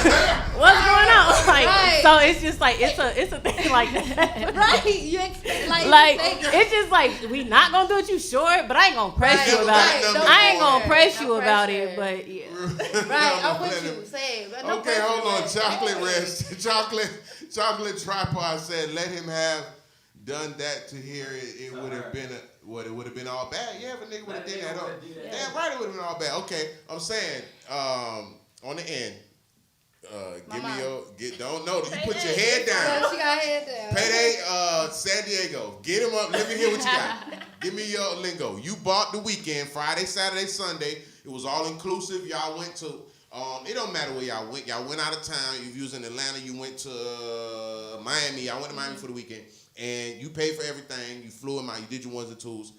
S9: what's going on? Like, so it's just like it's a thing like that.
S6: Right? You expect
S9: like it's just like we not gonna do it. You sure? But I ain't gonna press you about it. I ain't gonna press you about it. But yeah,
S6: right. I'm with you. Same.
S2: Okay, hold on. Chocolate rest. Chocolate tripod said, "Let him have done that to hear it. It would have been it would have been all bad. Yeah, if a nigga would have did that. Damn right, it would have been all bad. Okay, I'm saying on the end, give me your don't know. You put your head down.
S6: She got her head down.
S2: Payday, San Diego. Get him up. Let me hear what you got. Give me your lingo. You bought the weekend, Friday, Saturday, Sunday. It was all inclusive. Y'all went to. It don't matter where y'all went. Y'all went out of town. If you was in Atlanta, you went to Miami. I went to Miami for the weekend. And you paid for everything. You flew him out. You did your ones and twos.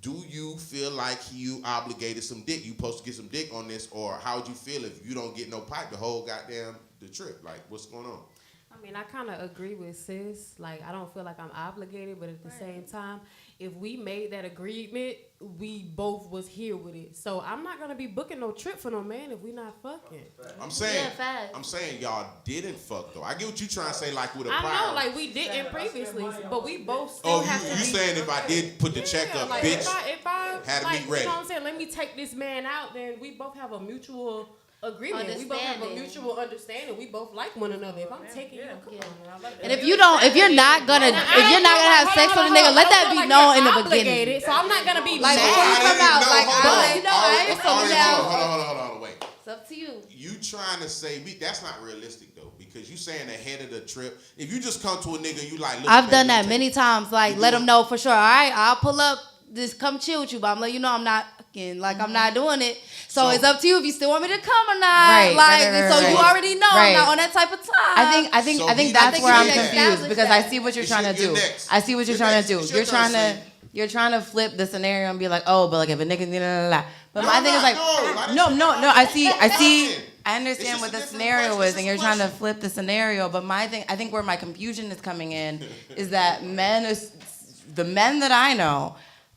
S2: Do you feel like you obligated some dick? You supposed to get some dick on this? Or how would you feel if you don't get no pipe the whole goddamn the trip? Like, what's going on?
S7: I mean, I kind of agree with sis. Like, I don't feel like I'm obligated, but at the same time, if we made that agreement, we both was here with it. So I'm not gonna be booking no trip for no man if we not fucking.
S2: I'm saying y'all didn't fuck though. I get what you trying to say, like with a prior.
S7: I know, like we didn't previously, but we both still have to.
S2: You saying if I did put the check up,
S7: like,
S2: bitch,
S7: if I
S2: had
S7: like,
S2: me ready.
S7: You know what I'm saying? Let me take this man out. Then we both have a mutual agreement. We both have a mutual understanding. We both like one another. If I'm taking you, come on. Like,
S6: and if you're not gonna have sex with a nigga, let that be known in the beginning.
S7: So I'm not gonna be
S6: like before you come out. Like I ain't coming down.
S2: Hold on, wait.
S6: It's up to you.
S2: You trying to say that's not realistic though, because you saying ahead of the trip. If you just come to a nigga, and you like. Look,
S6: I've done that many times. Like let them know for sure. All right, I'll pull up. Just come chill with you, but I'm letting you know I'm not like I'm not doing it. So it's up to you if you still want me to come or not. Right, so you already know I'm not on that type of time.
S11: I think that's where I'm confused because I see what you're trying to do. I see what you're trying to do. You're trying to flip the scenario and be like, oh, but like if a nigga But my thing is like, no. I understand what the scenario is, and you're trying to flip the scenario. But my thing, I think where my confusion is coming in is that the men that I know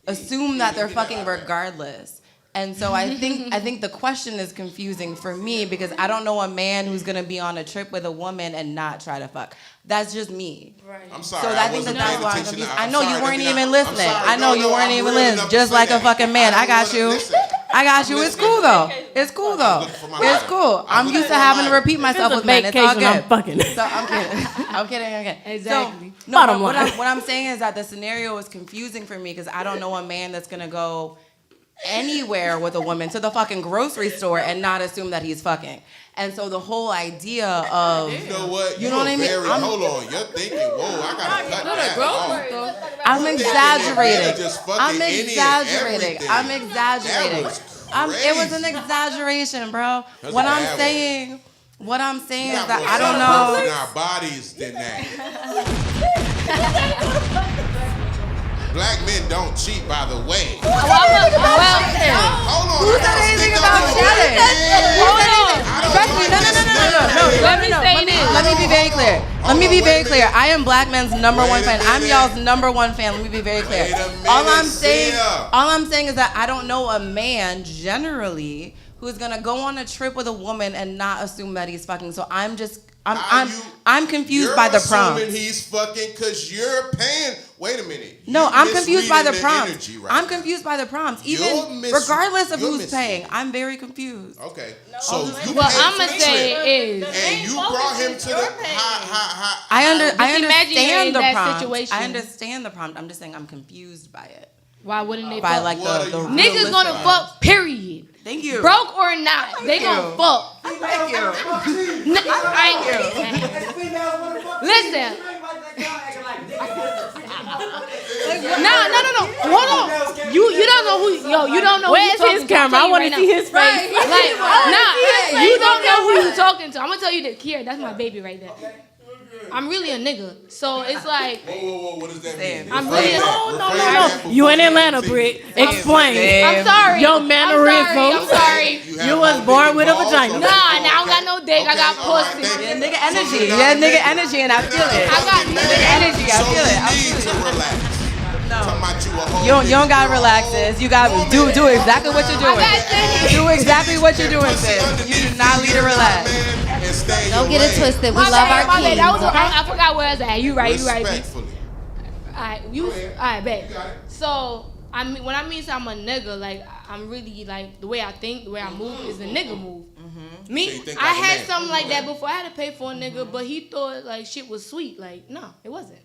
S11: assume that they're fucking regardless. And so I think the question is confusing for me because I don't know a man who's gonna be on a trip with a woman and not try to fuck. That's just me.
S2: Right. I'm sorry.
S11: So I think that's why I'm confused. I know you weren't even listening. I know you weren't even listening. Just like a fucking man. I got you. It's cool though. It's cool. I'm used to having to repeat myself with men. It's all good.
S9: I'm fucking.
S11: So I'm kidding.
S9: Exactly.
S11: So, no, what I'm saying is that the scenario is confusing for me because I don't know a man that's gonna go anywhere with a woman to the fucking grocery store and not assume that he's fucking. And so the whole idea of
S2: you know what?
S11: You know what I mean?
S2: Hold on, you're thinking, whoa, I gotta cut that.
S11: I'm exaggerating. It was an exaggeration, bro. What I'm saying is that I don't know.
S2: In our bodies than that. Black men don't cheat, by the way.
S11: Hold on. Who said anything about cheating? Trust me. No. Let me be very clear. I am black men's number one fan. I'm y'all's number one fan. Let me be very clear. All I'm saying is that I don't know a man generally who's gonna go on a trip with a woman and not assume that he's fucking. So I'm confused by the prompts.
S2: You're assuming he's fucking because you're paying. Wait a minute.
S11: No, I'm confused by the prompts. I'm confused by the prompts. Even regardless of who's paying, I'm very confused.
S2: Okay. So
S4: what I'm gonna say is,
S2: and you brought him to the
S11: I understand the prompt. I understand the prompt. I'm just saying I'm confused by it.
S4: Why wouldn't they
S11: By
S4: fuck?
S11: like the
S4: Niggas
S11: realistic
S4: gonna
S11: ones.
S4: fuck, period.
S11: Thank you.
S4: Broke or not, they gonna fuck.
S11: Thank you.
S4: Listen. No. Hold on. You don't know who. You don't know.
S9: Where's
S4: who you
S9: his
S4: talking to.
S9: camera? I want to see his face.
S4: Like, you don't know who you talking to. I'm gonna tell you that. Kier, that's my baby right there. I'm really a nigga, so it's like.
S2: Whoa, what does that mean?
S4: I'm really.
S9: No. You in Atlanta, Britt. Explain.
S4: I'm sorry.
S9: Your mannerisms.
S4: I'm sorry.
S9: You was born with a vagina.
S4: Nah, I don't got no dick. I got pussy.
S11: Yeah, nigga energy. Yeah, nigga energy, and I feel it.
S4: I got
S11: nigga energy. I feel it. I
S2: You need
S11: feel
S2: to
S11: it.
S2: relax.
S11: You don't gotta relax, sis. You gotta do exactly what you're doing. Do exactly what you're doing, sis. You do not need to relax.
S6: Don't get it twisted. We love our kids.
S4: I forgot where I was at. You right.
S2: Respectfully.
S4: Alright, bet. So I mean, when I mean I'm a nigga, like I'm really like the way I think, the way I move is a nigga move. Me,
S2: So you think
S4: I
S2: like a
S4: had
S2: man.
S4: something like that before. I had to pay for a nigga, but he thought like shit was sweet. Like no, it wasn't.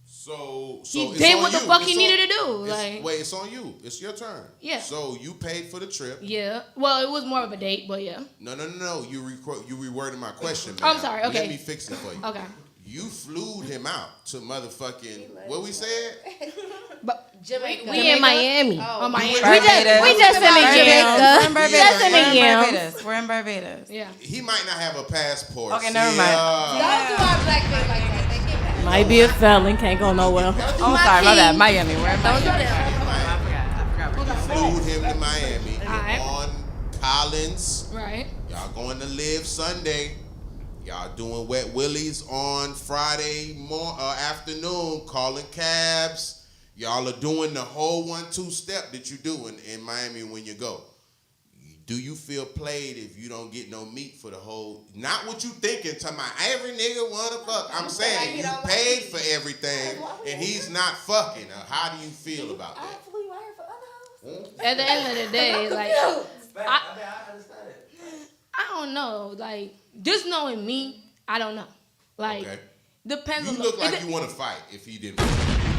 S2: So
S4: He
S2: it's
S4: did
S2: on
S4: what the
S2: you.
S4: fuck
S2: It's
S4: he
S2: on-
S4: needed to do.
S2: it's-
S4: Like
S2: Wait, it's on you. It's your turn.
S4: Yeah.
S2: So you paid for the trip.
S4: yeah. Well, it was more of a date, but yeah.
S2: No. You reworded my question.
S4: I'm
S2: ma'am.
S4: sorry, okay.
S2: Let me fix it for you.
S4: Okay.
S2: You flew him out to motherfucking what we said?
S4: But
S6: Jamaica.
S9: We in Miami.
S4: Oh, Miami.
S9: We just in the
S11: We're in
S9: gym.
S11: Barbados.
S9: Just in the
S11: We're in
S9: gym.
S11: Barbados. We're in Barbados.
S4: Yeah.
S2: He might not have a passport.
S11: Okay, never mind.
S6: Don't do our black thing like that. They get mad.
S9: Might be a felon. Can't go nowhere.
S11: Oh, sorry, my bad. Miami. We're in
S6: Don't do
S11: Miami.
S6: that.
S2: Flew him to Miami
S4: Alright.
S2: on Collins.
S4: Right.
S2: Y'all going to live Sunday. Y'all doing wet willies on Friday afternoon, calling cabs. Y'all are doing the whole 1-2 step that you do in Miami when you go. Do you feel played if you don't get no meat for the whole? Not what you thinking. Talking about every nigga wanna fuck. I'm saying you paid for everything and he's not fucking. How do you feel about that?
S4: At the end of the day, like
S8: I understand it.
S4: I don't know. Like just knowing me, I don't know. Like
S2: Okay.
S4: depends
S2: You
S4: on
S2: look
S4: the,
S2: like you want to fight if he didn't.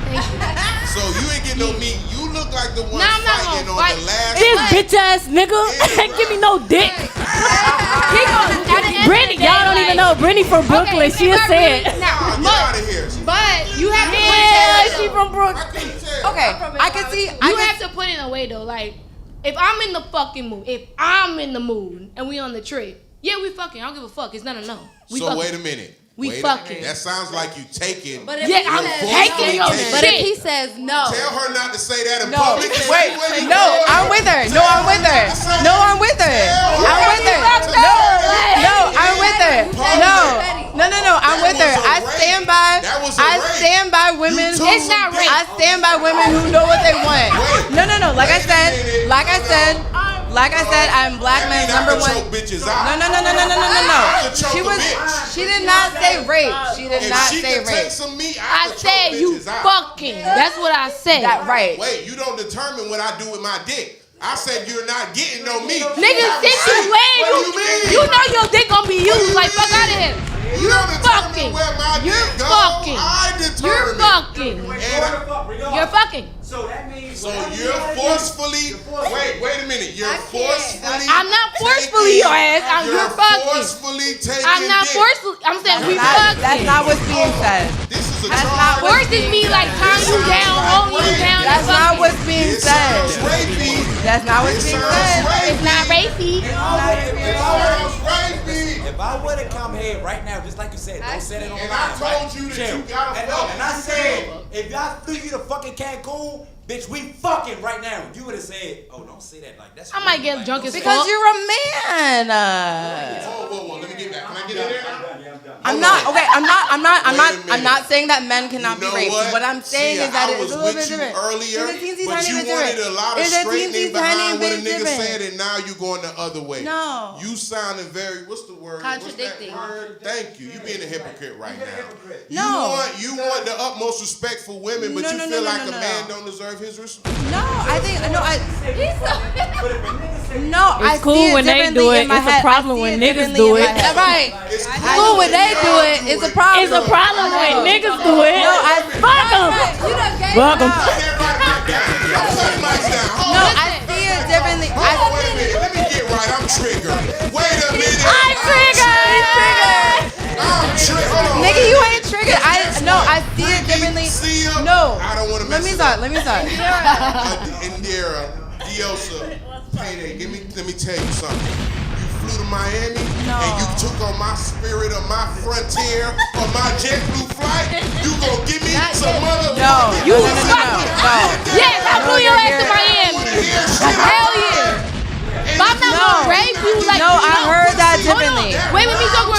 S2: So you ain't get no meat. You look like the one
S4: I'm not
S2: fighting
S4: gonna
S2: on
S4: fight.
S2: the last.
S9: This bitch ass nigga ain't give me no dick. Brittany, y'all don't even know. Brittany from Brooklyn. She
S2: Nah,
S9: said.
S2: get out of here.
S4: But you have to
S9: Yeah, she from Brooklyn.
S2: I couldn't tell.
S11: Okay, I can see.
S4: you have to put it in a way though. Like if I'm in the fucking mood, and we on the trip, yeah, we fucking. I don't give a fuck. It's not a no. We
S2: So
S4: fucking.
S2: wait a minute.
S4: We
S2: Wait a-
S4: fucking.
S2: That sounds like you taking.
S6: But if
S4: Yeah,
S6: he
S4: I'm
S6: says
S4: taking
S6: no,
S4: your
S6: but if
S4: shit.
S6: he says no,
S2: Tell her not to say that in
S11: No,
S2: public.
S11: wait, no, I'm with her. No, I'm with her. No, I'm with her. I'm with her. No, I'm with her. No, I'm with her. I stand by.
S2: That was a
S11: I
S2: rape.
S11: stand by women.
S2: You took
S4: It's not rape.
S11: I stand by women who know what they want.
S2: Wait.
S11: No. Like I
S2: Wait a
S11: said,
S2: minute.
S11: like I said, I'm black
S2: That
S11: man's
S2: mean I
S11: number
S2: can
S11: one.
S2: choke bitches out.
S11: No.
S2: I can choke
S11: She
S2: a
S11: was.
S2: bitch.
S11: She did not say rape. She did
S2: If
S11: not
S2: she
S11: say
S2: can take
S11: rape.
S2: some meat,
S4: I
S2: can
S4: said
S2: choke
S4: you
S2: bitches out.
S4: fucking. That's what I said.
S11: That right.
S2: Wait, you don't determine what I do with my dick. I said you're not getting no meat.
S4: Nigga, since you
S2: Hey,
S4: lame,
S2: what do you mean?
S4: you know your dick gonna be used. Like fuck out of here.
S2: You don't determine
S4: fucking.
S2: where my
S4: You're
S2: dick goes.
S4: fucking.
S2: I
S4: You're
S2: determine.
S4: fucking. You're fucking.
S8: So that means.
S2: So you're forcefully. Wait a minute. You're forcefully.
S4: I'm not forcefully your ass. You're fucking.
S2: Forcefully taking.
S4: I'm not
S2: dick.
S4: forcefully. I'm saying we
S11: That's
S4: fucking.
S11: not what's being said.
S2: This is a
S11: That's
S2: charge.
S11: not what's
S4: Force is me like tying you down, holding you down. and
S11: That's not
S4: fucking.
S11: what's being
S2: It sounds
S11: said.
S2: rapey.
S11: That's not what's
S2: It
S11: being
S2: sounds
S11: said.
S2: rapey.
S4: It's not rapey.
S2: It sounds rapey.
S10: If I were to come here right now, just like you said, don't set it on
S2: And
S10: line,
S2: I told you that
S10: Chill.
S2: you gotta
S10: and,
S2: fuck.
S10: and I said, if y'all flew you to fucking Cancun, bitch, we fucking right now. You would have said, oh, don't say that like that's.
S4: I might get
S10: like,
S4: drunk
S10: don't
S4: as
S10: say
S11: Because
S4: fuck.
S11: you're a man.
S2: Whoa. Let me get back. Can I get in there?
S11: I'm not okay. I'm
S2: Wait a
S11: not saying that men cannot
S2: You know
S11: be raped.
S2: what?
S11: What I'm saying
S2: See,
S11: is that
S2: I
S11: it's
S2: was
S11: a little
S2: with
S11: bit
S2: you
S11: different.
S2: earlier,
S11: It's a teensy
S2: but
S11: tiny
S2: you
S11: bit
S2: wanted
S11: different.
S2: a lot of
S11: It's a
S2: straightening
S11: teensy
S2: behind
S11: tiny
S2: what a
S11: bit
S2: nigga
S11: different.
S2: said, and now you going the other way.
S11: No.
S2: You sounding very. What's the word?
S6: Contradicting.
S2: What's that word? Thank you. You being a hypocrite right now.
S11: No.
S2: You want the utmost respect for women, but
S11: No,
S2: you
S11: no,
S2: feel
S11: no,
S2: like
S11: no,
S2: a
S11: no.
S2: man don't deserve his respect.
S11: No, I think no. I
S9: It's cool
S11: see it
S9: when they
S11: differently
S9: do it.
S11: in my
S9: It's a
S11: head.
S9: problem
S11: I see
S9: when
S11: it
S9: niggas
S11: differently
S9: do
S11: in
S9: it.
S11: my head.
S6: right?
S2: It's
S6: Cool when they do it. It's a problem.
S9: It's a problem when niggas do it.
S11: No,
S9: Fuck 'em.
S6: You done gave
S9: Fuck 'em.
S6: it up.
S2: Don't put the mics down. Hold
S11: No,
S2: on.
S11: I see it differently.
S2: Hold on, wait a minute. Let me get right. I'm triggered. Wait a minute.
S11: I'm triggered.
S2: I'm triggered. Hold on.
S11: Nigga, you ain't triggered. I see it differently. No.
S2: I don't want to mess
S11: Let me
S2: it
S11: start.
S2: up.
S11: Let me start.
S2: Indira, Diosa, Payday, let me tell you something. You flew to Miami and you took on my Spirit or my Frontier or my JetBlue flight. You gonna give me some mother?
S11: No.
S4: You
S11: No.
S4: Yes, I flew your ass to Miami. Hell yeah. But I'm not gonna rape you like.
S11: No, I heard that differently.
S4: Wait, let me talk.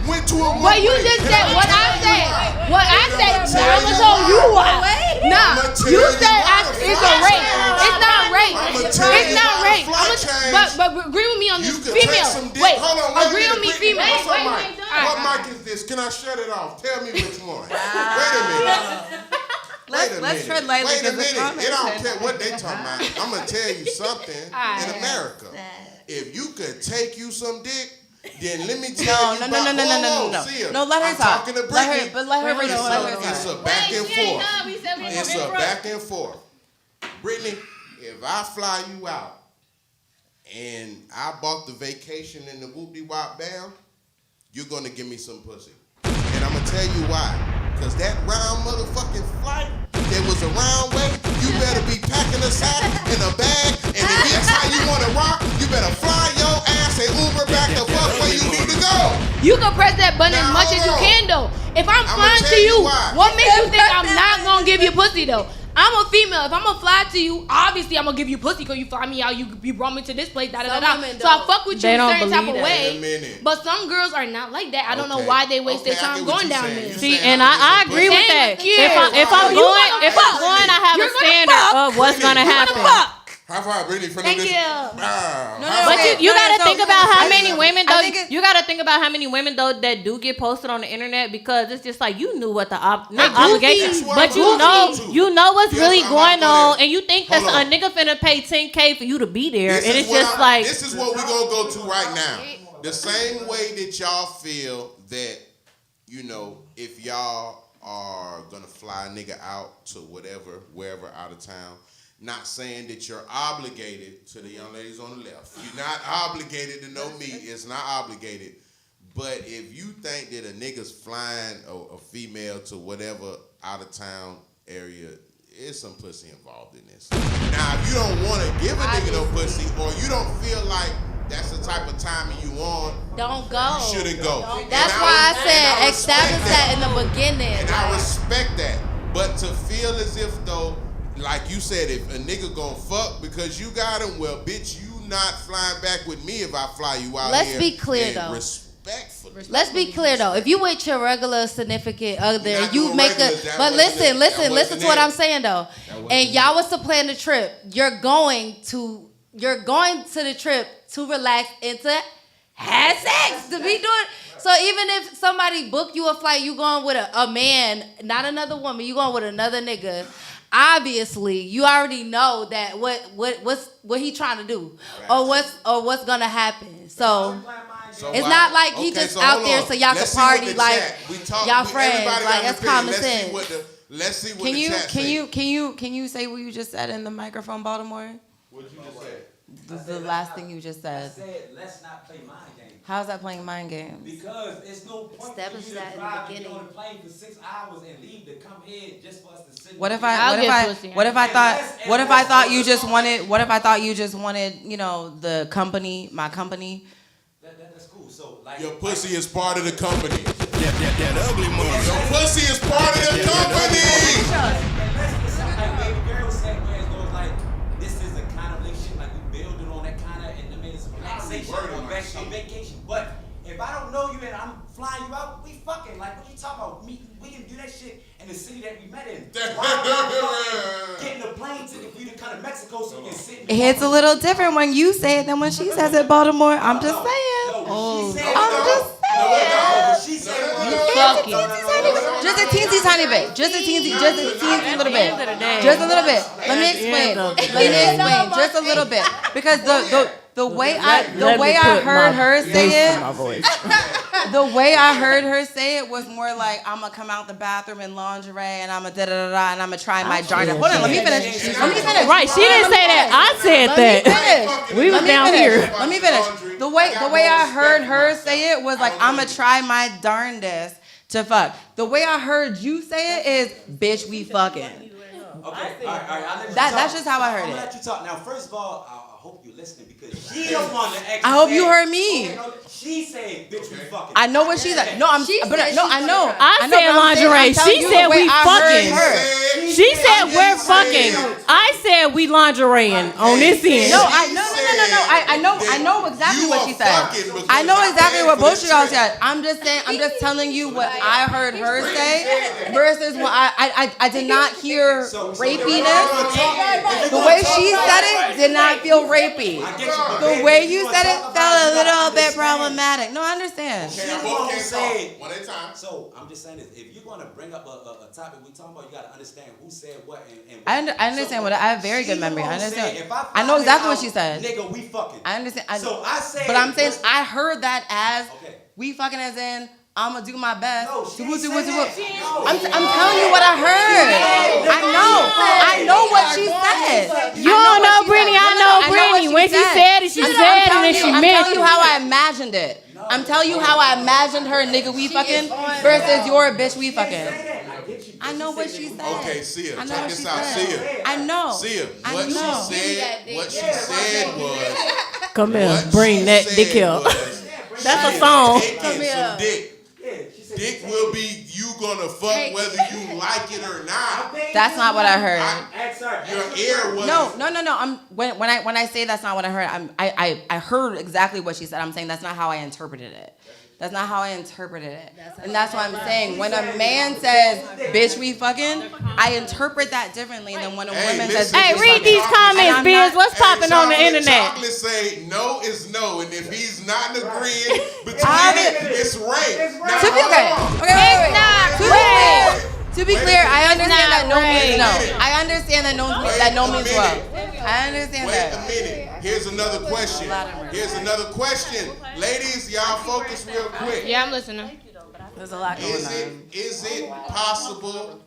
S2: Went to a
S4: What you just said, what I said, I'ma tell you what. Nah, you said it's a rape. It's not rape. It's not rape. But agree with me on this, female. Wait, agree with me, female.
S2: What mic is this? Can I shut it off? Tell me which one. Wait a minute.
S11: Let's tread lightly.
S2: Wait a minute. It don't care what they talking about. I'm gonna tell you something. In America, if you could take you some dick, then let me tell you.
S11: No. No, let her talk. Let her read it.
S2: It's a back and forth. It's a back and forth. Brittany, if I fly you out and I bought the vacation in the whoop-de-wop bam, you're gonna give me some pussy. And I'm gonna tell you why. Cause that round motherfucking flight, there was a round way, you better be packing a sack and a bag, and if that's how you wanna rock, you better fly your ass and Uber back the fuck where you need to go.
S4: You can press that button as much as you can though. If I'm flying to you, what makes you think I'm not gonna give you pussy though? I'm a female. If I'm gonna fly to you, obviously I'm gonna give you pussy because you fly me out. You brought me to this place. So I fuck with you in a certain type of way. But some girls are not like that. I don't know why they waste their time going down there.
S9: See, and I agree with that. If I'm going, I have a standard of what's gonna happen.
S2: High five, Brittany, for
S4: Thank
S2: this.
S4: you.
S9: But you gotta think about how many women though. You gotta think about how many women though that do get posted on the internet because it's just like you knew what the obligation, but you know what's really going on, and you think that a nigga finna pay $10K for you to be there, and it's just like
S2: this is what we gonna go to right now. The same way that y'all feel that if y'all are gonna fly a nigga out to wherever out of town. Not saying that you're obligated to the young ladies on the left. You're not obligated to know me. It's not obligated. But if you think that a nigga's flying a female to whatever out of town area, there's some pussy involved in this. Now, if you don't want to give a nigga no pussy, or you don't feel like that's the type of timing you on,
S6: don't go.
S2: You shouldn't go.
S6: That's why I said establish that in the beginning.
S2: And I respect that. But to feel as if though, like you said, if a nigga gon' fuck because you got him, well, bitch, you not flying back with me if I fly you out here.
S6: Let's be clear, though.
S2: Respectfully.
S6: Let's be clear, though. If you with your regular significant other, you make a... But listen to what I'm saying, though. And y'all was to plan the trip. You're going to the trip to relax and to have sex, to be doing... So even if somebody book you a flight, you going with a man, not another woman, you going with another nigga... Obviously, you already know that what he trying to do, or what's gonna happen. So it's not like he just out there so y'all can party like y'all friends. Like that's common sense.
S2: Let's see what the chat say.
S11: Can you say what you just said in the microphone, Baltimore?
S2: What did you just say?
S11: The last thing you just said.
S10: I said let's not play mind games.
S11: How's that playing mind games?
S10: Because it's no point for you to drive and get on the plane for 6 hours and leave to come here just for us to sit. What if I
S11: thought you just wanted, my company?
S10: That's cool. So like
S2: your pussy is part of the company. That ugly money. Your pussy is part of the company.
S10: Like baby girl said, whereas those like this is the kind of relationship like we building on that kind of, and I mean it's relaxation on vacation. But if I don't know you and I'm flying you out, we fucking like what you talking about? We can do that shit in the city that we met in. Getting a plane ticket for you to come to Mexico so we can sit.
S11: It's a little different when you say it than when she says it, Baltimore. I'm just saying.
S10: She said
S11: you fucking. Just a teensy tiny bit. Just a teensy little bit. Just a little bit. Let me explain. Just a little bit. Because the way I heard her say it. the way I heard her say it was more like, I'm gonna come out the bathroom in lingerie and I'm gonna da da da da and I'm gonna try my darndest. Hold on, let me finish.
S9: Right, she didn't say that. I said that. We was down here.
S11: Let me finish. The way I heard her say it was like, I'm gonna try my darndest to fuck. The way I heard you say it is, bitch, we fucking.
S10: Okay, all right.
S11: That's just how I heard
S10: I'm
S11: it.
S10: gonna let you talk. Now, first of all, I hope you're listening because she the one that actually
S11: I hope you
S10: said-
S11: heard me.
S10: Okay, no, she said, bitch, we fucking.
S11: I know what she said. No, I know.
S9: I said lingerie. She said we fucking. She said we're fucking. I said we lingerieing on this end.
S11: No. I know exactly what she said. I know exactly what both of y'all said. I'm just telling you what I heard her say versus what I did not hear rapiness. The way she said it did not feel rapey. The way you said it felt a little bit problematic. No, I understand.
S10: She's the one who said. One at a time. So I'm just saying this: if you're gonna bring up a topic we talking about, you gotta understand who said what.
S11: I understand what I have very good memory. I understand.
S10: If
S11: I know exactly what she said.
S10: Nigga, we fucking.
S11: I understand.
S10: So I said.
S11: But I'm saying I heard that as we fucking as in I'ma do my best.
S10: No, she
S11: I'm
S10: said that.
S11: I'm telling you what I heard. I know what she said.
S9: You don't know Brittany. I know Brittany. When she said it, she said it and then she meant it.
S11: I'm telling you how I imagined it. I'm telling you how I imagined her nigga we fucking versus your bitch we fucking. I know what she said.
S2: Okay, Sia,
S11: I know
S2: check
S11: what
S2: this
S11: she
S2: out,
S11: said.
S2: Sia.
S11: I know.
S2: Sia,
S11: I
S2: what
S11: know.
S2: she said was.
S9: Come here,
S2: what
S9: bring
S2: she
S9: that
S2: said
S9: dick here.
S2: was,
S9: That's a song.
S2: Come here. Dick. Dick will be you gonna fuck whether you like it or not.
S11: That's not what I heard.
S2: Your ear was
S11: No. When I say that's not what I heard, I heard exactly what she said. I'm saying that's not how I interpreted it. That's not how I interpreted it. And that's what I'm saying. When a man says, bitch, we fucking, I interpret that differently than when a woman says, bitch,
S9: Hey,
S11: we
S9: read
S11: fucking.
S9: these comments, Biz. What's popping on the internet?
S2: Chocolate say no is no, and if he's not agreeing between it's rape.
S11: To be To be clear, I understand that no means no. I understand that no means well. I understand that.
S2: Wait a minute. Here's another question. Ladies, y'all focus real quick.
S4: Yeah, I'm listening.
S11: There's a lot going on.
S2: Is it possible?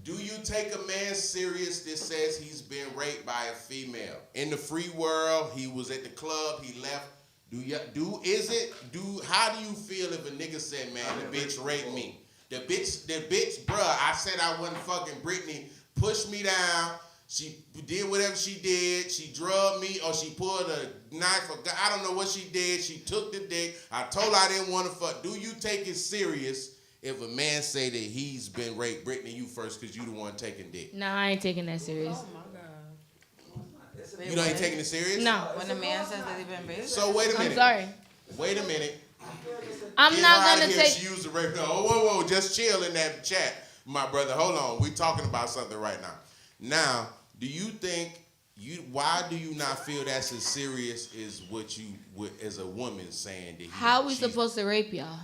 S2: Do you take a man serious that says he's been raped by a female? In the free world, he was at the club, he left. How do you feel if a nigga said, man, the bitch raped me? The bitch, bruh, I said I wasn't fucking Brittany, pushed me down. She did whatever she did. She drugged me or she pulled a knife. I don't know what she did. She took the dick. I told her I didn't want to fuck. Do you take it serious if a man say that he's been raped? Brittany, you first because you the one taking dick.
S4: Nah, I ain't taking that serious.
S7: Oh my God.
S2: You ain't taking it serious?
S4: No.
S3: When a man says that they've been raped.
S2: So wait a minute.
S4: I'm sorry.
S2: Wait a minute.
S4: I'm
S2: Get
S4: not
S2: her out
S4: gonna
S2: of here.
S4: take.
S2: She used the rape. Oh, whoa, just chill in that chat, my brother. Hold on, we talking about something right now. Now, do you think why do you not feel that's as serious as what you would as a woman saying that?
S4: How we supposed to rape y'all?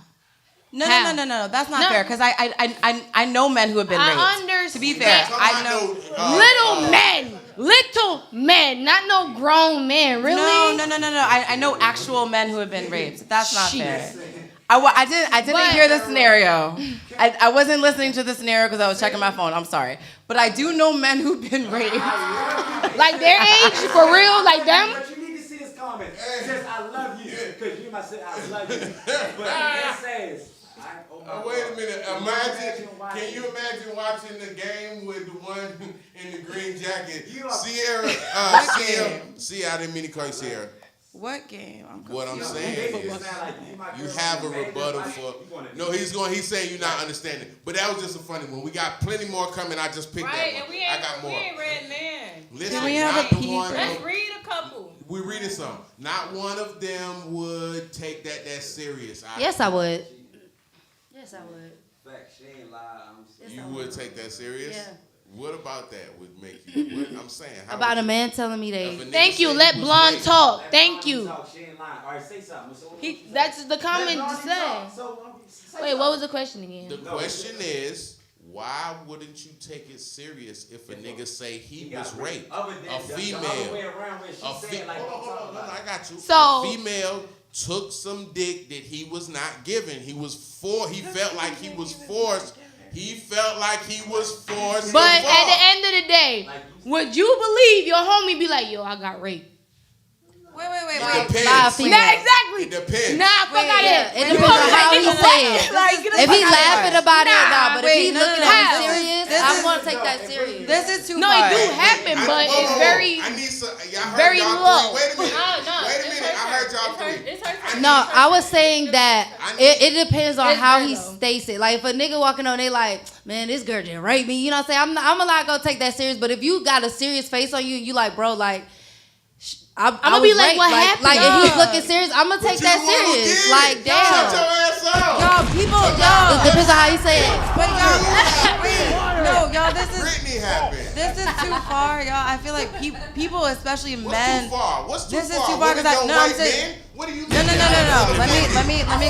S11: No. That's not fair. Because I know men who have been raped.
S4: I understand.
S11: To be fair, I know
S4: little men, not no grown men. Really?
S11: No. I know actual men who have been raped. That's not fair. I didn't hear the scenario. I wasn't listening to the scenario because I was checking my phone. I'm sorry, but I do know men who've been raped.
S4: Like their age, for real, like them.
S8: But you need to see this comment. It says, I love you. Because you might say, I love you. But it says,
S2: wait a minute. Can you imagine watching the game with the one in the green jacket? Sierra. I didn't mean to call you Sierra.
S11: What game?
S2: What I'm saying is, you have a rebuttal for. No, he's saying you're not understanding. But that was just a funny one. We got plenty more coming. I just picked that one. I got more.
S9: We ain't read none.
S2: Listen,
S11: Can we have
S2: not
S11: a
S2: the one.
S9: Let's read a couple.
S2: We're reading some. Not one of them would take that serious.
S6: Yes, I would. Yes, I would.
S10: Fact, she ain't lie.
S2: You would take that serious?
S6: Yeah.
S2: What about that would make you? What I'm saying.
S6: About a man telling me they.
S4: Thank you. Let Blonde talk. Thank you.
S8: She ain't lying. All right, say something.
S4: That's the comment to say. Wait, what was the question again?
S2: The question is, why wouldn't you take it serious if a nigga say he was raped? A female.
S8: Hold on, I got you.
S4: So-
S2: a female took some dick that he was not given. He felt like he was forced. He felt like he was forced.
S4: But at the end of the day, would you believe your homie be like, yo, I got raped?
S3: Wait.
S2: It depends.
S4: Nah, exactly.
S2: It depends.
S4: Nah, fuck out
S6: Yeah,
S4: it.
S6: it depends on how he say it. If he laughing about it, nah. But if he looking at me serious, I'm gonna take that serious.
S11: This is too
S4: No,
S11: far.
S4: it do happen, but it's very,
S2: I need some. Y'all heard
S4: very
S2: y'all
S4: low.
S2: three. Wait a minute. I heard y'all three.
S6: No, I was saying that it depends on how he states it. Like if a nigga walking on, they like, man, this girl just raped me. You know what I'm saying? I'm not gonna take that serious. But if you got a serious face on you, you like, bro, like. I'm gonna be like, what happened? Like, if he's looking serious, I'm gonna take that serious. Like, damn.
S2: Shut your ass up.
S11: Y'all, people,
S6: It depends on how you say it.
S11: But y'all, this is
S2: Britney happened.
S11: this is too far, y'all. I feel like people, especially
S2: What's
S11: men.
S2: too far? What's too
S11: This is
S2: far?
S11: too far
S2: Women
S11: because
S2: don't
S11: I'm
S2: rape
S11: saying.
S2: men? What do you
S11: No.
S2: mean?
S11: Let me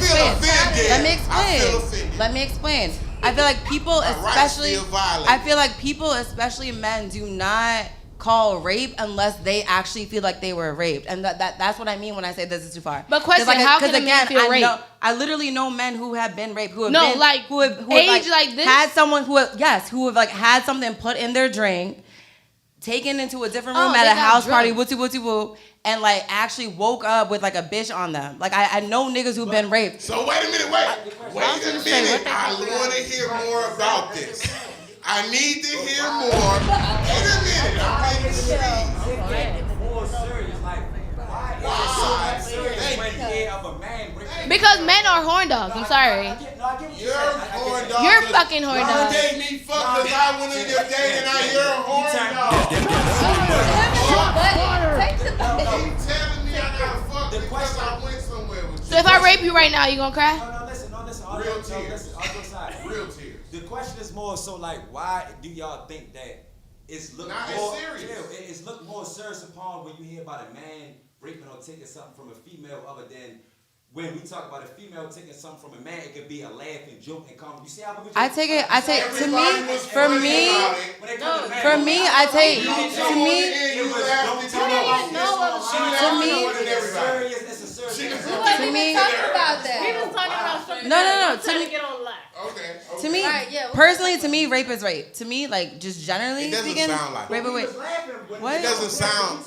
S11: explain.
S2: offended.
S11: Let me
S2: I feel
S11: explain.
S2: offended.
S11: Let me explain. I feel like people,
S2: My rights
S11: especially,
S2: feel violated.
S11: I feel like people, especially men, do not call rape unless they actually feel like they were raped, and that's what I mean when I say this is too far.
S4: But question, how can a man feel raped?
S11: I literally know men who have been raped, who have
S4: No,
S11: been,
S4: like,
S11: who have
S4: age like this?
S11: had someone who have like had something put in their drink, taken into a different room at
S4: they
S11: a
S4: got
S11: house party,
S4: drugs.
S11: woo, and like actually woke up with like a bitch on them. Like I know niggas who've been raped.
S2: So wait a minute. Wait a minute. I want to hear more about this. I need to hear more. Wait a minute. I'm ready to speak.
S10: More serious, like why is it so serious when you hear of a man raping?
S4: because men are horn dogs. I'm sorry.
S2: You're horn dog.
S4: You're fucking horn
S2: You
S4: dog.
S2: date me fuck because I went in your date and I you're a horn dog. Keep telling me I gotta fuck because I went somewhere with you.
S4: So if I rape you right now, you gonna cry?
S10: No, listen.
S2: Real tears.
S10: Listen, on your side.
S2: Real tears.
S10: The question is more so like, why do y'all think that it's look
S2: Nah, it's
S10: more
S2: serious.
S10: It's look more serious upon when you hear about a man raping or taking something from a female, other than when we talk about a female taking something from a man, it could be a laugh and joke and come. You see how we
S11: I take to me, for me,
S6: To me, talking about that.
S9: We was talking about something.
S11: No,
S9: To me, get on live.
S2: Okay.
S11: to me,
S6: Right, yeah,
S11: personally, to me, rape is rape. To me, like just generally
S2: It doesn't
S11: speaking,
S2: sound like
S11: wait. What?
S2: It doesn't sound.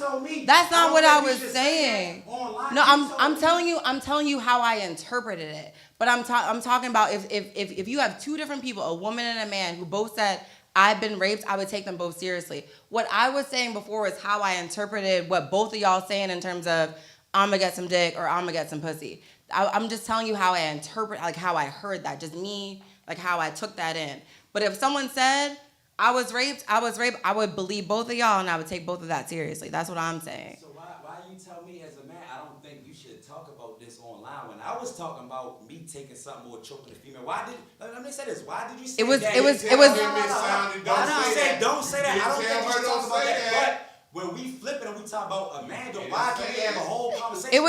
S11: That's not what I was saying. No, I'm telling you how I interpreted it. But I'm talking about if you have two different people, a woman and a man, who both said I've been raped, I would take them both seriously. What I was saying before was how I interpreted what both of y'all saying in terms of I'm gonna get some dick or I'm gonna get some pussy. I'm just telling you how I interpret, like how I heard that, just me, like how I took that in. But if someone said I was raped, I would believe both of y'all and I would take both of that seriously. That's what I'm saying.
S10: So why you tell me as a man I don't think you should talk about this online when I was talking about me taking something or choking a female? Let me say this. Why did you say that? Don't say that. I don't think you should talk about that. But when we flip it and we talk about a man, why can't we have a whole conversation?
S11: It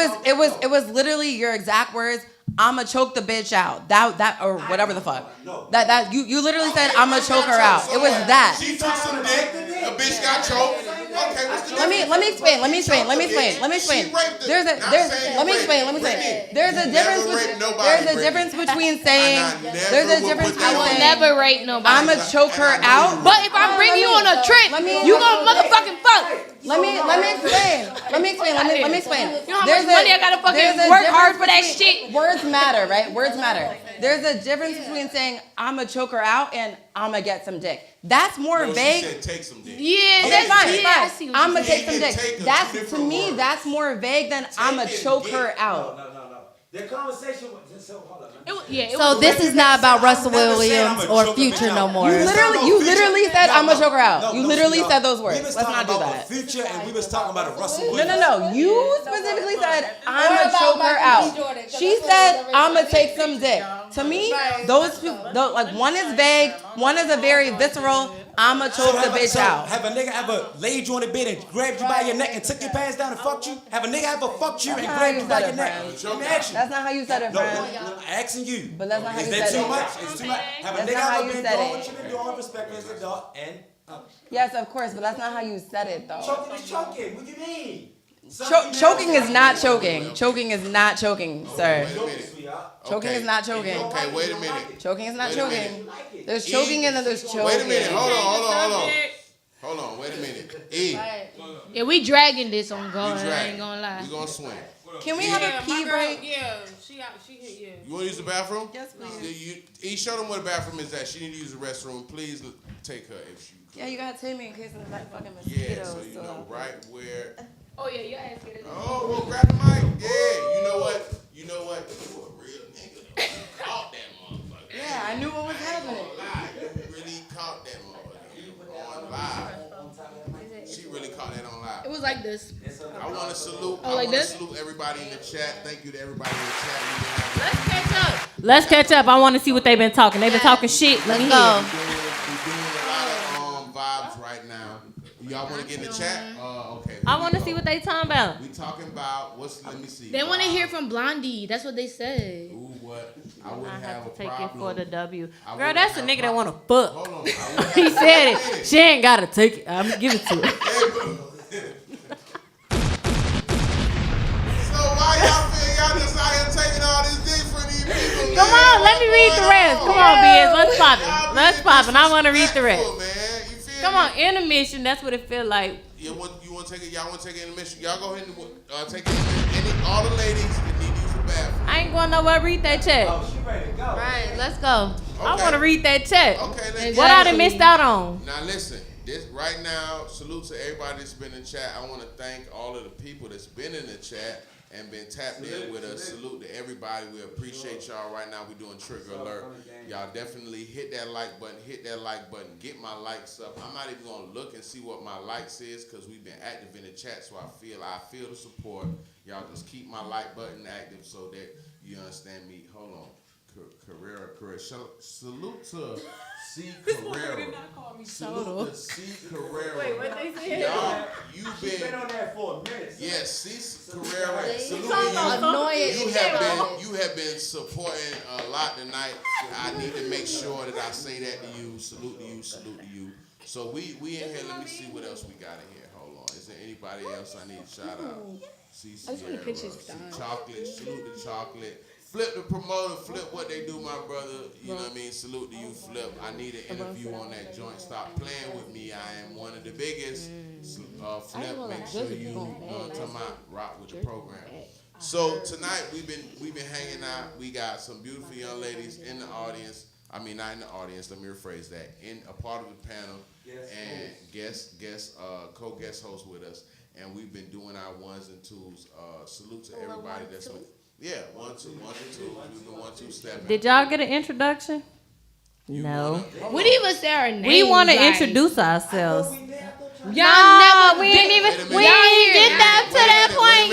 S11: was literally your exact words. I'ma choke the bitch out. That or whatever the fuck. That you literally said I'ma choke her out. It was that.
S2: She took some dick. A bitch got choked. Okay, what's the
S11: Let me explain. Let me explain. Let me explain. There's a difference between saying
S4: I will never rape nobody.
S11: I'ma choke her out.
S4: But if I bring you on a trip, you gonna motherfucking fuck.
S11: Let me explain.
S4: You know how much money I gotta fucking work hard for that shit?
S11: Words matter, right? Words matter. There's a difference between saying I'ma choke her out and I'ma get some dick. That's more vague.
S2: She said take some dick.
S4: Yeah,
S11: that's fine.
S4: I see what
S11: I'ma
S4: you're
S11: take
S4: saying.
S11: some dick. That's to me. That's more vague than I'ma choke her out.
S10: No. The conversation was hold on.
S6: So this is not about Russell Williams or Future no more.
S11: You literally said I'ma choke her out. You literally said those words. Let's not do that.
S10: Future and we was talking about a Russell Williams.
S11: No. You specifically said I'ma choke her out. She said I'ma take some dick. To me, those two, like one is vague, one is a very visceral. I'ma choke the bitch out.
S10: Have a nigga ever laid you on the bed and grabbed you by your neck and took your pants down and fucked you? Have a nigga ever fucked you and grabbed you by your neck? Let me ask you.
S11: That's not how you said it,
S10: No,
S11: friend.
S10: I'm asking you.
S11: But that's not how
S10: Is
S11: you
S10: that
S11: said
S10: too
S11: it.
S10: much? It's too much. Have a
S11: That's
S10: nigga
S11: not how
S10: ever
S11: you
S10: been
S11: said
S10: doing
S11: it.
S10: what you been doing, respect as a dog, and
S11: Yes, of course, but that's not how you said it though.
S10: choking is choking. What do you mean?
S11: Choking is not choking. Choking is not choking, sir.
S2: Wait a minute.
S11: Choking is not choking.
S2: Okay, wait a minute.
S11: Choking is not
S2: Wait a
S11: choking.
S2: minute.
S11: There's choking and then there's choking.
S2: Wait a minute. Hold on. Hold on. Wait a minute. E.
S4: Yeah, we dragging this on
S2: You
S4: God. I
S2: drag.
S4: ain't gonna lie.
S2: We gonna swing.
S11: Can we have a pee break?
S7: Yeah, she out. She hit. Yeah.
S2: You want to use the bathroom?
S3: Yes, please.
S2: Show them where the bathroom is at. She need to use the restroom. Please take her if you could.
S11: Yeah, you gotta take me in case of like fucking
S2: Yeah,
S11: mosquitoes.
S2: so you know right where.
S4: Oh yeah, your ass get it.
S2: Oh, well, grab the mic. Yeah, you know what? You a real nigga. You caught that motherfucker.
S11: Yeah, I knew what was happening.
S2: You really caught that motherfucker on live. She really caught that on live.
S4: It was like this.
S2: I want to salute.
S4: Oh, like this?
S2: Salute everybody in the chat. Thank you to everybody in the chat.
S9: Let's catch up. I want to see what they've been talking. They've been talking shit. Let me
S11: Let's
S9: hear.
S11: go.
S2: We're doing a lot of vibes right now. Y'all want to get in the chat? Okay.
S9: I want to see what they talking about.
S2: We talking about let me see.
S4: They want to hear from Blondie. That's what they said.
S2: Ooh, what? I
S9: I
S2: wouldn't have
S9: have
S2: a
S9: to take it
S2: problem.
S9: for the W.
S2: I
S9: Girl,
S2: wouldn't
S9: that's a
S2: have
S9: nigga
S2: a
S9: that
S2: problem.
S9: want to fuck.
S2: Hold on. I wouldn't
S9: He
S2: have-
S9: said it. She ain't got to take it. I'm going to give it to her.
S2: So why y'all feel y'all just out here taking all this dick from these people?
S9: Come
S2: man?
S9: on, let me read the rest. Come on, Biz. Let's pop
S2: Y'all
S9: it. Let's
S2: being
S9: pop it. I want to read the rest.
S2: disrespectful, man. You feel
S9: Come
S2: me?
S9: on, intermission. That's what it feel like.
S2: You want to take it? Y'all want to take an intermission? Y'all go ahead and take it. All the ladies that need to use the bathroom.
S9: I ain't going nowhere. Read that check.
S8: Oh, she ready to go.
S6: Right, let's go.
S9: I want to read that check.
S2: Okay, let's
S9: What I done missed out on?
S2: Now listen, this right now, salute to everybody that's been in chat. I want to thank all of the people that's been in the chat and been tapped in with us. Salute to everybody. We appreciate y'all right now. We're doing Trigger Alert. Y'all definitely hit that like button, get my likes up. I'm not even gonna look and see what my likes is because we've been active in the chat, so I feel the support. Y'all just keep my like button active so that you understand me. Hold on. Carrera. Salute to C. Carrera. Salute to C. Carrera.
S9: Wait, what they said?
S2: Y'all, you've
S8: She's been
S2: been.
S8: on there for a minute.
S2: Yes, C. Carrera. Salute
S6: Annoying.
S2: you have been supporting a lot tonight. I need to make sure that I say that to you. Salute to you. So we in here. Let me see what else we got in here. Hold on. Is there anybody else I need to shout out? C. Sierra, C. Chocolate. Salute to Chocolate. Flip the promoter, flip what they do, my brother. You know what I mean? Salute to you, Flip. I need an interview on that joint. Stop playing with me. I am one of the biggest. Flip, make sure you talking about rock with the program. So tonight we've been hanging out. We got some beautiful young ladies in the audience. I mean, not in the audience. Let me rephrase that. In a part of the panel and co-guest host with us. And we've been doing our ones and twos. Salute to everybody that's with. Yeah, 1, 2, 1, 2. We've been 1, 2 stepping.
S9: Did y'all get an introduction? No.
S4: We didn't even say our name.
S9: We want to introduce ourselves.
S4: Y'all
S9: No,
S4: never
S9: we
S4: did.
S9: ain't even
S2: Wait a minute.
S9: get that to that point,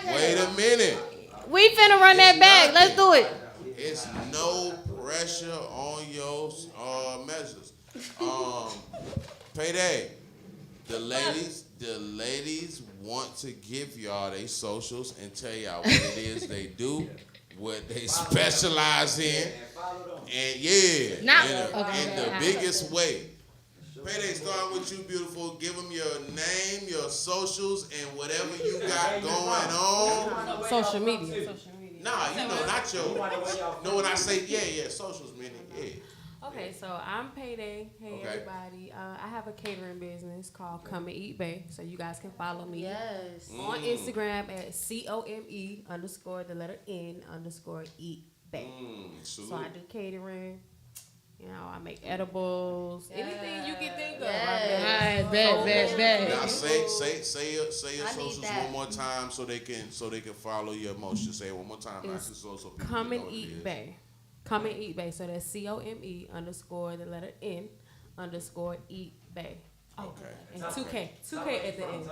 S9: Yella.
S2: Wait a minute.
S9: We finna run that back. Let's do it.
S2: It's no pressure on your measures. Payday. The ladies want to give y'all their socials and tell y'all what it is they do, what they specialize in, and in the biggest way. Payday, starting with you, beautiful. Give them your name, your socials, and whatever you got going on.
S7: Social media.
S2: Nah, not your. No, when I say socials, meaning
S7: Okay, so I'm Payday. Hey,
S2: Okay.
S7: everybody. I have a catering business called Come and Eat Bay, so you guys can follow me
S6: Yes.
S7: on Instagram at COME_N_Eat Bay. So I do catering. I make edibles. Anything you can think of.
S6: Yes.
S4: Bet.
S2: Now say your
S6: I need
S2: socials
S6: that.
S2: one more time so they can follow your motion. Say it one more time.
S7: It's
S2: so people
S7: Come
S2: know
S7: and
S2: what it
S7: Eat
S2: is.
S7: Bay. Come and Eat Bay. So that's COME_N_Eat Bay.
S2: Okay.
S7: And 2K at the end.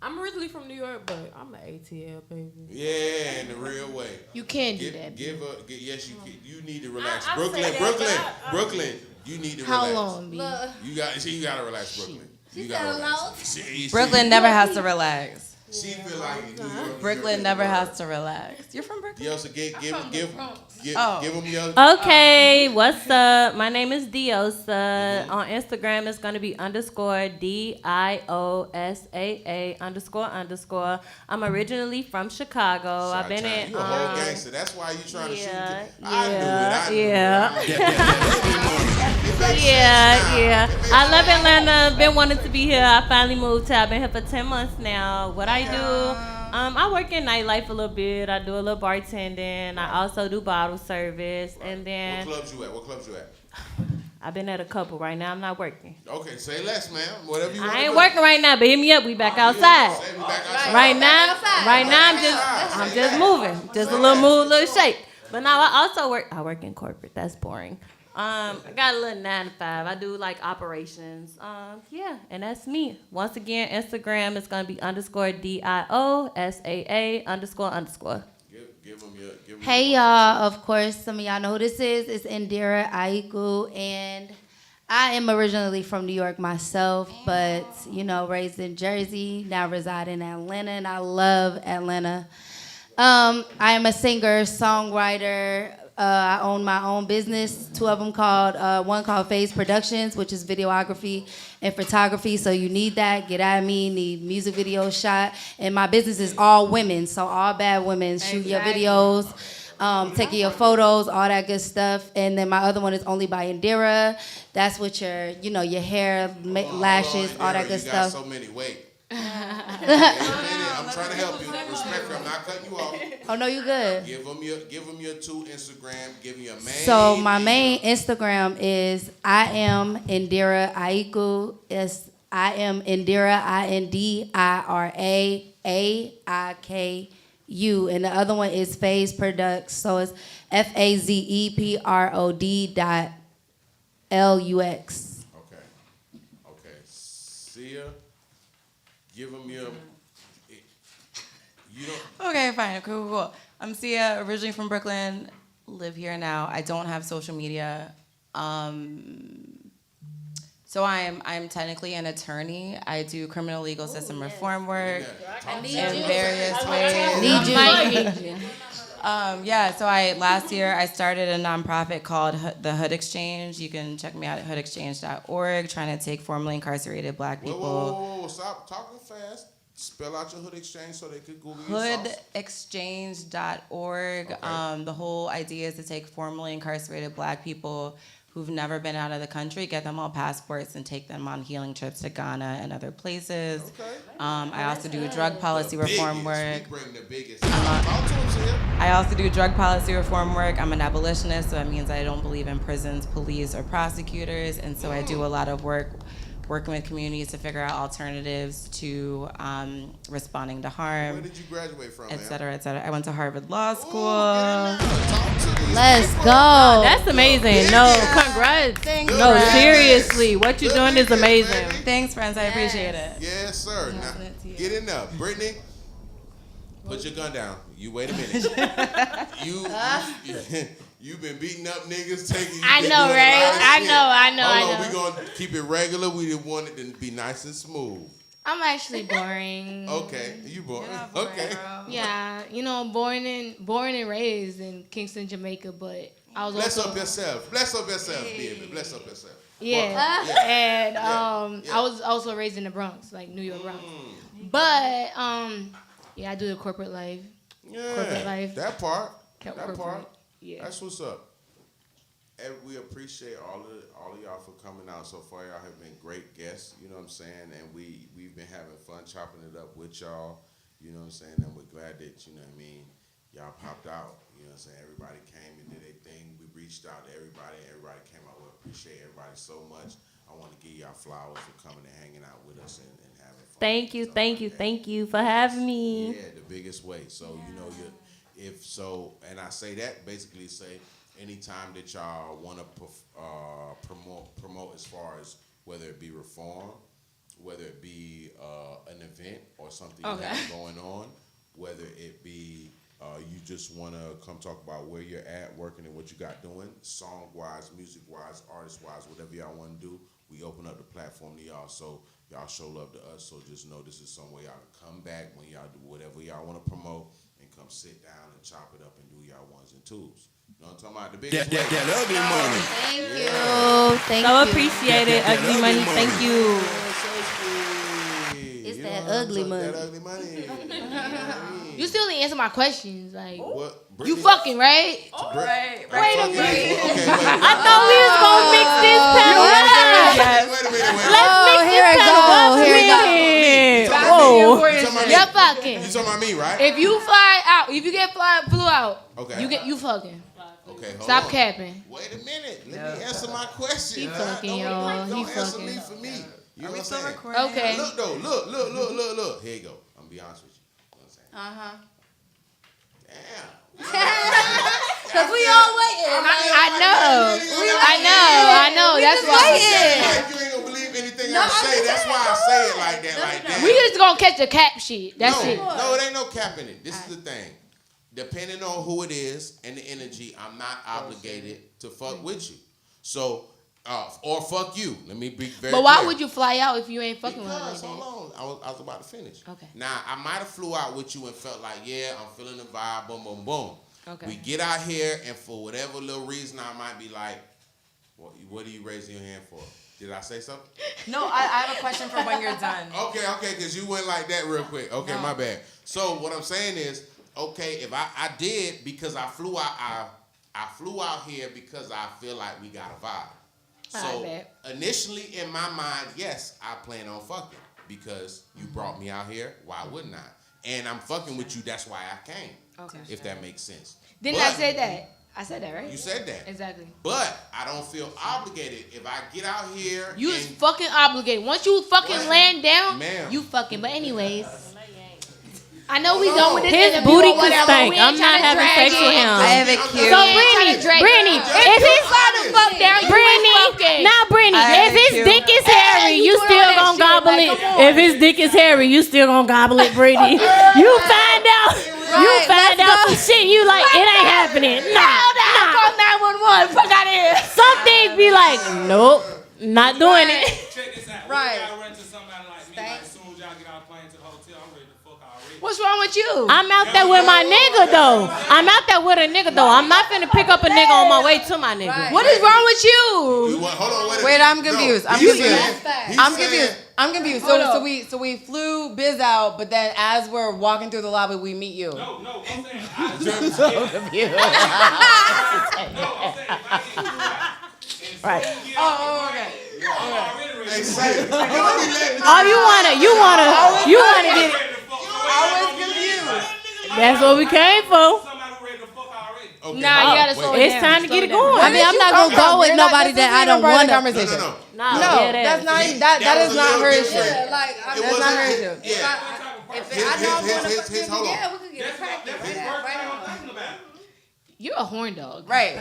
S7: I'm originally from New York, but I'm an ATL baby.
S2: Yeah, in the real way.
S4: You can do that.
S2: Yes, you can. You need to relax.
S7: I
S2: Brooklyn. You need to relax.
S4: How long, B?
S2: You got to relax, Brooklyn. You got to relax.
S11: Brooklyn never has to relax.
S2: She feel like New York.
S11: Brooklyn never has to relax. You're from Brooklyn?
S2: Diosa, give them your.
S9: Okay, what's up? My name is Diosa. On Instagram, it's gonna be _DIOSAA___. I'm originally from Chicago. I've been in.
S2: You a whole gangster. That's why you trying to shoot.
S9: I
S2: knew it.
S9: Yeah. I love Atlanta. Been wanting to be here. I finally moved here. I've been here for 10 months now. What I do, I work in nightlife a little bit. I do a little bartending. I also do bottle service. And then.
S2: What clubs you at?
S9: I've been at a couple. Right now, I'm not working.
S2: Okay, say less, man. Whatever you want.
S9: I ain't working right now, but hit me up. We back outside. Right now, I'm just moving. Just a little move, a little shake. But now I work in corporate. That's boring. I got a little 9 to 5. I do like operations. Yeah, and that's me. Once again, Instagram is gonna be _DIOSAA__.
S2: Give them
S6: Hey y'all, of course, some of y'all know who this is. It's Indira Aiku, and I am originally from New York myself, but raised in Jersey, now reside in Atlanta, and I love Atlanta. I am a singer, songwriter. I own my own business, 2 of them one called Phase Productions, which is videography and photography. So you need that, get at me, need music videos shot. And my business is all women, so all bad women, shoot your videos, taking your photos, all that good stuff. And then my other one is Only by Indira. That's with your hair, lashes, all that good stuff.
S2: You got so many, wait. I'm trying to help you. Respectfully, I'm not cutting you off.
S6: Oh no, you good.
S2: Give them your 2 Instagram. Give me your main.
S6: So my main Instagram is I am Indira Aiku. It's I am Indira INDIRA AIKU, and the other one is Phase Products. So it's FAZEPROD.LUX.
S2: Okay. See ya. Give them your. You don't.
S11: Okay, fine. Cool. I'm Sia, originally from Brooklyn. Live here now. I don't have social media. So I'm technically an attorney. I do criminal legal system reform work in various ways. So last year I started a nonprofit called the Hood Exchange. You can check me out at hoodexchange.org, trying to take formerly incarcerated Black people.
S2: Whoa. Stop talking fast. Spell out your Hood Exchange so they could Google you.
S11: Hoodexchange.org. Okay. The whole idea is to take formerly incarcerated Black people who've never been out of the country, get them all passports, and take them on healing trips to Ghana and other places. Okay. I also do drug policy reform work. I also do drug policy reform work. I'm an abolitionist, so that means I don't believe in prisons, police, or prosecutors, and so I do a lot of work working with communities to figure out alternatives to responding to harm.
S2: Where did you graduate from,
S11: et cetera, et cetera. I went to Harvard Law School.
S6: Let's go.
S9: That's amazing. No, congrats. No, seriously. What you're doing is amazing.
S11: Thanks, friends. I appreciate it.
S2: Yes, sir. Now, get in there. Brittany, put your gun down. You wait a minute. You've been beating up niggas, taking.
S4: I know, right? I know.
S2: We gonna keep it regular. We didn't want it to be nice and smooth.
S4: I'm actually boring.
S2: Okay, you boring? Okay.
S4: Yeah, born and raised in Kingston, Jamaica, but I was
S2: Bless up yourself, baby. Bless up yourself.
S4: Yeah, and I was also raised in the Bronx, like New York Bronx. But I do the corporate life.
S2: Yeah,
S4: corporate life.
S2: That part.
S4: Yeah.
S2: That's what's up. And we appreciate all of y'all for coming out so far. Y'all have been great guests, you know what I'm saying? And we've been having fun chopping it up with y'all, you know what I'm saying? And we're glad that, you know what I mean, y'all popped out, you know what I'm saying? Everybody came and did their thing. We reached out to everybody. Everybody came out. We appreciate everybody so much. I want to give y'all flowers for coming and hanging out with us and having fun.
S9: Thank you for having me.
S2: Yeah, the biggest way. So, and I say that basically say, anytime that y'all want to promote as far as whether it be reform, whether it be an event or something you have going on, whether it be you just want to come talk about where you're at, working, and what you got doing, song-wise, music-wise, artist-wise, whatever y'all want to do, we open up the platform to y'all. So y'all show love to us. So just know this is some way y'all can come back when y'all do whatever y'all want to promote and come sit down and chop it up and do y'all ones and twos. You know what I'm talking about? The biggest
S12: that ugly money.
S6: Thank you. Thank
S9: So
S6: you.
S9: appreciate it, ugly money. Thank you.
S6: It's that ugly money.
S2: That ugly money.
S4: You still didn't answer my questions. Like,
S2: What?
S4: you fucking, right?
S3: Right.
S9: Wait a minute.
S2: Okay, wait.
S9: I thought we was gonna mix this pedal.
S2: Wait a minute.
S9: Let's mix
S6: here
S9: this
S6: it
S9: pedal
S6: go.
S9: up a
S6: Here it go.
S9: minute.
S2: You talking about me?
S9: Whoa.
S2: You talking about me?
S4: You're fucking.
S2: You talking about me, right?
S4: If you fly out, if you get flew out,
S2: Okay.
S4: you fucking.
S2: Okay, hold
S4: Stop
S2: on.
S4: capping.
S2: Wait a minute. Let me answer my question.
S4: He fucking, y'all.
S2: Don't
S4: He
S2: answer
S4: fucking.
S2: me for me. You know what I'm
S3: still
S2: saying?
S3: recording?
S4: Okay.
S2: Look though, look. Here you go. I'm gonna be honest with you. You know what I'm saying? Damn.
S6: Cause we all waiting.
S4: I know. That's why.
S2: Like you ain't gonna believe anything I say. That's why I say it like that. Like that.
S4: We just gonna catch the cap shit. That's it.
S2: No, it ain't no cap in it. This is the thing. Depending on who it is and the energy, I'm not obligated to fuck with you. So, or fuck you. Let me be very
S4: But why
S2: clear.
S4: would you fly out if you ain't fucking with her like
S2: Because,
S4: that?
S2: hold on, I was about to finish.
S4: Okay.
S2: Now, I might have flew out with you and felt like, yeah, I'm feeling the vibe, boom, boom, boom.
S4: Okay.
S2: We get out here, and for whatever little reason, I might be like, what are you raising your hand for? Did I say something?
S3: No, I have a question for when you're done.
S2: Okay, because you went like that real quick. Okay, my bad. So what I'm saying is, okay, if I did because I flew out, I flew out here because I feel like we got a vibe. So initially in my mind, yes, I plan on fucking because you brought me out here. Why wouldn't I? And I'm fucking with you. That's why I came.
S3: Okay.
S2: If that makes sense.
S4: Didn't I say that? I said that, right?
S2: You said that.
S4: Exactly.
S2: But I don't feel obligated if I get out here.
S4: You
S2: and
S4: is fucking obligated. Once you fucking
S2: What?
S4: land down,
S2: Ma'am.
S4: you fucking. But anyways, I know we done with this
S9: His
S4: interview
S9: booty
S4: or
S9: could
S4: whatever.
S9: stink.
S4: We ain't
S9: I'm not
S4: tryna
S9: having
S4: drag
S9: sex
S4: it.
S9: with him.
S11: I have it cute.
S9: So
S4: Tryna
S9: Brittany,
S4: drag it.
S9: if his
S4: Fuck down, you
S9: Brittany,
S4: ain't fucking.
S9: now Brittany,
S11: I
S9: if
S11: have
S9: his
S11: it
S9: dick is hairy,
S4: you
S9: you
S4: doing
S9: still
S4: all that
S9: gonna
S4: shit,
S9: gobble
S4: like,
S9: it.
S4: come on.
S9: If his dick is hairy, you still gonna gobble it, Brittany. You find out, some shit. You like it ain't happening. Nah.
S4: Call 911. Fuck out of here.
S9: Some things be like, nope, not doing it.
S8: Check this out.
S6: Right.
S8: Y'all run into somebody like me. Like, as soon as y'all get off plane to the hotel, I'm ready to fuck already.
S4: What's wrong with you?
S9: I'm out there with my nigga though. I'm out there with a nigga though. I'm not finna pick up a nigga on my way to my nigga.
S4: What is wrong with you?
S2: Hold on,
S11: Wait, I'm confused. I'm confused. I'm confused.
S4: Hold up.
S11: So we flew Biz out, but then as we're walking through the lobby, we meet you.
S8: No, I'm saying I just
S11: I'm so confused.
S8: No, I'm saying if I get you out.
S9: Right.
S11: Okay.
S8: I'm already ready.
S2: Hey, say it.
S9: Oh, you wanna get it.
S11: I was confused.
S9: That's what we came for.
S8: Somebody ready to fuck already.
S2: Okay,
S4: Nah, you gotta slow it
S9: It's
S4: down.
S9: time to get it going.
S6: I mean, I'm not gonna go with nobody that I don't want to.
S11: Conversation.
S2: No.
S9: Nah,
S11: No,
S9: yeah,
S11: that's not.
S2: He-
S11: That
S2: that
S11: is
S2: was a
S11: not
S2: little
S11: her
S2: different.
S11: issue.
S6: Like,
S11: That's not her issue.
S2: Yeah.
S6: if I know I'm going to fuck
S2: his,
S6: him,
S2: hold on.
S6: yeah, we could get a practice
S8: That's
S6: right
S8: the
S6: now.
S8: first
S6: Right
S8: time
S6: on.
S8: I'm thinking about it.
S4: You're a horn dog.
S11: Right.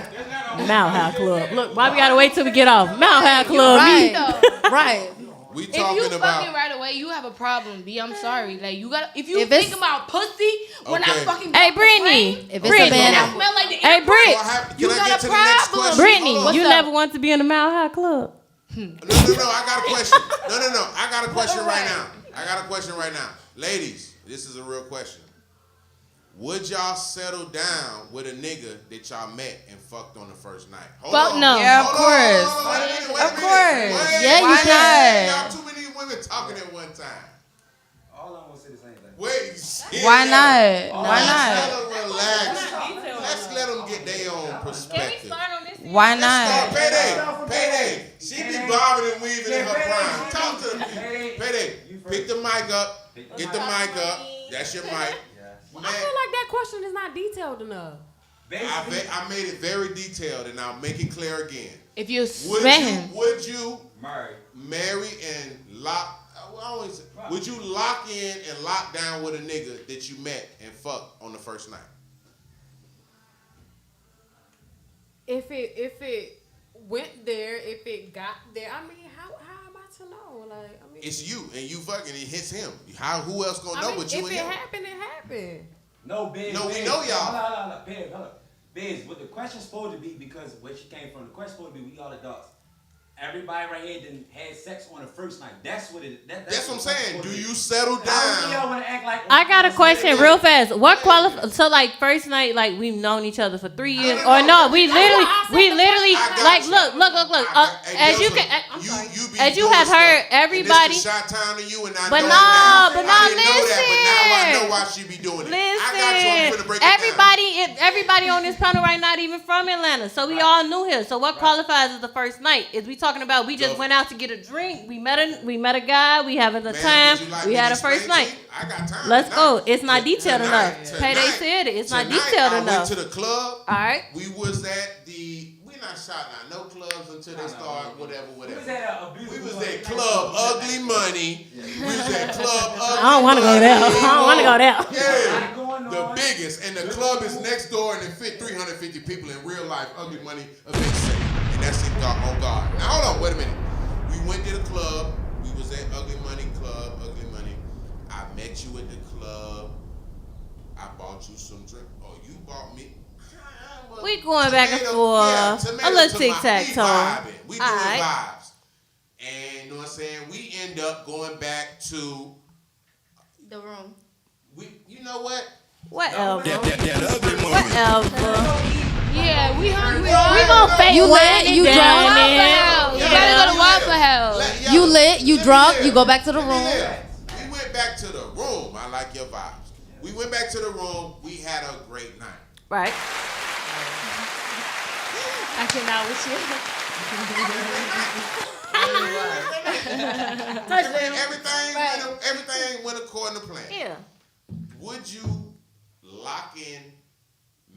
S9: Mount High Club. Look, why we gotta wait till we get off? Mount High Club.
S6: Right.
S4: No.
S6: Right.
S2: We
S4: If you
S2: talking
S4: fucking
S2: about.
S4: right away, you have a problem, B. I'm sorry. Like you got. If you
S6: If it's-
S4: think about pussy when I
S2: Okay.
S4: fucking.
S9: Hey,
S4: fuck the
S9: Brittany.
S4: plane,
S6: If it's
S9: Brittany.
S6: a man,
S4: and I
S6: I'm,
S4: smell like the
S9: Hey,
S4: air
S9: Britt.
S2: Can
S4: You
S2: I
S4: got
S2: get
S4: a
S2: to the next
S4: problem.
S2: question?
S9: Brittany,
S2: Hold on.
S9: you never want to be in the Mount High Club.
S2: No, I got a question. No. I got a question right now. Ladies, this is a real question. Would y'all settle down with a nigga that y'all met and fucked on the first night?
S4: Fuck no.
S11: Yeah, of
S2: Hold on,
S11: course.
S2: hold on, wait a minute.
S11: Of course.
S2: Wait,
S6: Yeah, you
S2: why
S11: can.
S2: Y'all too many women talking at one time.
S8: All I'm gonna say the same thing.
S2: Wait.
S11: Why not? Why
S2: Let's
S11: not?
S2: let them relax. Let's let them get their own perspective.
S11: Why
S2: Let's start.
S11: not?
S2: Payday. She be bobbing and weaving in her prime. Talk to them. Payday. Pick the mic up. Get the mic up. That's your mic.
S7: I feel like that question is not detailed enough.
S2: I made it very detailed, and I'll make it clear again.
S4: If you met him,
S2: Would you
S8: Married.
S2: marry and lock? Would you lock in and lock down with a nigga that you met and fucked on the first night?
S7: If it went there, if it got there, I mean, how am I to know? Like, I mean,
S2: It's you and you fucking. It hits him. Who else gonna know
S7: I mean,
S2: but you
S7: if
S2: and
S7: it
S2: him?
S7: happened, it happened.
S8: No, Biz.
S5: No, we
S8: Biz.
S5: know y'all.
S8: Hold on. Biz, hold on. Biz, what the question's supposed to be, because where she came from, the question's supposed to be, we all adults. Everybody right here done had sex on the first night. That's what it. That's
S5: what I'm saying. Do you settle down?
S8: Y'all want to act like?
S9: I got a question real fast. What so like first night, like we've known each other for 3 years, or no? We literally like look. As you can, I'm sorry. As you have heard, everybody.
S5: Shot time to you, and I
S9: But
S5: know
S9: no,
S5: that now.
S9: but no,
S5: I didn't know
S9: listen.
S5: that, but now I know why she be doing it. I got you. I'm finna break it down.
S9: Everybody on this panel right now, even from Atlanta, so we all knew him. So what qualifies as the first night? Is we talking about we just went out to get a drink? We met a guy. We having a time. We had a first night.
S5: I got time.
S9: Let's go. It's not detailed enough. Payday said it. It's not detailed
S5: I
S9: enough.
S5: went to the club.
S9: All right.
S5: We was at the. We not shouting out no clubs until they start whatever.
S8: We was at
S5: We was at Club Ugly Money. We was at Club Ugly.
S9: I don't want to go there. I don't want to go there.
S5: Yeah, the biggest, and the club is next door, and it fit 350 people in real life. Ugly Money event center, and that's in God. On God. Now hold on, wait a minute. We went to the club. We was at Ugly Money Club. Ugly Money. I met you at the club. I bought you some drink. Oh, you bought me.
S9: We going back and forth. A little tic-tac-toe.
S5: We doing vibes. And you know what I'm saying? We end up going back to
S4: the room.
S5: You know what?
S9: Whatever.
S5: Whatever.
S4: Yeah, we hungry.
S9: We gonna fake
S6: You
S9: wine
S6: lit, you
S9: and
S6: drunk.
S9: dine it.
S4: You gotta go to Waffle House.
S6: You lit, you drunk, you go back to the room.
S5: We went back to the room. I like your vibes. We went back to the room. We had a great night.
S9: Right.
S4: I cannot with you.
S5: Everything went according to plan.
S9: Yeah.
S5: Would you lock in,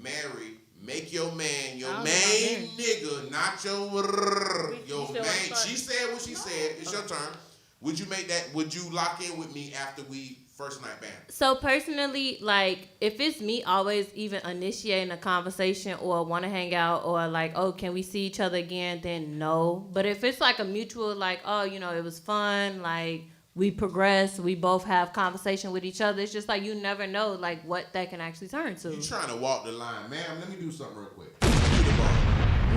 S5: marry, make your man your main nigga, not your main? She said what she said. It's your turn. Would you make that? Would you lock in with me after we first night band?
S9: So personally, like if it's me always even initiating a conversation or want to hang out or like, oh, can we see each other again? Then no. But if it's like a mutual, like, oh, you know, it was fun, like we progress, we both have conversation with each other. It's just like you never know like what that can actually turn to.
S5: You trying to walk the line, ma'am? Let me do something real quick.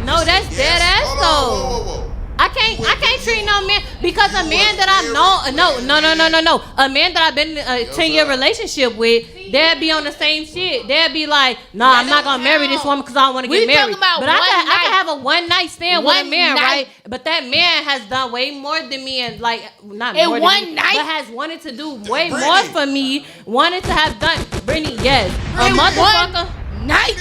S9: No, that's dead ass though.
S5: Whoa.
S9: I can't treat no man because a man that I know, no. A man that I've been in a 10-year relationship with, they'd be on the same shit. They'd be like, nah, I'm not gonna marry this woman because I don't want to get married. But I can have a one night stand with a man, right? But that man has done way more than me and like not more than me, but has wanted to do way more for me. Wanted to have done Brittany, yes. A motherfucker
S4: night.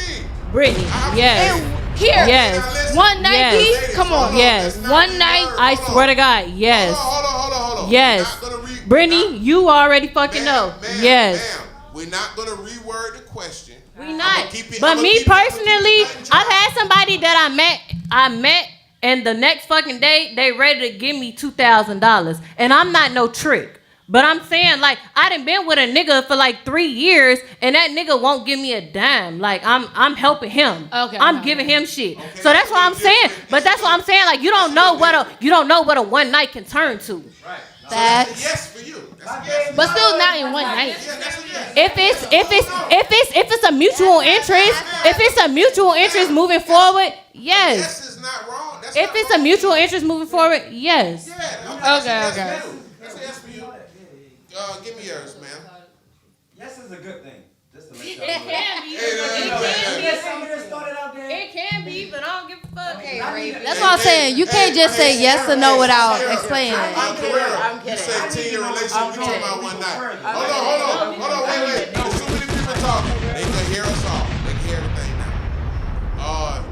S9: Brittany, yes.
S4: Here,
S9: yes.
S4: One night,
S9: yes.
S4: Come on,
S9: yes.
S4: One night.
S9: I swear to God, yes.
S5: Hold on.
S9: Yes. Brittany, you already fucking know. Yes.
S5: We're not gonna reword the question.
S9: We not. But me personally, I've had somebody that I met, and the next fucking day they ready to give me $2,000, and I'm not no trick. But I'm saying, like, I done been with a nigga for like 3 years, and that nigga won't give me a dime. Like, I'm helping him.
S4: Okay.
S9: I'm giving him shit. Okay, so that's what I'm saying. But that's what I'm saying. Like, you don't know what a one night can turn to.
S5: Right.
S6: That's
S5: a yes for you.
S4: But still not in one night.
S9: If it's a mutual interest, moving forward, yes.
S5: Yes is not wrong.
S9: If it's a mutual interest moving forward, yes.
S5: Yeah.
S4: Okay.
S5: That's a yes for you. Give me yours, ma'am.
S8: Yes is a good thing. Just to let y'all
S9: It
S8: know.
S9: can be. It can be, but I don't give a fuck.
S6: that's what I'm saying. You can't just say yes or no without explaining.
S5: I'm kidding. You said 10-year relationship. We talking about one night. Hold on. Wait. There's too many people talking. They can hear us all. They can hear everything now.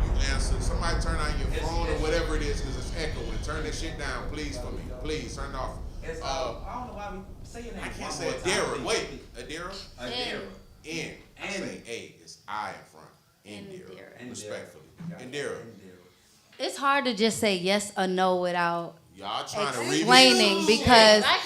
S5: You answer. Somebody turn on your phone or whatever it is because it's echoing. Turn that shit down, please, for me. Please turn it off.
S8: I don't know why we say your name.
S5: I can't say Adira. Wait, Adira?
S8: Adira.
S5: N. I say A. It's I in front. Indira. Respectfully. Indira.
S6: It's hard to just say yes or no without
S5: Y'all trying to
S6: explaining because let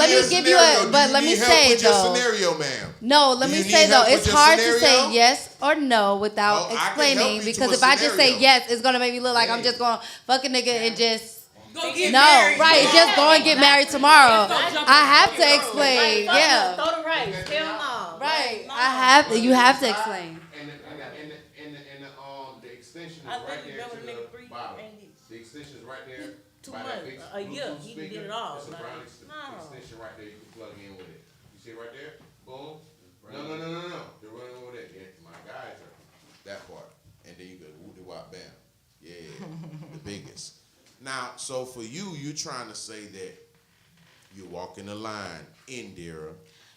S6: me give you a, but let me say though.
S5: Scenario, ma'am.
S6: No, let me say though, it's hard to say yes or no without explaining because if I just say yes, it's gonna make me look like I'm just gonna fuck a nigga and just Right, just go and get married tomorrow. I have to explain. Yeah.
S9: Throw the rice. Hell no.
S6: Right. You have to explain.
S2: And the extension is right there to the bottom. The extension is right there.
S9: Too
S2: by
S9: much.
S2: that big
S9: A year,
S2: Bluetooth
S9: he can
S2: speaker.
S9: get it all.
S2: It's a
S9: Like,
S2: brown
S9: no.
S2: extension right there. You can plug in with it. You see it right there? Boom. No. They're running over there. Yeah, my guys are that part. And then you go whoop-de-wop, bam. Yeah, the biggest. Now, so for you, you're trying to say that you're walking the line, Indira.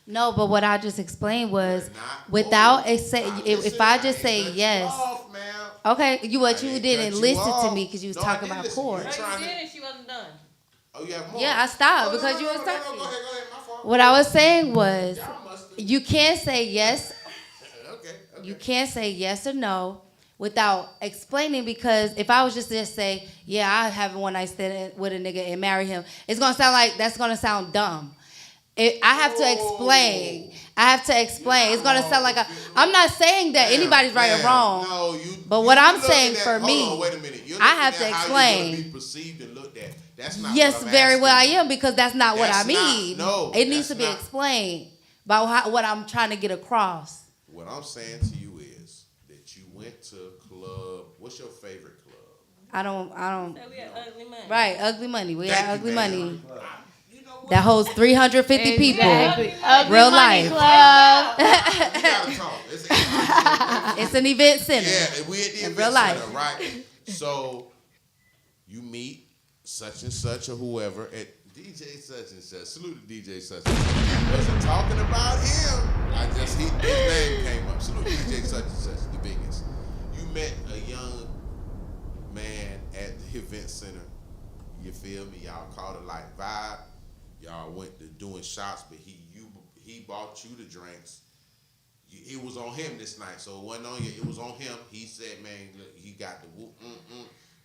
S6: No, but what I just explained was
S2: Not
S6: without
S2: going.
S6: a say.
S2: Now,
S6: If
S2: listen,
S6: I
S2: I
S6: just
S2: ain't
S6: say
S2: cut you
S6: yes,
S2: off, ma'am.
S6: okay, you
S2: I ain't
S6: didn't
S2: cut you
S6: listen to
S2: off.
S6: me because you was
S2: No, I
S6: talking
S2: did
S6: about
S2: listen.
S6: court.
S2: You're
S9: No, you
S2: trying to-
S9: said it, she wasn't done.
S2: Oh, you have more?
S6: Yeah, I stopped
S2: Oh,
S6: because you was
S2: no,
S6: talking.
S2: go ahead, my fault.
S6: What I was saying was,
S2: Y'all must have-
S6: you can't say yes.
S2: Okay.
S6: You can't say yes or no without explaining, because if I was just to say, yeah, I have one night stand with a nigga and marry him, it's gonna sound dumb. I have to explain. It's gonna sound like I'm not saying that anybody's right or wrong.
S2: No,
S6: but what I'm saying
S2: at,
S6: for
S2: hold
S6: me,
S2: on, wait a minute. You're
S6: I have
S2: looking
S6: to
S2: at how you're gonna
S6: explain.
S2: be perceived and looked at. That's not
S6: Yes,
S2: what I'm
S6: very well I
S2: asking.
S6: am, because that's not what I
S2: That's not-
S6: mean.
S2: no,
S6: It needs to
S2: that's
S6: be
S2: not-
S6: explained about what I'm trying to get across.
S2: What I'm saying to you is that you went to a club. What's your favorite club?
S6: I don't.
S9: So we had ugly money.
S6: Right, ugly money. We
S2: Thank
S6: had
S2: you,
S6: ugly
S2: ma'am.
S6: money. That holds 350 people.
S4: Exactly. Ugly
S6: Real
S4: Money
S6: life.
S4: Club.
S2: We gotta talk.
S6: It's an event center.
S2: Yeah, we at the
S6: In
S2: event
S6: real life.
S2: center, right? So you meet such and such or whoever at DJ such and such. Salute to DJ such and such. Wasn't talking about him. His name came up. Salute to DJ such and such, the biggest. You met a young man at the event center. You feel me? Y'all caught it like vibe. Y'all went to doing shots, but he bought you the drinks. It was on him this night, so it wasn't on you. It was on him. He said, "Man, look, he got the whoop,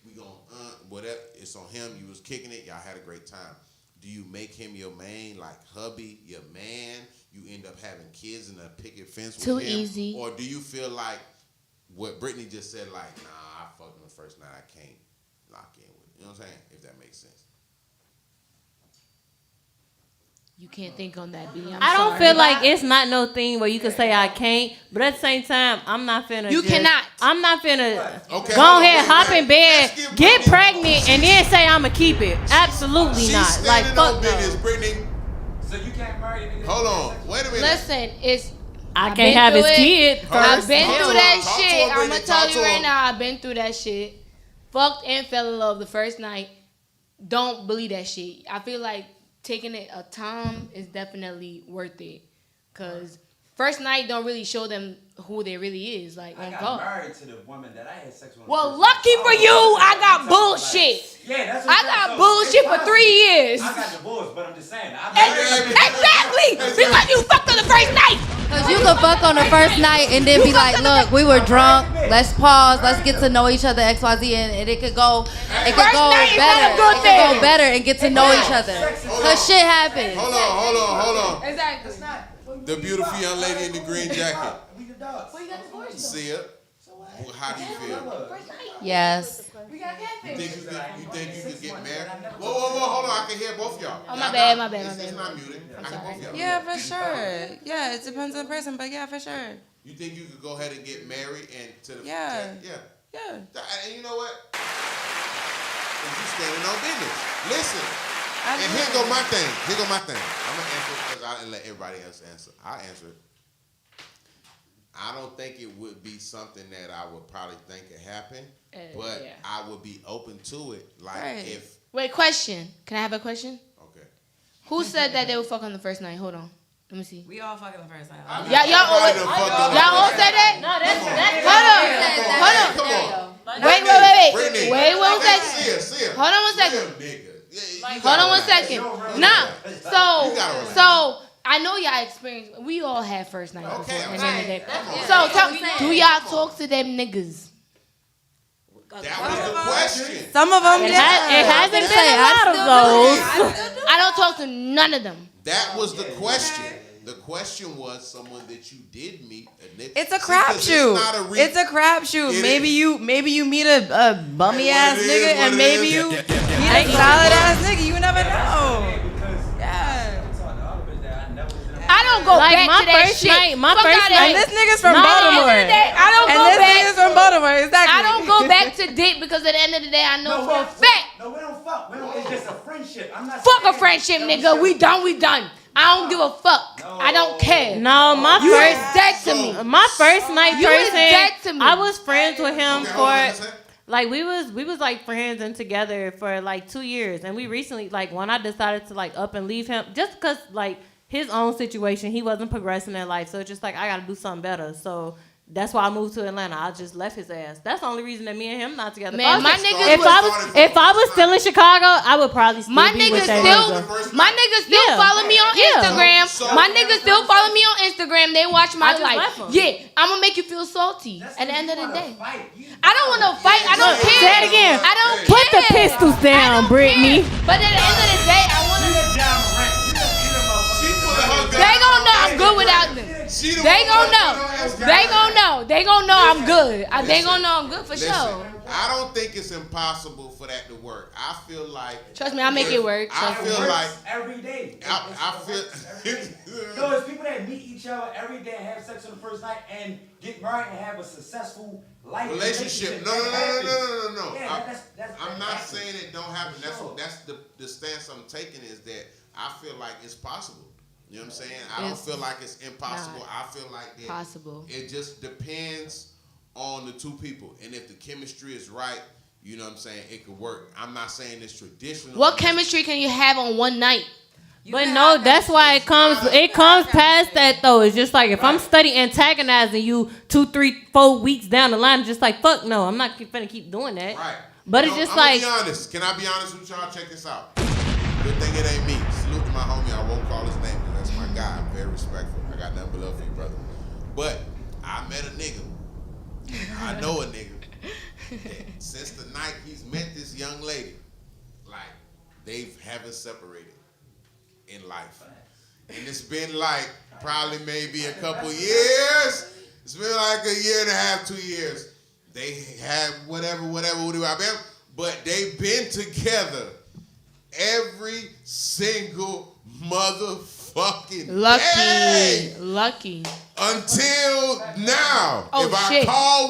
S2: we gon' whatever." It's on him. You was kicking it. Y'all had a great time. Do you make him your main, like hubby, your man? You end up having kids in a picket fence with
S4: Too
S2: him,
S4: easy.
S2: or do you feel like what Brittany just said, like, nah, I fucked him the first night, I can't lock in with it. You know what I'm saying? If that makes sense.
S4: You can't think on that, B.
S9: I don't feel like it's not no thing where you can say I can't, but at the same time, I'm not finna.
S4: You cannot.
S9: I'm not finna
S2: Okay,
S9: go
S2: hold on,
S9: ahead,
S2: wait,
S9: hop
S2: wait.
S9: in bed,
S2: Let's give
S9: get
S2: Brittany-
S9: pregnant, and then say I'ma keep it. Absolutely
S2: She's
S9: not.
S2: standing
S9: Like
S2: on
S9: fuck
S2: business,
S9: no.
S2: Brittany.
S8: So you can't marry a nigga.
S2: Hold on, wait a minute.
S4: Listen,
S9: I
S4: I've
S9: can't
S4: been
S9: have
S4: through
S9: his
S4: it.
S9: kid
S2: Hold on.
S4: I've
S9: first.
S4: been
S2: Talk
S4: through
S2: to
S4: that
S2: him. Talk to
S4: shit.
S2: him,
S4: I'm
S2: Brittany.
S4: gonna tell
S2: Talk
S4: you
S2: to
S4: right
S2: him.
S4: now. I've been through that shit. Fucked and fell in love the first night. Don't believe that shit. I feel like taking it a time is definitely worth it. Cause first night don't really show them who they really is. Like
S8: I
S4: on
S8: got
S4: God.
S8: married to the woman that I had sex with.
S4: Well, lucky for you, I got bullshit.
S8: Yeah, that's what
S4: I
S8: I'm
S4: got
S8: saying.
S4: bullshit
S8: So,
S4: for
S8: it's
S4: 3 years.
S8: I got divorced, but I'm just saying.
S4: Exactly. Because you fucked on the first night.
S6: Cause you could fuck on the first night and then be like, look, we were drunk. Let's pause. Let's get to know each other, XYZ, and it could go. It could go
S4: night is
S6: better.
S4: not a good
S6: It could go
S4: thing.
S6: better and get to know each other. Cause shit happens.
S2: Hold on.
S4: Exactly.
S2: The beautiful young lady in the green jacket.
S8: We the dogs.
S2: You see her? Well, how do you feel?
S6: Yes.
S2: You think you could get married? Whoa, hold on. I can hear both y'all.
S4: Oh, my bad.
S2: It's not muted. I can both y'all.
S3: Yeah, for sure. Yeah, it depends on the person, but yeah, for sure.
S2: You think you could go ahead and get married and to the
S3: Yeah.
S2: yeah. And you know what? You standing on business. Listen. And here go my thing. I'm gonna answer because I didn't let everybody else answer. I'll answer it. I don't think it would be something that I would probably think could happen, but
S4: yeah.
S2: I would be open to it. Like
S3: Right.
S2: if
S4: Wait, question. Can I have a question?
S2: okay.
S4: Who said that they would fuck on the first night? Hold on. Let me see.
S3: We all fucking the first time.
S4: Y'all all said that?
S9: No, that's
S4: Hold on.
S2: Come on.
S4: Wait.
S2: Brittany.
S4: Wait one
S2: Okay,
S4: second.
S2: see her.
S4: Hold on 1 second.
S2: Real nigga. Yeah, you
S4: Hold
S2: gotta
S4: on 1
S2: relax.
S4: second. Nah.
S2: You gotta relax.
S4: So I know y'all experienced. We all had first nights
S2: Okay,
S4: before. At the end of the day.
S2: come on.
S4: So do y'all talk to them niggas?
S2: That was the question.
S3: Some of them,
S9: It
S3: yeah.
S9: hasn't been a lot of those.
S4: I don't talk to none of them.
S2: That was the question. The question was someone that you did meet.
S11: It's a
S2: See, 'cause
S11: crapshoot. It's a crapshoot.
S2: It
S11: Maybe you meet a bummy ass nigga, and maybe you He a solid ass nigga. You never know. Yeah.
S4: I don't go
S9: Like,
S4: back
S9: my
S4: to that
S9: first
S4: shit.
S9: night- my
S4: Fuck
S9: first
S4: outta
S9: night-
S11: And
S4: here.
S11: this nigga's from
S4: No,
S11: Baltimore.
S4: at the end of the day, I don't
S11: And
S4: go
S11: this
S4: back.
S11: nigga's from Baltimore. Exactly.
S4: I don't go back to dick because at the end of the day, I know for a fact.
S8: No, we don't fuck. It's just a friendship. I'm not
S4: Fuck a
S8: saying
S4: friendship,
S8: that
S4: nigga. We done. I don't give a fuck. I don't care.
S9: No, my
S4: You
S9: first
S4: is dead to me.
S9: my first night
S4: You is dead to
S9: person,
S4: me.
S9: I was friends with him
S2: Okay, hold on a
S9: for
S2: second.
S9: like we was like friends and together for like 2 years, and we recently like when I decided to like up and leave him just because like his own situation, he wasn't progressing in life, so it's just like I got to do something better. So that's why I moved to Atlanta. I just left his ass. That's the only reason that me and him not together.
S4: Man, my niggas
S9: if I was still in Chicago, I would probably still
S4: My
S9: be
S4: niggas
S9: with that
S4: still,
S9: nigga.
S4: my niggas still
S9: Yeah.
S4: follow me on
S9: Yeah.
S4: Instagram. My niggas still follow me on Instagram. They watch
S9: I
S4: my
S9: just
S4: life.
S9: left 'em.
S4: Yeah, I'm gonna make you feel salty at the end of the day.
S8: Fight.
S4: I don't want no fight. I don't
S2: Yeah.
S4: care.
S9: Say it again.
S4: I don't
S9: Put the
S4: care.
S9: pistols down, Brittany.
S4: But at the end of the day, I want to.
S2: She pulling her gun.
S4: They gon' know I'm good without them.
S2: She the
S4: They
S2: one
S4: gon'
S2: that
S4: know.
S2: put her ass
S4: They
S2: down.
S4: gon' know. They gon' know I'm good. They
S2: Listen.
S4: gon' know I'm good for
S2: Listen,
S4: sure.
S2: I don't think it's impossible for that to work. I feel like.
S4: Trust me, I'll make it work.
S2: I
S4: Trust me.
S2: feel like.
S8: every day.
S2: I feel.
S8: No, it's people that meet each other every day, have sex on the first night, and get married and have a successful life
S2: Relationship. No.
S8: Yeah,
S2: I'm not saying it don't happen. That's the stance I'm taking is that I feel like it's possible. You know what I'm saying? I don't
S4: It's
S2: feel like it's impossible.
S4: not
S2: I feel like that
S4: possible.
S2: it just depends on the two people. And if the chemistry is right, you know what I'm saying, it could work. I'm not saying it's traditional.
S4: What chemistry can you have on one night?
S9: But no, that's why it comes past that though. It's just like if I'm study antagonizing you 2, 3, 4 weeks down the line, it's just like fuck no, I'm not gonna keep doing that.
S2: Right.
S9: But it's just
S2: I'm
S9: like
S2: gonna be honest. Can I be honest with y'all? Check this out. Good thing it ain't me. Salute to my homie. I won't call his name. That's my guy. I'm very respectful. I got nothing but love for you, brother. But I met a nigga. I know a nigga. That since the night he's met this young lady, like they haven't separated in life. And it's been like probably maybe a couple years. It's been like a year and a half, 2 years. They have whatever, but they've been together every single motherfucking day
S4: Lucky.
S2: until now.
S4: Oh,
S2: if I
S4: shit.
S2: call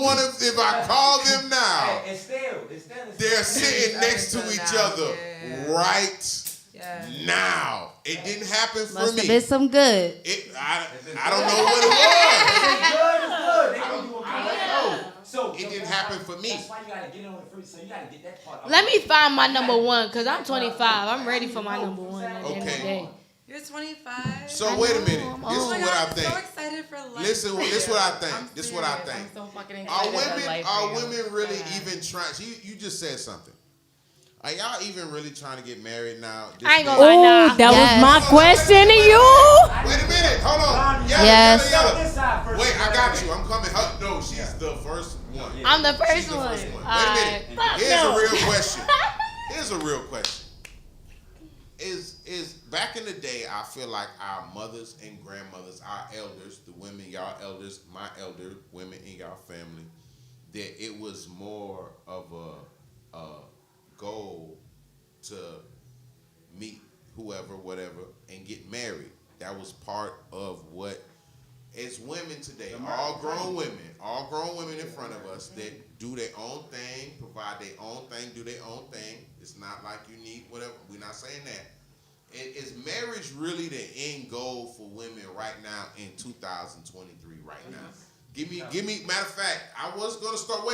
S2: them now,
S8: It's still
S2: they're sitting next to each other right now. It didn't happen for
S6: Must have
S2: me.
S6: been some good.
S2: I don't know what it was.
S8: It's good. So
S2: It didn't happen for me.
S8: That's why you gotta get it on the first. So you gotta get that part.
S4: Let me find my number one, cause I'm 25. I'm ready for my number one at the end of the
S2: Okay.
S4: day.
S3: You're 25.
S2: So wait a minute. This is
S3: Oh my
S2: what
S3: God,
S2: I
S3: I'm
S2: think.
S3: so excited for life.
S2: Listen, this is what I think.
S3: I'm
S2: This is what I
S3: serious.
S2: think.
S11: I'm so fucking
S2: Are
S11: excited.
S2: women really even trying? You just said something. Are y'all even really trying to get married now?
S4: I ain't gonna lie, nah.
S9: that
S6: Yes.
S9: was my question to you.
S2: Wait a minute. Hold on.
S6: Yes.
S2: Yella. Wait, I got you. I'm coming. No, she's the first one.
S4: I'm the
S2: She's
S4: first
S2: the
S4: one.
S2: first one. Wait a minute. Here's a real question. Is back in the day, I feel like our mothers and grandmothers, our elders, the women, y'all elders, my elder, women in y'all family, that it was more of a goal to meet whoever, whatever, and get married. That was part of what, as women today, all grown women in front of us that do their own thing, provide their own thing, do their own thing. It's not like you need whatever. We're not saying that. Is marriage really the end goal for women right now in 2023 right now? Give me, matter of fact, I was going to start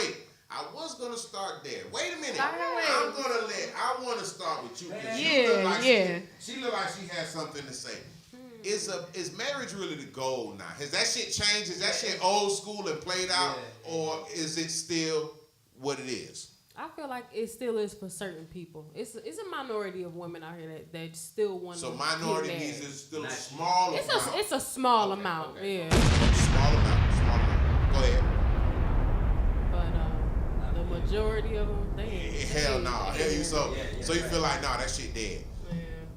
S2: there. Wait a minute. I want to start with you. 'Cause she look like she has something to say. Is marriage really the goal now? Has that shit changed? Is that shit old school and played out? Or is it still what it is?
S7: I feel like it still is for certain people. It's a minority of women out here that still want to.
S2: So minority means it's still a small amount.
S7: It's a small amount, yeah.
S2: Small amount. Go ahead.
S7: But the majority of them, they ain't.
S2: Hell no. So you feel like that shit dead.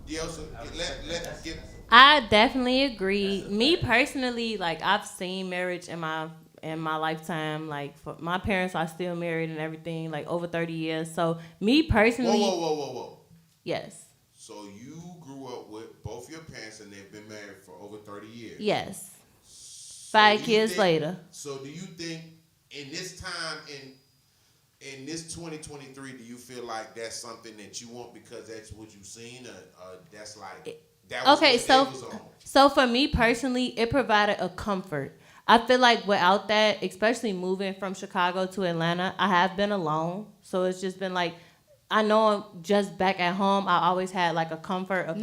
S2: Yeah. So let's get.
S9: I definitely agree. Me personally, like I've seen marriage in my in my lifetime. Like, for my parents are still married and everything, like over 30 years. So me personally,
S2: Whoa.
S9: yes,
S2: So you grew up with both your parents and they've been married for over 30 years.
S9: yes.
S2: So
S9: 5 kids later.
S2: So do you think in this time in this 2023, do you feel like that's something that you want because that's what you've seen, or that's like that was
S9: Okay,
S2: what they was on?
S9: so for me personally, it provided a comfort. I feel like without that, especially moving from Chicago to Atlanta, I have been alone. So it's just been like, I know just back at home, I always had like a comfort, a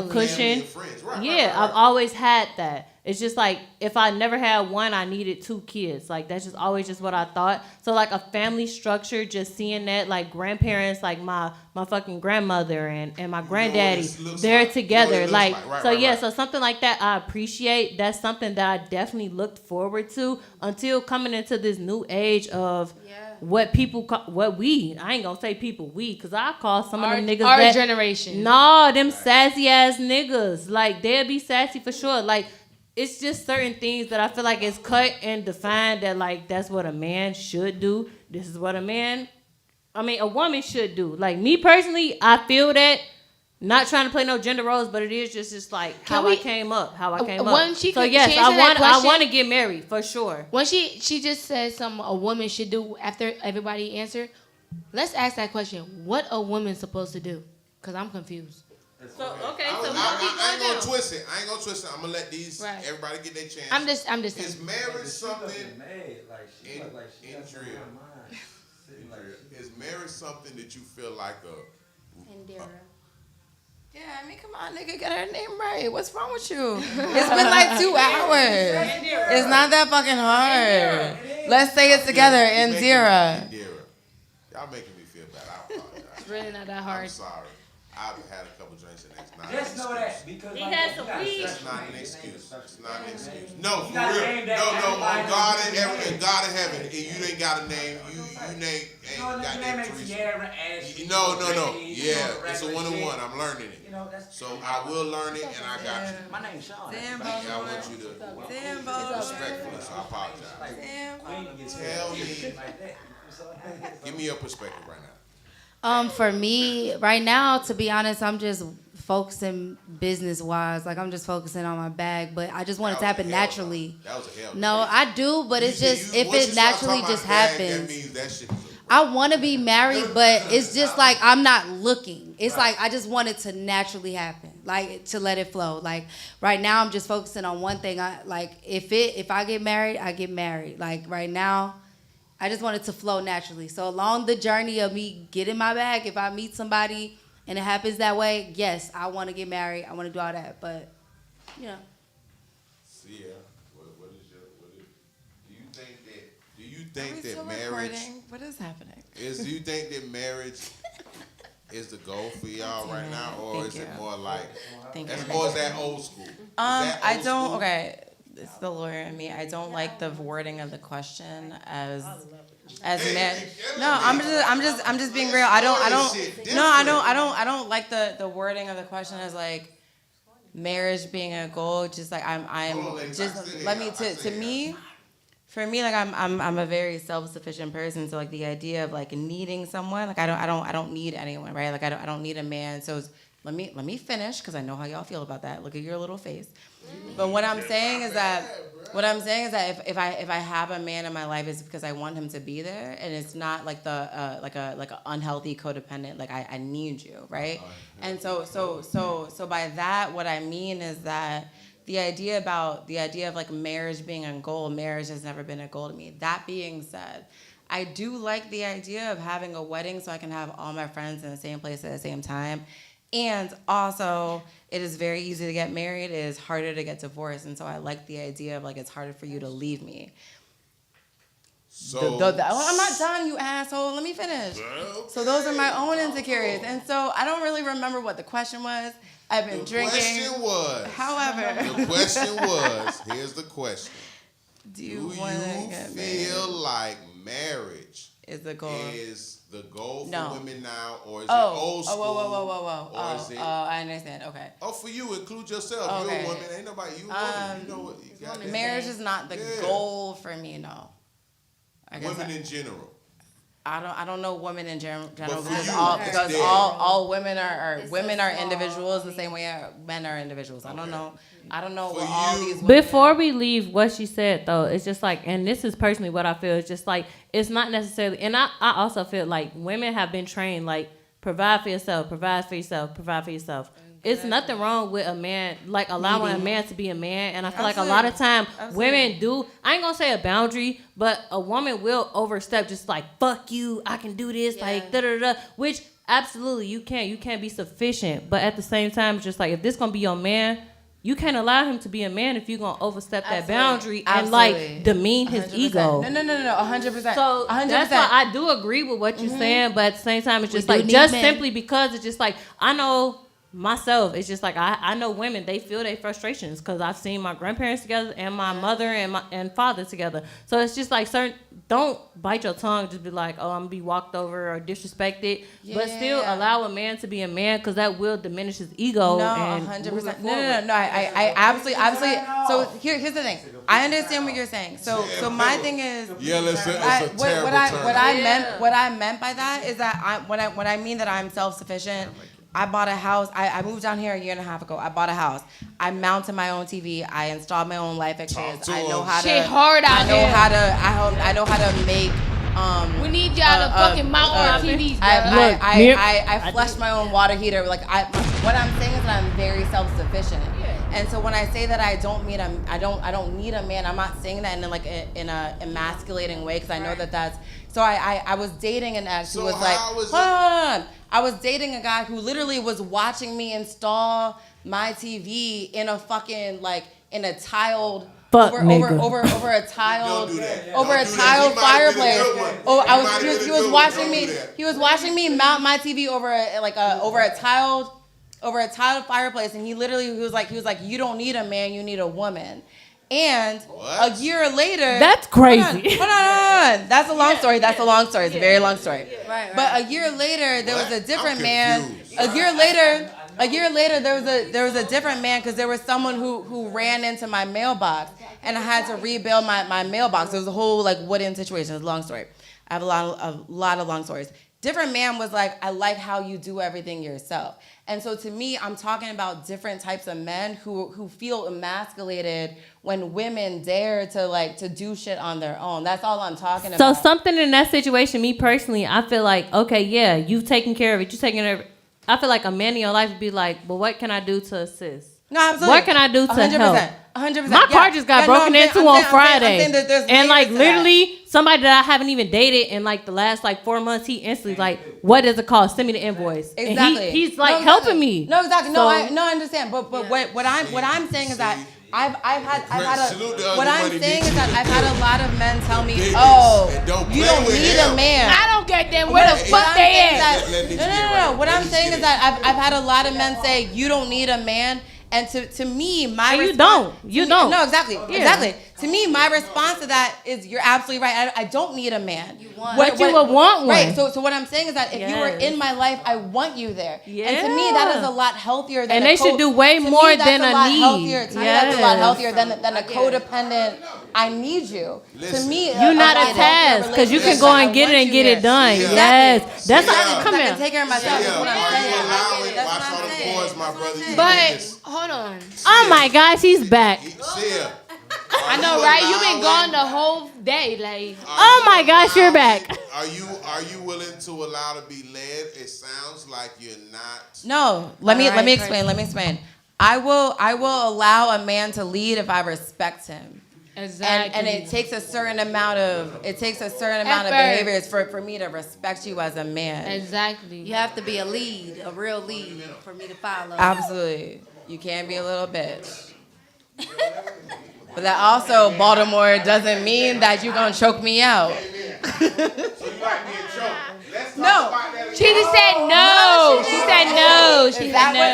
S9: cushion. I've always had that. It's just like, if I never had one, I needed 2 kids. Like, that's just always just what I thought. So like a family structure, just seeing that, like grandparents, like my fucking grandmother and my granddaddy, they're together. So something like that I appreciate. That's something that I definitely looked forward to until coming into this new age of what people call, I ain't gonna say people, because I call some of them niggas
S4: our generation.
S9: No, them sassy ass niggas. Like, they'll be sassy for sure. Like, it's just certain things that I feel like it's cut and defined that, like, that's what a man should do. This is what a woman should do. Like, me personally, I feel that. Not trying to play no gender roles, but it is just like I came up. So yes, I want to get married for sure.
S4: When she just said something a woman should do after everybody answered, let's ask that question. What a woman supposed to do? Because I'm confused.
S9: So okay,
S2: I ain't gonna twist it. I'm gonna let everybody get their chance.
S4: I'm just.
S2: Is marriage something? Is marriage something that you feel like
S6: Indira.
S11: Yeah, I mean, come on, nigga, get her name right. What's wrong with you? It's been like 2 hours. It's not that fucking hard. Let's say it together, Indira.
S2: Y'all making me feel bad. I apologize.
S4: It's really not that hard.
S2: I'm sorry. I've had a couple drinks and that's not
S8: just know that because
S9: he had some weed.
S2: That's not an excuse. It's not an excuse. No, for real. No. On God in heaven, you ain't got a name. You name ain't got that three. No. Yeah, it's a 1-on-1. I'm learning it. So I will learn it, and I got you.
S8: My name's Sean.
S2: I want you to respectfully. So I apologize. Tell me. Give me your perspective right now.
S6: For me, right now, to be honest, I'm just focusing business-wise. Like, I'm just focusing on my bag, but I just want it to happen naturally.
S2: That was a hell.
S6: No, I do, but it's just, if it naturally just happens.
S2: That means that shit.
S6: I want to be married, but it's just like I'm not looking. It's like I just want it to naturally happen, like to let it flow. Like right now, I'm just focusing on one thing. If I get married, I get married. Like right now, I just want it to flow naturally. So along the journey of me getting my bag, if I meet somebody and it happens that way, yes, I want to get married. I want to do all that, but you know.
S2: Yeah. Do you think that marriage?
S11: What is happening?
S2: Do you think that marriage is the goal for y'all right now, or is it more like? Or is that old school?
S11: I don't. School? Okay, it's the lawyer in me. I don't like the wording of the question as marriage. No, I'm just being real. I don't like the wording of the question as like marriage being a goal. Just like For me, like I'm a very self-sufficient person, so like the idea of like needing someone, like I don't need anyone, right? Like I don't need a man. So let me finish because I know how y'all feel about that. Look at your little face. But what I'm saying is that if I have a man in my life, it's because I want him to be there, and it's not like like a unhealthy codependent. Like I need you, right? And so by that, what I mean is that. The idea of like marriage being a goal, marriage has never been a goal to me. That being said, I do like the idea of having a wedding so I can have all my friends in the same place at the same time. And also, it is very easy to get married. It is harder to get divorced. And so I like the idea of like it's harder for you to leave me.
S2: So
S11: I'm not done, you asshole. Let me finish.
S2: Okay.
S11: So those are my own insecurities. And so I don't really remember what the question was. I've been drinking.
S2: The question was, here's the question.
S11: Do you
S2: feel like marriage
S11: is the goal?
S2: Is the goal for
S11: No.
S2: women now, or is it old school?
S11: Whoa.
S2: Or is it?
S11: I understand. Okay.
S2: Oh, for you, include yourself. You're a woman. Ain't nobody. You a woman. You know what? You got
S11: Marriage is not the goal for me. No.
S2: Women in general.
S11: I don't know women in general because
S2: you,
S11: all women are women are individuals the same way men are individuals. I don't know what all these women.
S9: Before we leave what she said though, it's just like, and this is personally what I feel, it's just like it's not necessarily, and I also feel like women have been trained like provide for yourself, provide for yourself, provide for yourself. It's nothing wrong with a man, like allowing a man to be a man. And I feel like a lot of time women do, I ain't gonna say a boundary, but a woman will overstep just like, fuck you, I can do this, like da-da-da, which absolutely you can't be sufficient. But at the same time, it's just like, if this gonna be your man, you can't allow him to be a man if you're gonna overstep that boundary and like demean his
S11: 100%.
S9: ego.
S11: No, 100%.
S9: So
S11: 100%.
S9: that's why I do agree with what you're saying, but at the same time, it's just
S6: We
S9: like,
S6: do
S9: just
S6: need
S9: simply because it's just like, I know myself, it's just like I know women, they feel their frustrations because I've seen my grandparents together and my mother and father together. So it's just like don't bite your tongue, just be like, oh, I'm gonna be walked over or disrespected, but still allow a man to be a man because that will diminish his ego.
S11: No,
S9: and
S11: 100%. No. I absolutely. So here's the thing. I understand what you're saying. So my thing is,
S2: it's a terrible term.
S11: what I meant by that is that when I mean that I'm self-sufficient. I bought a house. I moved down here a year and a half ago. I bought a house. I mounted my own TV. I installed my own light fixtures. I know how to.
S4: Shit hard out here.
S11: I know how to make.
S4: We need y'all to fucking mount our TVs, bro.
S11: I flushed my own water heater. Like what I'm saying is that I'm very self-sufficient. And so when I say that I don't need a man, I'm not saying that in a emasculating way because I know that that's. So I was dating an ex who was like, hold on. I was dating a guy who literally was watching me install my TV in a fucking in a tiled over a tiled fireplace. He was watching me mount my TV over a tiled fireplace, and he was like, you don't need a man, you need a woman. And a year later,
S9: that's crazy.
S11: Hold on. That's a long story. It's a very long story. Right. But a year later, there was a different man. A year later, there was a different man because there was someone who ran into my mailbox, and I had to rebuild my mailbox. It was a whole wooden situation. It's a long story. I have a lot of long stories. Different man was like, I like how you do everything yourself. And so to me, I'm talking about different types of men who feel emasculated when women dare to do shit on their own. That's all I'm talking about.
S9: So something in that situation, me personally, I feel like, okay, yeah, you've taken care of it. You're taking care of it. I feel like a man in your life would be like, but what can I do to assist?
S11: No, absolutely.
S9: What can I do to
S11: 100%,
S9: help?
S11: 100%.
S9: My car just got broken into on Friday. And literally,
S11: that.
S9: Somebody that I haven't even dated in the last 4 months, he instantly what does it cost? Send me the invoice.
S11: Exactly.
S9: And he's helping me.
S11: No, exactly.
S9: So,
S11: I understand. But what I'm saying is that I've had a lot of men tell me, oh, you don't need a man.
S4: I don't get them. Where the fuck they at?
S11: No. What I'm saying is that I've had a lot of men say, you don't need a man. And to me,
S9: you don't.
S11: No, exactly. To me, my response to that is, you're absolutely right. I don't need a man.
S9: You would want one.
S11: Right. So what I'm saying is that if you were in my life, I want you there. Yeah. And to me, that is a lot healthier than.
S9: And they should do way more than a need.
S11: To me, that's a lot healthier than a codependent. I need you.
S2: Listen,
S11: to me,
S9: you're not a task because you can go and get it and get it done.
S11: Yeah.
S9: Yes, that's how. Come
S11: I
S9: here.
S11: can take care of myself.
S4: But hold on.
S9: Oh my gosh, he's back.
S4: I know, right? You've been gone the whole day,
S9: Oh my gosh, you're back.
S2: Are you willing to allow to be led? It sounds like you're not.
S11: No, let me explain. I will allow a man to lead if I respect him.
S4: Exactly.
S11: And it takes a certain amount of behaviors for me to respect you as a man.
S4: Exactly.
S6: You have to be a real lead for me to follow.
S11: Absolutely. You can't be a little bitch. But that also, Baltimore, doesn't mean that you're going to choke me out.
S2: So you like being choked. Let's
S11: No.
S2: talk about that.
S4: She just said no. She said no. She said no.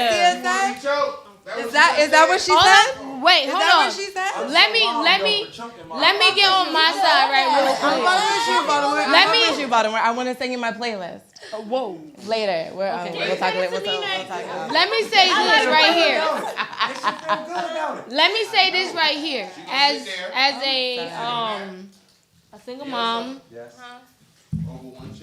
S11: Is that what she said?
S4: Wait,
S3: Is
S4: hold
S3: that
S4: on.
S3: what she said?
S4: Let me get on my side right real quick.
S11: I'm
S4: Let me.
S11: I want to sing in my playlist.
S4: Whoa.
S11: Later. We'll talk later.
S4: Let me say this right here. Let me say this right here. As a single mom.
S8: Yes.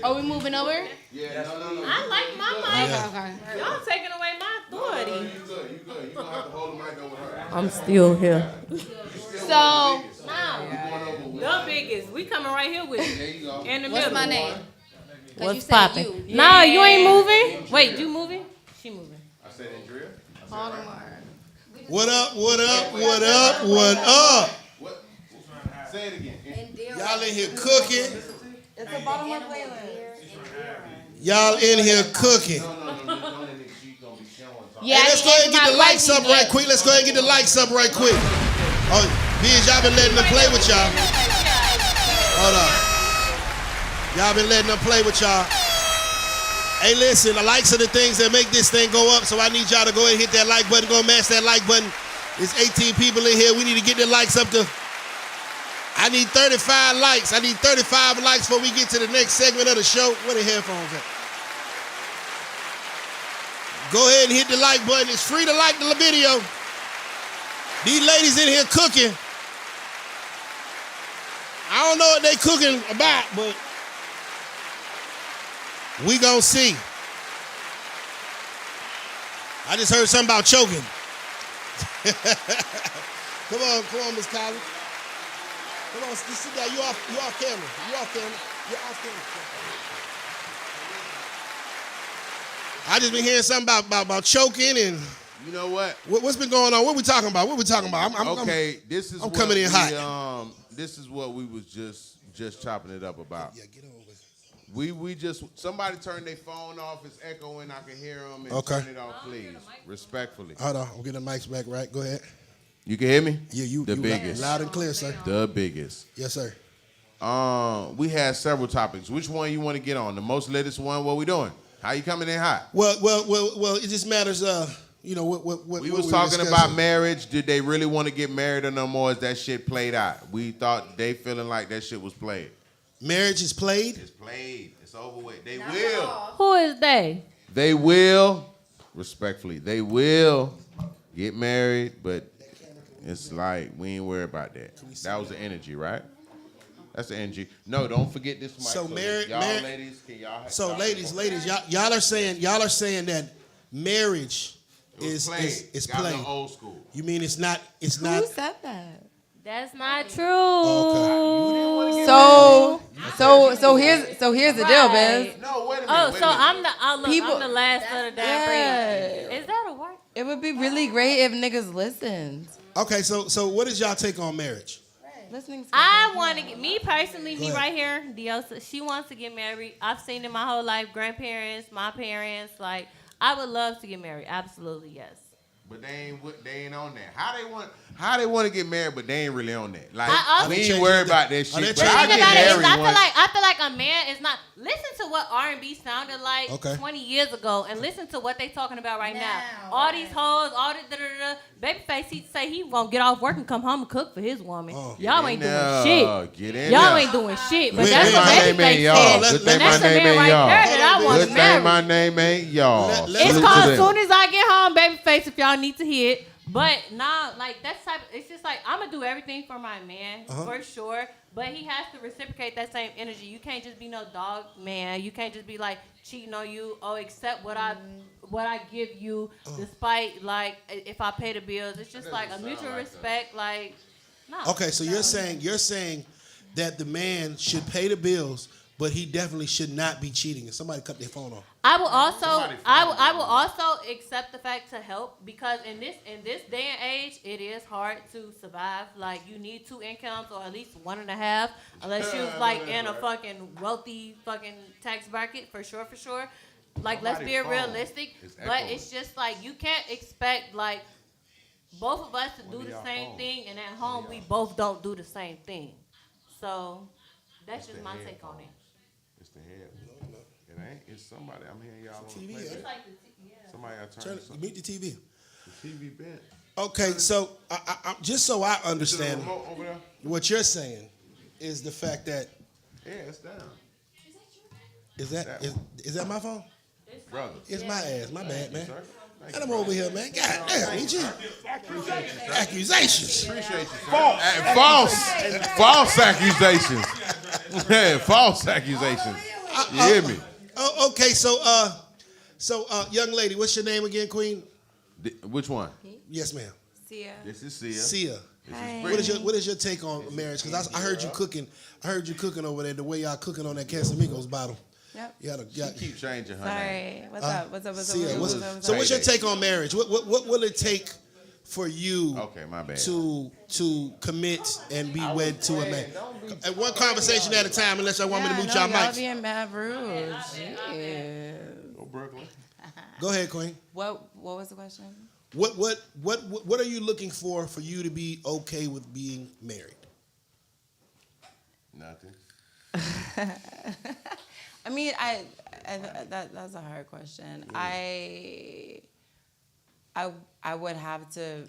S4: Are we moving over?
S5: Yeah, no.
S9: I like my mic.
S4: Okay.
S9: Y'all taking away my authority.
S5: You good. You gonna have to hold the mic over her.
S7: I'm still here.
S4: So,
S9: The biggest. We coming right here with you.
S5: There you go.
S9: In the
S6: What's
S9: middle.
S6: my name? 'Cause you
S9: What's
S6: said
S9: popping?
S6: you.
S9: Nah, you ain't moving. Wait, you moving? She moving.
S5: I said Andrea.
S1: What up? What up? What up? What up?
S5: What? Say it again.
S1: Y'all in here cooking.
S3: It's a bottom of playlist.
S1: Y'all in here cooking.
S5: No. She gonna be showing something.
S4: yeah,
S1: Hey, let's go ahead and get the likes up right quick. Let's go ahead and get the likes up right quick. Oh, Biz, y'all been letting them play with y'all. Hold on. Y'all been letting them play with y'all. Hey, listen, the likes are the things that make this thing go up, so I need y'all to go ahead and hit that like button. Go and mash that like button. There's 18 people in here. We need to get the likes up to... I need 35 likes. I need 35 likes before we get to the next segment of the show. Where the headphones at? Go ahead and hit the like button. It's free to like the video. These ladies in here cooking. I don't know what they cooking about, but we gonna see. I just heard something about choking. Come on, Miss Collins. Come on, just sit down. You off camera. You're off camera. I just been hearing something about choking and.
S5: You know what?
S1: What's been going on? What we talking about?
S5: This is
S1: I'm
S5: what
S1: coming in hot.
S5: This is what we was just chopping it up about.
S1: Yeah, get on with it.
S5: We just somebody turned their phone off. It's echoing. I can hear them. And
S1: Okay.
S5: Turn it off, please, respectfully.
S1: Hold on, I'm getting the mics back right. Go ahead.
S5: You can hear me?
S1: Yeah, you
S5: biggest.
S1: loud and clear, sir.
S5: The biggest.
S1: Yes, sir.
S5: We had several topics. Which one you want to get on? The most latest one? What we doing? How you coming in hot?
S1: Well. It just matters. What
S5: We was talking about marriage. Did they really want to get married or no more? Is that shit played out? We thought they feeling like that shit was played.
S1: Marriage is played.
S5: It's played. It's over with. They will.
S9: Who is they?
S5: They will. Respectfully, they will get married, but it's like we ain't worried about that. That was the energy, right? That's the energy. No, don't forget this mic.
S1: So
S5: ladies, can y'all?
S1: So ladies, y'all are saying that marriage is
S5: Got
S1: played.
S5: the old school.
S1: You mean it's not?
S3: Who said that?
S9: That's not true.
S1: Okay.
S11: So here's the deal, Biz.
S5: No, wait a minute.
S9: Oh,
S5: wait a
S9: so
S5: minute.
S9: I'm the last of the damn breed. Is that a word?
S11: It would be really great if niggas listened.
S1: Okay, so what is y'all take on marriage?
S11: Listening.
S9: I want to get me personally,
S1: Go
S9: me
S1: ahead.
S9: right here, Diosa. She wants to get married. I've seen it my whole life. Grandparents, my parents, like I would love to get married. Absolutely, yes.
S5: But they ain't on that. How they want to get married, but they ain't really on that. Like we ain't
S1: changing
S5: worried
S1: the-
S5: about that
S1: Are
S5: shit.
S1: they
S5: But
S9: The
S1: changing
S5: I
S9: thing
S5: get
S9: about it is,
S5: married
S9: I
S5: once.
S9: feel like a man is not. Listen to what R&B sounded like
S1: Okay.
S9: 20 years ago, and listen to what they talking about right now. All these hoes, all the Babyface, he say he won't get off work and come home and cook for his woman. Y'all ain't doing shit.
S5: Get in
S9: Y'all
S5: there.
S9: ain't doing shit. But
S1: Good
S9: that's
S1: thing
S9: what
S1: my
S5: name
S9: Babyface
S5: ain't y'all.
S9: said.
S1: Good
S5: Good
S1: thing
S5: thing
S9: And
S5: my
S9: that's the
S5: name
S9: man
S5: ain't
S9: right
S5: y'all.
S9: there that I want
S5: Good
S9: to
S5: thing my
S9: marry.
S5: name ain't y'all.
S1: Let-
S9: It's
S5: Salute
S9: called
S5: to
S9: as
S5: them.
S9: soon as I get home, Babyface, if y'all need to hear it. But nah, like that's type. It's just like I'm gonna do everything for my man for sure. But he has to reciprocate that same energy. You can't just be no dog man. You can't just be like cheating on you. Oh, accept what I give you, despite like if I pay the bills. It's just like a mutual respect. Like no.
S1: Okay, so you're saying that the man should pay the bills, but he definitely should not be cheating. And somebody cut their phone off.
S9: I will also accept the fact to help because in this day and age it is hard to survive. Like you need 2 incomes or at least 1.5, unless you're like in a fucking wealthy fucking tax bracket for sure. Like let's be realistic, but it's just like you can't expect like both of us to do the same thing, and at home we both don't do the same thing. So that's just my take on it.
S5: It's the head. It ain't. It's somebody. I'm hearing y'all on the
S1: TV,
S5: play.
S1: yeah.
S9: It's like
S5: Somebody got
S1: Turn
S5: turned
S1: it,
S5: something.
S1: meet the TV.
S5: The TV bent.
S1: Okay, so I just so I understand what you're saying is the fact that
S5: it's down.
S1: is that my phone?
S5: Brother.
S1: It's my ass. My bad, man. And I'm over here, man. God damn, ain't you? Accusations.
S5: Appreciate you, sir. False accusations. Yeah, false accusations. You hear me?
S1: Okay, so young lady, what's your name again, Queen?
S5: Which one?
S1: Yes, ma'am.
S3: Sia.
S5: This is Sia.
S1: Sia. What is your take on marriage? Because I heard you cooking. I heard you cooking over there. The way y'all cooking on that Casamigos bottle.
S3: Yep.
S5: She keep changing her name.
S3: Sorry. What's up? What's
S1: Sia, so what's your take on marriage? What will it take for you
S5: my bad.
S1: to commit and be wed to a man? And one conversation at a time, unless I want me to mute y'all mics.
S3: Being mad rude. Jeez.
S5: Go Brooklyn.
S1: Go ahead, Queen.
S3: What was the question?
S1: What are you looking for you to be okay with being married?
S5: Nothing.
S3: I mean, that's a hard question. I would have to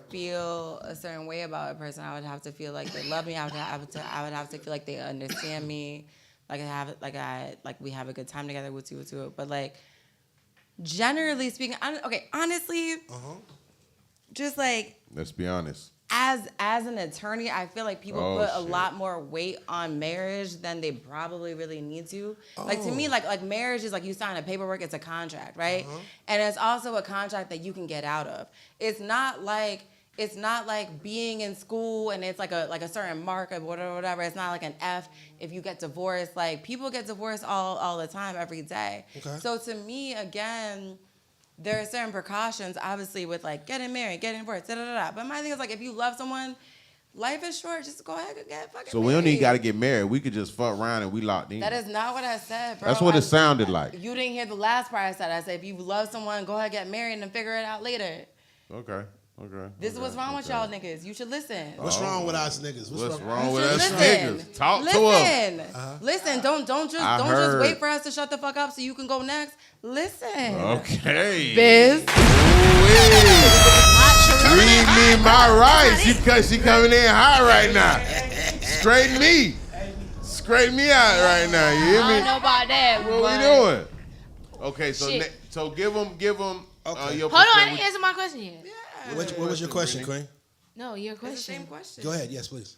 S3: feel a certain way about a person. I would have to feel like they love me. I would have to feel like they understand me. Like we have a good time together. But like, generally speaking, honestly, just like,
S5: let's be honest.
S3: As an attorney, I feel like people put a lot more weight on marriage than they probably really need to. Like to me, like marriage is like you sign a paperwork, it's a contract, right? And it's also a contract that you can get out of. It's not like being in school and it's like a certain mark or whatever. It's not like an F if you get divorced. Like people get divorced all the time, every day. Okay. So to me, again, there are certain precautions, obviously, with like getting married, getting divorced, But my thing is like, if you love someone, life is short. Just go ahead and get fucking married.
S5: So we don't even got to get married. We could just fuck around and we locked in.
S3: That is not what I said, bro.
S5: That's what it sounded like.
S3: You didn't hear the last part I said. I said, if you love someone, go ahead and get married and then figure it out later.
S5: Okay.
S3: This is what's wrong with y'all niggas. You should listen.
S1: What's wrong with us niggas?
S5: What's wrong with us niggas? Talk to us.
S3: Listen. Don't just wait for us to shut the fuck up so you can go next. Listen.
S5: Okay.
S3: Biz.
S5: Read me my rights. She coming in hot right now. Straighten me out right now. You hear me?
S4: I don't know about that.
S5: What we doing? Okay, so give them your
S4: Hold on, I didn't answer my question yet.
S1: What was your question, Queen?
S4: No, your question.
S3: It's the same question.
S1: Go ahead. Yes, please.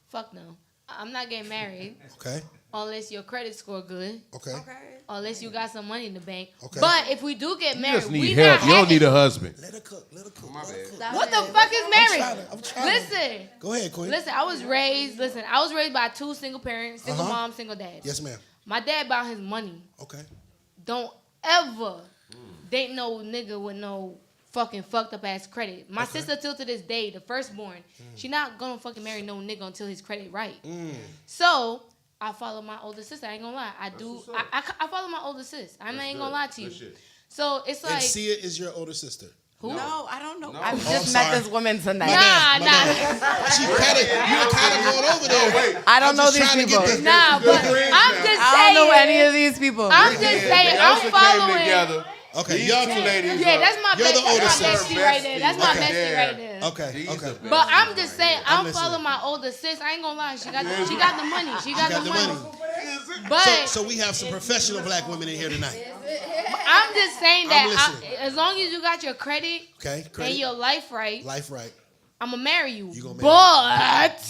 S4: Fuck no. I'm not getting married.
S1: Okay.
S4: Unless your credit score good.
S1: Okay.
S4: Unless you got some money in the bank.
S1: Okay.
S4: But if we do get married,
S5: You just need
S4: we
S5: help.
S4: not
S5: You don't need a husband.
S1: Let her cook.
S5: My bad.
S4: What the fuck is marriage?
S1: I'm trying.
S4: Listen.
S1: Go ahead, Queen.
S4: Listen, I was raised by two single parents, single mom, single dad.
S1: Yes, ma'am.
S4: My dad about his money.
S1: Okay.
S4: Don't ever date no nigga with no fucking fucked up ass credit. My sister till to this day, the firstborn, she not gonna fucking marry no nigga until his credit right. So I follow my older sister. I ain't gonna lie. I follow my older sis. I ain't gonna lie to you. So it's like.
S1: And Sia is your older sister.
S4: Who?
S3: No, I don't know.
S11: I've just met this woman tonight.
S1: My bad. You're kind of going over there. Wait,
S11: I don't know these people.
S4: Nah, but I'm just saying.
S11: I don't know any of these people.
S4: I'm just saying. I'm following.
S1: Okay, y'all two ladies.
S4: Yeah, that's my
S1: bestie
S4: right there. That's my bestie right there.
S1: Okay.
S4: But I'm just saying, I'm following my older sis. I ain't gonna lie. She got the money. She got the money. But
S1: so we have some professional black women in here tonight.
S4: I'm just saying that as long as you got your credit, and your life right, I'm gonna marry you. But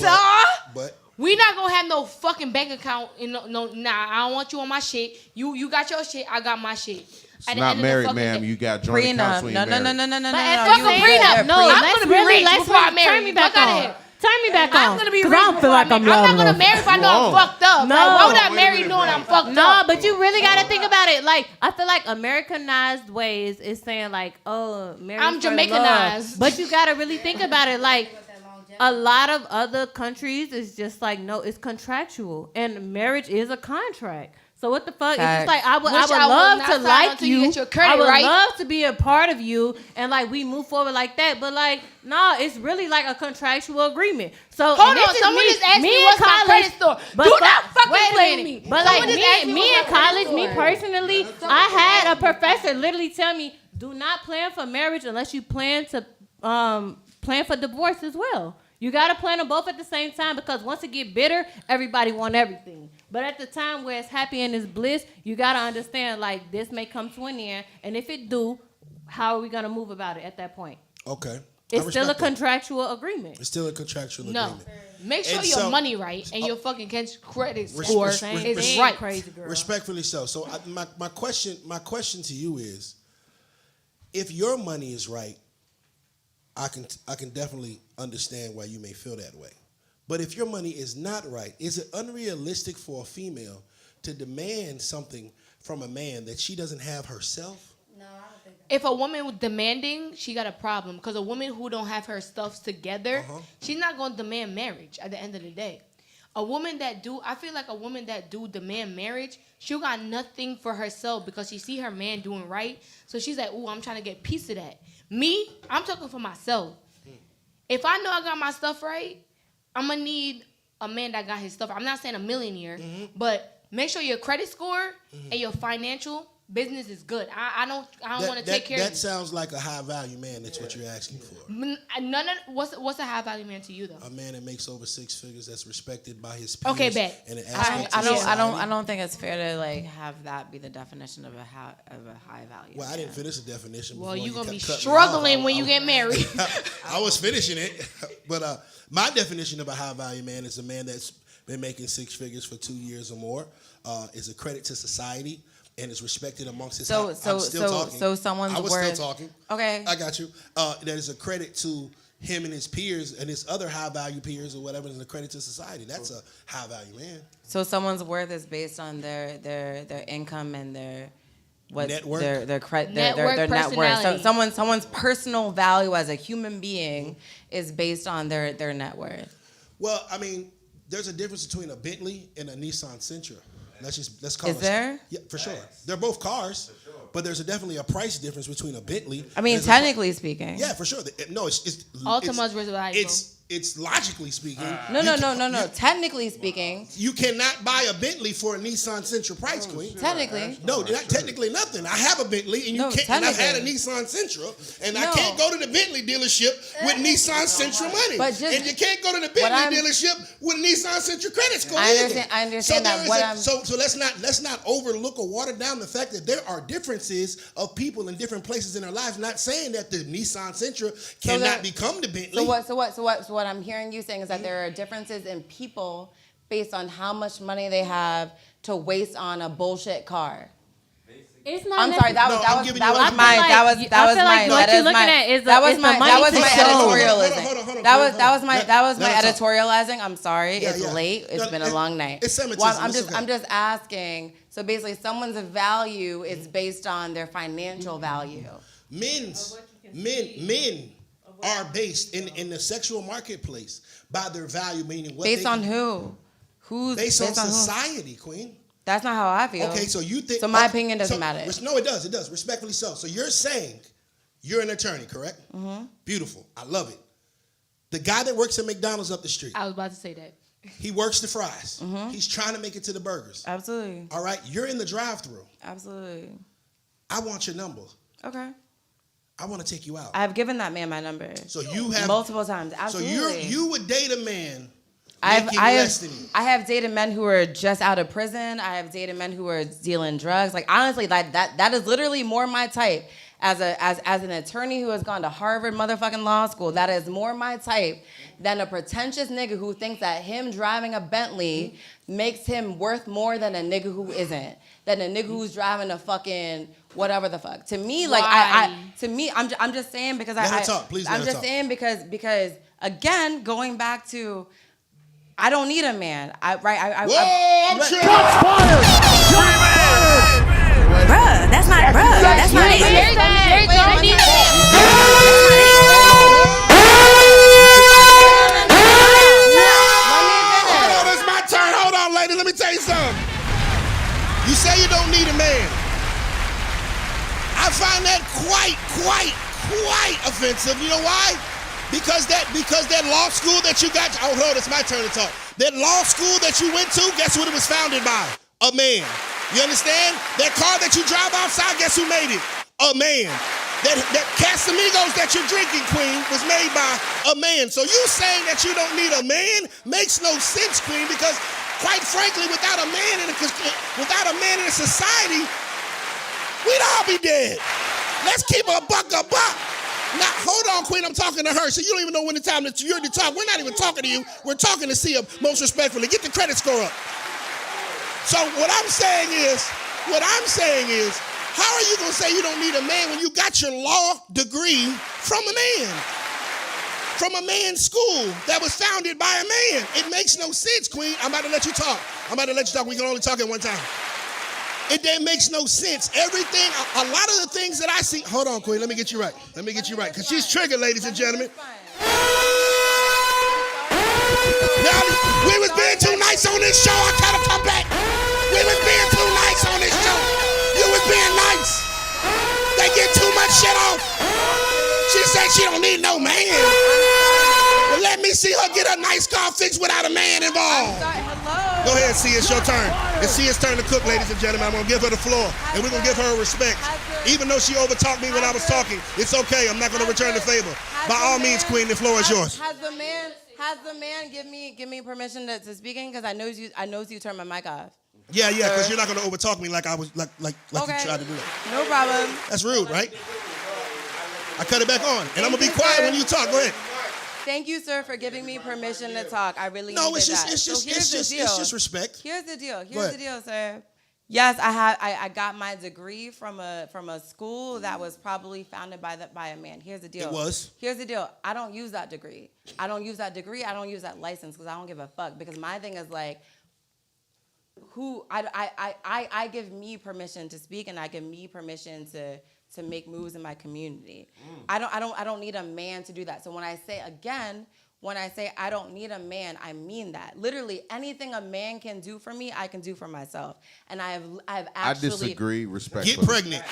S4: we not gonna have no fucking bank account. I don't want you on my shit. You got your shit. I got my shit.
S5: It's not married, ma'am. You got joint accounts when
S11: No.
S4: But fucking prenup. No, I'm gonna be rich before I marry.
S7: Turn me back on. Turn me back on.
S4: I'm gonna be rich.
S7: I don't feel like I'm loving
S4: not gonna marry if I know I'm fucked up.
S7: No.
S4: Like, why would I marry knowing I'm fucked up?
S7: No, but you really gotta think about it. Like, I feel like Americanized ways is saying like, oh, marriage.
S4: I'm Jamaicanized.
S7: But you gotta really think about it. Like, a lot of other countries is just like, no, it's contractual, and marriage is a contract. So what the fuck? It's just like I would love to like you. I would love to be a part of you, and like we move forward like that. But like, nah, it's really like a contractual agreement. So
S4: hold on, someone just asked me what's my credit score. Do not fucking play with me.
S7: But like me in college, me personally, I had a professor literally tell me, do not plan for marriage unless you plan to
S9: plan for divorce as well. You gotta plan them both at the same time because once it get bitter, everybody want everything. But at the time where it's happy and it's bliss, you gotta understand like this may come to an end, and if it do, how are we gonna move about it at that point?
S1: Okay.
S9: It's still a contractual agreement.
S1: It's still a contractual
S4: No.
S1: agreement.
S4: Make sure
S1: And
S4: your
S1: so-
S4: money right and your fucking credit score
S1: res-
S4: is right.
S9: Crazy girl.
S1: Respectfully so. So my question to you is, if your money is right, I can definitely understand why you may feel that way. But if your money is not right, is it unrealistic for a female to demand something from a man that she doesn't have herself?
S6: No, I don't think that.
S4: If a woman was demanding, she got a problem. Because a woman who don't have her stuff together, she's not going to demand marriage at the end of the day. A woman that I feel like a woman that demand marriage, she got nothing for herself because she see her man doing right. So she's like, ooh, I'm trying to get a piece of that. Me, I'm talking for myself. If I know I got my stuff right, I'm going to need a man that got his stuff. I'm not saying a millionaire, but make sure your credit score and your financial business is good. I don't want to take care of you.
S1: That sounds like a high value man. That's what you're asking for.
S4: What's a high value man to you though?
S1: A man that makes over 6 figures, that's respected by his peers.
S4: Okay, bet.
S1: And
S11: I don't think it's fair to like have that be the definition of a high value.
S1: Well, I didn't finish the definition.
S4: Well,
S1: before
S4: you're gonna be
S1: cut me
S4: struggling
S1: off.
S4: when you get married.
S1: I was finishing it, but my definition of a high value man is a man that's been making 6 figures for 2 years or more. Is a credit to society. And is respected amongst his.
S11: So someone's
S1: I was
S11: worth.
S1: still talking.
S11: Okay.
S1: I got you. That is a credit to him and his peers and his other high value peers or whatever, and a credit to society. That's a high value man.
S11: So someone's worth is based on their income and their
S1: network,
S11: their net worth. So
S4: personality.
S11: someone's personal value as a human being is based on their net worth.
S1: Well, I mean, there's a difference between a Bentley and a Nissan Sentra. Let's call it.
S11: Is there?
S1: Yeah, for sure. They're both cars, but there's definitely a price difference between a Bentley.
S11: I mean, technically speaking.
S1: Yeah, for sure. No, it's
S4: Ultima's valuable.
S1: It's logically speaking.
S11: No. Technically speaking,
S1: you cannot buy a Bentley for a Nissan Sentra price, Queen.
S11: Technically.
S1: No, not technically nothing. I have a Bentley, and you can't. And I've had a Nissan Sentra, and I can't go to the Bentley dealership with Nissan Sentra money. And you can't go to the Bentley dealership with Nissan Sentra credit score.
S11: I understand that.
S1: So let's not overlook or water down the fact that there are differences of people in different places in their lives. Not saying that the Nissan Sentra cannot become the Bentley.
S11: So what I'm hearing you saying is that there are differences in people based on how much money they have to waste on a bullshit car.
S9: It's not.
S11: I'm sorry. That was my editorializing. That was my editorializing. I'm sorry. It's late. It's been a long night.
S1: It's semitism.
S11: I'm just asking. So basically, someone's value is based on their financial value.
S1: Men are based in the sexual marketplace by their value, meaning what
S11: based on who? Who's
S1: based on society,
S11: who?
S1: Queen.
S11: That's not how I feel.
S1: Okay, so you think.
S11: So my opinion doesn't matter.
S1: No, it does. It does. Respectfully so. So you're saying you're an attorney, correct?
S11: Mm-hmm.
S1: Beautiful. I love it. The guy that works at McDonald's up the street.
S4: I was about to say that.
S1: He works the fries.
S11: Mm-hmm.
S1: He's trying to make it to the burgers.
S11: Absolutely.
S1: All right. You're in the drive-thru.
S11: Absolutely.
S1: I want your number.
S11: Okay.
S1: I want to take you out.
S11: I've given that man my number.
S1: So you have
S11: multiple times. Absolutely.
S1: So you would date a man making less than you.
S11: I have dated men who are just out of prison. I have dated men who are dealing drugs. Like honestly, that is literally more my type. As an attorney who has gone to Harvard motherfucking law school, that is more my type than a pretentious nigga who thinks that him driving a Bentley makes him worth more than a nigga who isn't. Than a nigga who's driving a fucking whatever the fuck. To me, like I'm just saying because I'm just saying because again, going back to I don't need a man.
S1: I'm sure. Shots
S12: fired! Bruh, that's not
S1: It's my turn. Hold on, lady. Let me tell you something. You say you don't need a man. I find that quite offensive. You know why? Because that law school that you got. Oh, hold on, it's my turn to talk. That law school that you went to, guess what it was founded by? A man. You understand? That car that you drive outside, guess who made it? A man. That Casamigos that you're drinking, Queen, was made by a man. So you saying that you don't need a man makes no sense, Queen, because quite frankly, without a man in a society, we'd all be dead. Let's keep a buck. Now, hold on, Queen, I'm talking to her, so you don't even know when the time that you're to talk. We're not even talking to you. We're talking to Sia most respectfully. Get the credit score up. So what I'm saying is, how are you going to say you don't need a man when you got your law degree from a man? From a man's school that was founded by a man. It makes no sense, Queen. I'm about to let you talk. We can only talk at one time. It makes no sense. Everything, a lot of the things that I see. Hold on, Queen. Let me get you right. Because she's triggered, ladies and gentlemen. Now, we was being too nice on this show. I gotta come back. We was being too nice on this show. You was being nice. They get too much shit off. She said she don't need no man. Well, let me see her get a nice car fixed without a man involved. Go ahead, Sia, it's your turn. It's Sia's turn to cook, ladies and gentlemen. I'm going to give her the floor, and we're going to give her respect. Even though she overtalked me when I was talking, it's okay. I'm not going to return the favor. By all means, Queen, the floor is yours.
S3: Has the man give me permission to speak in? Because I know you turned my mic off.
S1: Yeah, because you're not going to overtalk me like I was like okay. You tried to do that.
S3: No problem.
S1: That's rude, right? I cut it back on, and I'm going to be quiet when you talk. Go ahead.
S3: Thank you, sir, for giving me permission to talk. I really
S1: no,
S3: needed that.
S1: It's just respect.
S3: Here's the deal, sir. Yes, I got my degree from a school that was probably founded by a man. Here's the deal.
S1: It was.
S3: Here's the deal. I don't use that degree. I don't use that license because I don't give a fuck. Because my thing is like, I give me permission to speak and I give me permission to make moves in my community. I don't need a man to do that. So when I say I don't need a man, I mean that. Literally anything a man can do for me, I can do for myself. And I've actually
S2: I disagree respectfully.
S1: Get pregnant.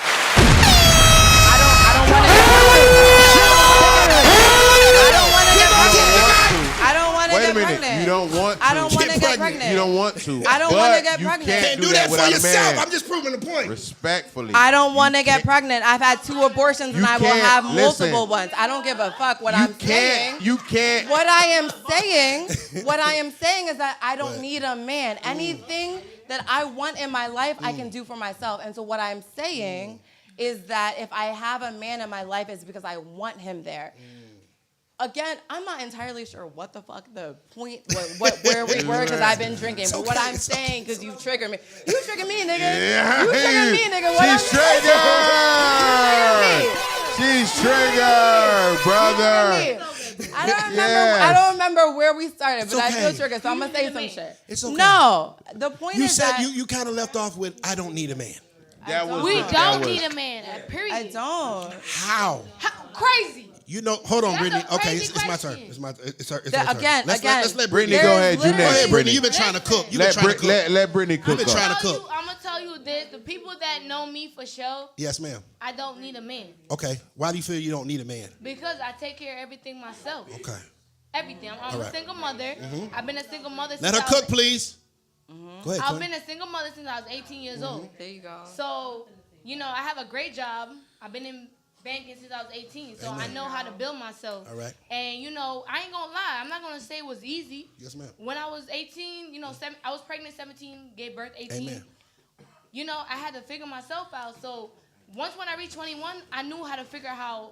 S3: I don't want to get pregnant.
S2: You don't want to.
S3: I don't want to get pregnant.
S2: You don't want to.
S3: I don't want to get pregnant.
S1: You can't do that for yourself. I'm just proving the point.
S2: Respectfully.
S3: I don't want to get pregnant. I've had 2 abortions and I will have multiple ones. I don't give a fuck what I'm saying.
S2: You can't.
S3: What I am saying is that I don't need a man. Anything that I want in my life, I can do for myself. And so what I'm saying is that if I have a man in my life, it's because I want him there. Again, I'm not entirely sure what the fuck the point, where we were, because I've been drinking. But what I'm saying, because you triggered me. You triggered me, nigga.
S2: Yeah,
S3: You triggered me, nigga.
S2: She's triggered. She's triggered, brother.
S3: I don't remember where we started, but I feel triggered, so I'm going to say some shit.
S1: It's okay.
S3: No, the point is that...
S1: You kind of left off with, I don't need a man.
S4: We don't need a man, period.
S3: I don't.
S1: How?
S4: Crazy.
S1: You know, hold on,
S4: That's
S1: Brittany.
S4: a
S1: Okay,
S4: crazy
S1: it's my
S4: question.
S1: turn. It's her turn.
S3: Again,
S1: let's let
S2: Brittany go ahead. You
S1: Go
S2: next.
S1: ahead, Brittany. You've been trying to cook.
S2: Let Brittany cook.
S1: You've been trying to cook.
S4: I'm going to tell you this. The people that know me for sure,
S1: Yes, ma'am.
S4: I don't need a man.
S1: Okay. Why do you feel you don't need a man?
S4: Because I take care of everything myself.
S1: Okay.
S4: Everything. I'm a single mother. I've been a single mother since
S1: Let her cook, please. Go ahead,
S4: I've been a single mother since I was 18 years old.
S3: There you go.
S4: So, I have a great job. I've been in banking since I was 18, so I know how to build myself.
S1: All right.
S4: And, I ain't going to lie. I'm not going to say it was easy.
S1: Yes, ma'am.
S4: When I was 18, I was pregnant 17, gave birth 18.
S1: Amen.
S4: I had to figure myself out. So once when I reached 21, I knew how to figure out how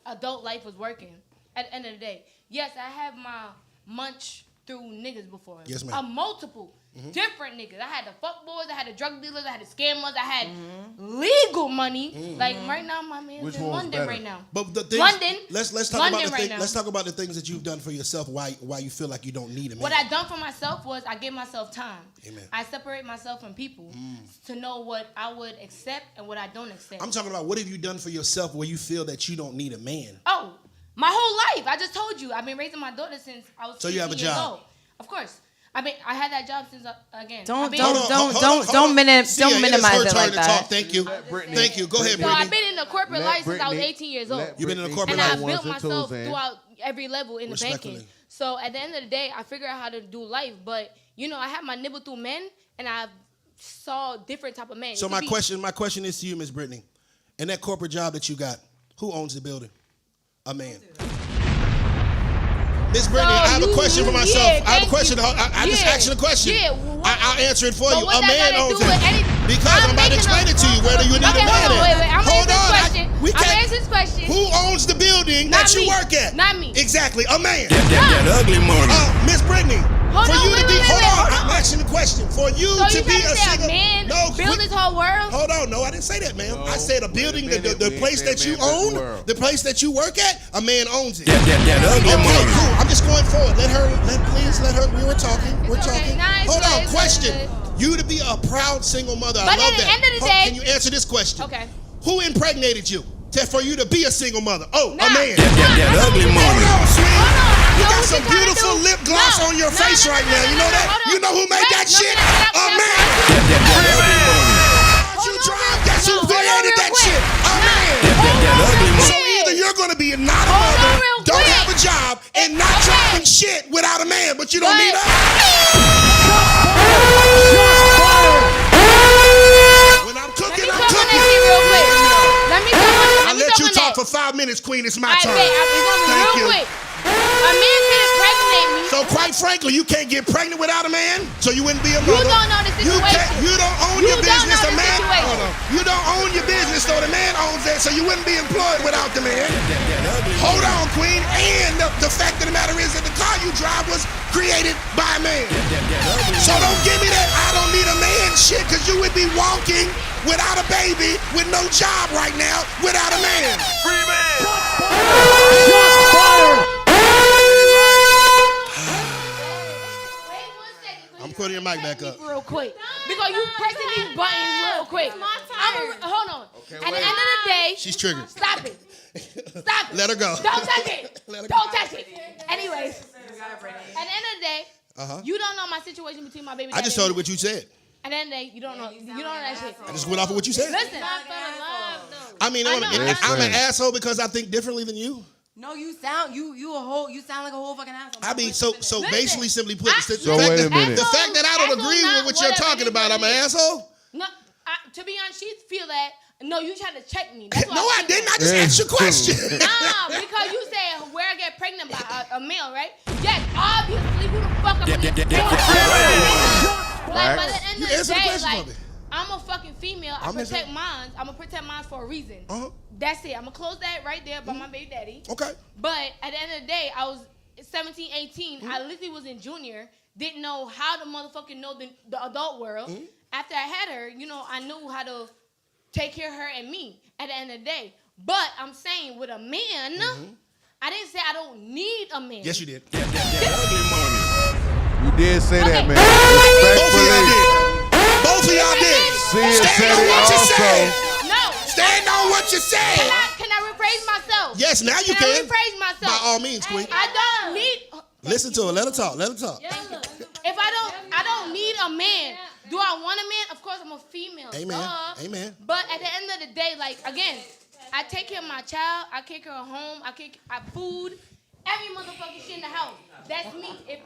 S4: adult life was working at the end of the day. Yes, I have my munch through niggas before.
S1: Yes, ma'am.
S4: Multiple. Different niggas. I had the fuck boys, I had the drug dealers, I had the scammers, I had legal money. Like right now, my man's in London right now.
S1: But the things,
S4: London.
S1: Let's talk
S4: London
S1: about the
S4: right
S1: thing.
S4: now.
S1: Let's talk about the things that you've done for yourself. Why you feel like you don't need a man.
S4: What I done for myself was I give myself time.
S1: Amen.
S4: I separate myself from people to know what I would accept and what I don't accept.
S1: I'm talking about what have you done for yourself where you feel that you don't need a man.
S4: Oh, my whole life. I just told you. I've been raising my daughter since I was 15
S1: you have a
S4: years
S1: job?
S4: old. Of course. I had that job since again.
S11: Don't
S1: Sia,
S11: minimize
S1: it is her
S11: it
S1: turn
S11: like
S1: to
S11: that.
S1: talk. Thank you. Thank you. Go ahead,
S4: So
S1: Brittany.
S4: I've been in the corporate life since I was 18 years old.
S1: You've been in the corporate
S4: And
S1: life.
S4: I built myself throughout every level in the
S1: Respectfully.
S4: banking. So at the end of the day, I figured out how to do life. But, I had my nibble through men, and I saw different type of men.
S1: So my question is to you, Miss Brittany. In that corporate job that you got, Who owns the building? A man. Miss Brittany, I have a question for myself. I have a question. I just asked you a question. I'll answer it for you. A man owns it. Because I'm about to explain it to you, whether you need a man. Hold on.
S4: I'm answering this question.
S1: Who owns the building that you work at?
S4: Not me.
S1: Exactly, a man.
S12: That ugly money.
S1: Miss Brittany,
S4: Hold on.
S1: I'm asking the question. For you
S4: So
S1: to
S4: you
S1: be
S4: trying to
S1: a
S4: say
S1: single,
S4: a man build this whole world?
S1: Hold on, no, I didn't say that, ma'am. I said a building,
S2: wait a minute,
S1: the
S2: we
S1: place
S2: ain't
S1: that
S2: say
S1: you
S2: man built the
S1: own,
S2: world.
S1: the place that you work at, a man owns it.
S12: That ugly
S1: Okay,
S12: money.
S1: cool. I'm just going forward. Please let her. We were talking. We're
S4: okay.
S1: talking.
S4: Nah, it's
S1: Hold
S4: good,
S1: on.
S4: it's
S1: Question.
S4: good.
S1: You to be a proud single mother. I
S4: But
S1: love
S4: at the
S1: that.
S4: end of the day-
S1: Can you answer this question?
S4: Okay.
S1: Who impregnated you for you to be a single mother? Oh,
S4: Nah.
S1: a man.
S12: That ugly
S1: Hold
S12: money.
S1: on, sweet. You got
S4: what
S1: some
S4: you trying to
S1: beautiful
S4: do?
S1: lip gloss
S4: No.
S1: on your
S4: No,
S1: face
S4: no,
S1: right
S4: no,
S1: now.
S4: no,
S1: You
S4: no,
S1: know
S4: no,
S1: that?
S4: hold on.
S1: You know who made
S4: Wait,
S1: that
S4: no,
S1: shit?
S4: can I
S1: A
S4: can I
S1: man. You drive. Guess who created that shit? A man. So either you're gonna be not a
S4: Hold on
S1: mother,
S4: real
S1: don't
S4: quick.
S1: have a job, and not driving shit without a man, but you don't need a. When I'm cooking, I'm cooking. I let you talk for 5 minutes, Queen. It's my turn. Thank you.
S4: A man can impregnate me.
S1: So quite frankly, you can't get pregnant without a man, so you wouldn't be a
S4: You
S1: mother.
S4: don't know the situation.
S1: You don't own
S4: You
S1: your
S4: don't
S1: business.
S4: know
S1: A
S4: the
S1: man.
S4: situation.
S1: Hold on. You don't own your business, so the man owns that, so you wouldn't be employed without the man. Hold on, Queen. And the fact of the matter is that the car you drive was created by a man. So don't give me that I don't need a man shit, because you would be walking without a baby with no job right now without a man.
S12: Free man.
S1: I'm putting your mic back up.
S4: Real quick. Because you pressing these buttons real quick. Hold on. At the end of the day,
S1: She's triggered.
S4: stop it. Stop it.
S1: Let her go.
S4: Don't touch it.
S1: Let her
S4: Don't touch it. Anyways, at the end of the day, you don't know my situation between my baby.
S1: I just told her what you said.
S4: At the end of the day, you don't know that shit.
S1: I just went off of what you said.
S4: Listen.
S1: I mean, I'm an asshole because I think differently than you.
S11: No, you sound like a whole fucking asshole.
S1: I mean, so basically, simply put,
S2: So wait a minute.
S1: the fact that I don't agree with what you're talking about, I'm an asshole.
S4: No, to be honest, she feel that. No, you tried to check me. That's
S1: No, I didn't. I just asked you a question.
S4: Nah, because you said where I get pregnant by a male, right? Yes, obviously. Who the fuck I'm Like, by the end
S1: You
S4: of the
S1: answer the
S4: day,
S1: question
S4: like,
S1: for me.
S4: I'm a fucking female. I protect mine. I'm gonna protect mine for a reason. That's it. I'm gonna close that right there by my baby daddy.
S1: Okay.
S4: But at the end of the day, I was 17, 18. I literally was in junior. Didn't know how to motherfucking know the adult world. After I had her, I knew how to take care of her and me at the end of the day. But I'm saying with a man, I didn't say I don't need a man.
S1: Yes, you did.
S5: You did say that, man.
S1: Both of y'all did. Stand on what you said.
S4: No.
S1: Stand on what you said.
S4: Can I rephrase myself?
S1: Yes, now you
S4: Can I
S1: can.
S4: rephrase myself?
S1: By all means, Queen.
S4: I don't need.
S1: Listen to her. Let her talk. Let her talk.
S4: If I don't need a man. Do I want a man? Of course, I'm a female.
S1: Amen. Amen.
S4: But at the end of the day, like again, I take care of my child. I take care of home. I take care of food. Every motherfucking shit in the house. That's me. If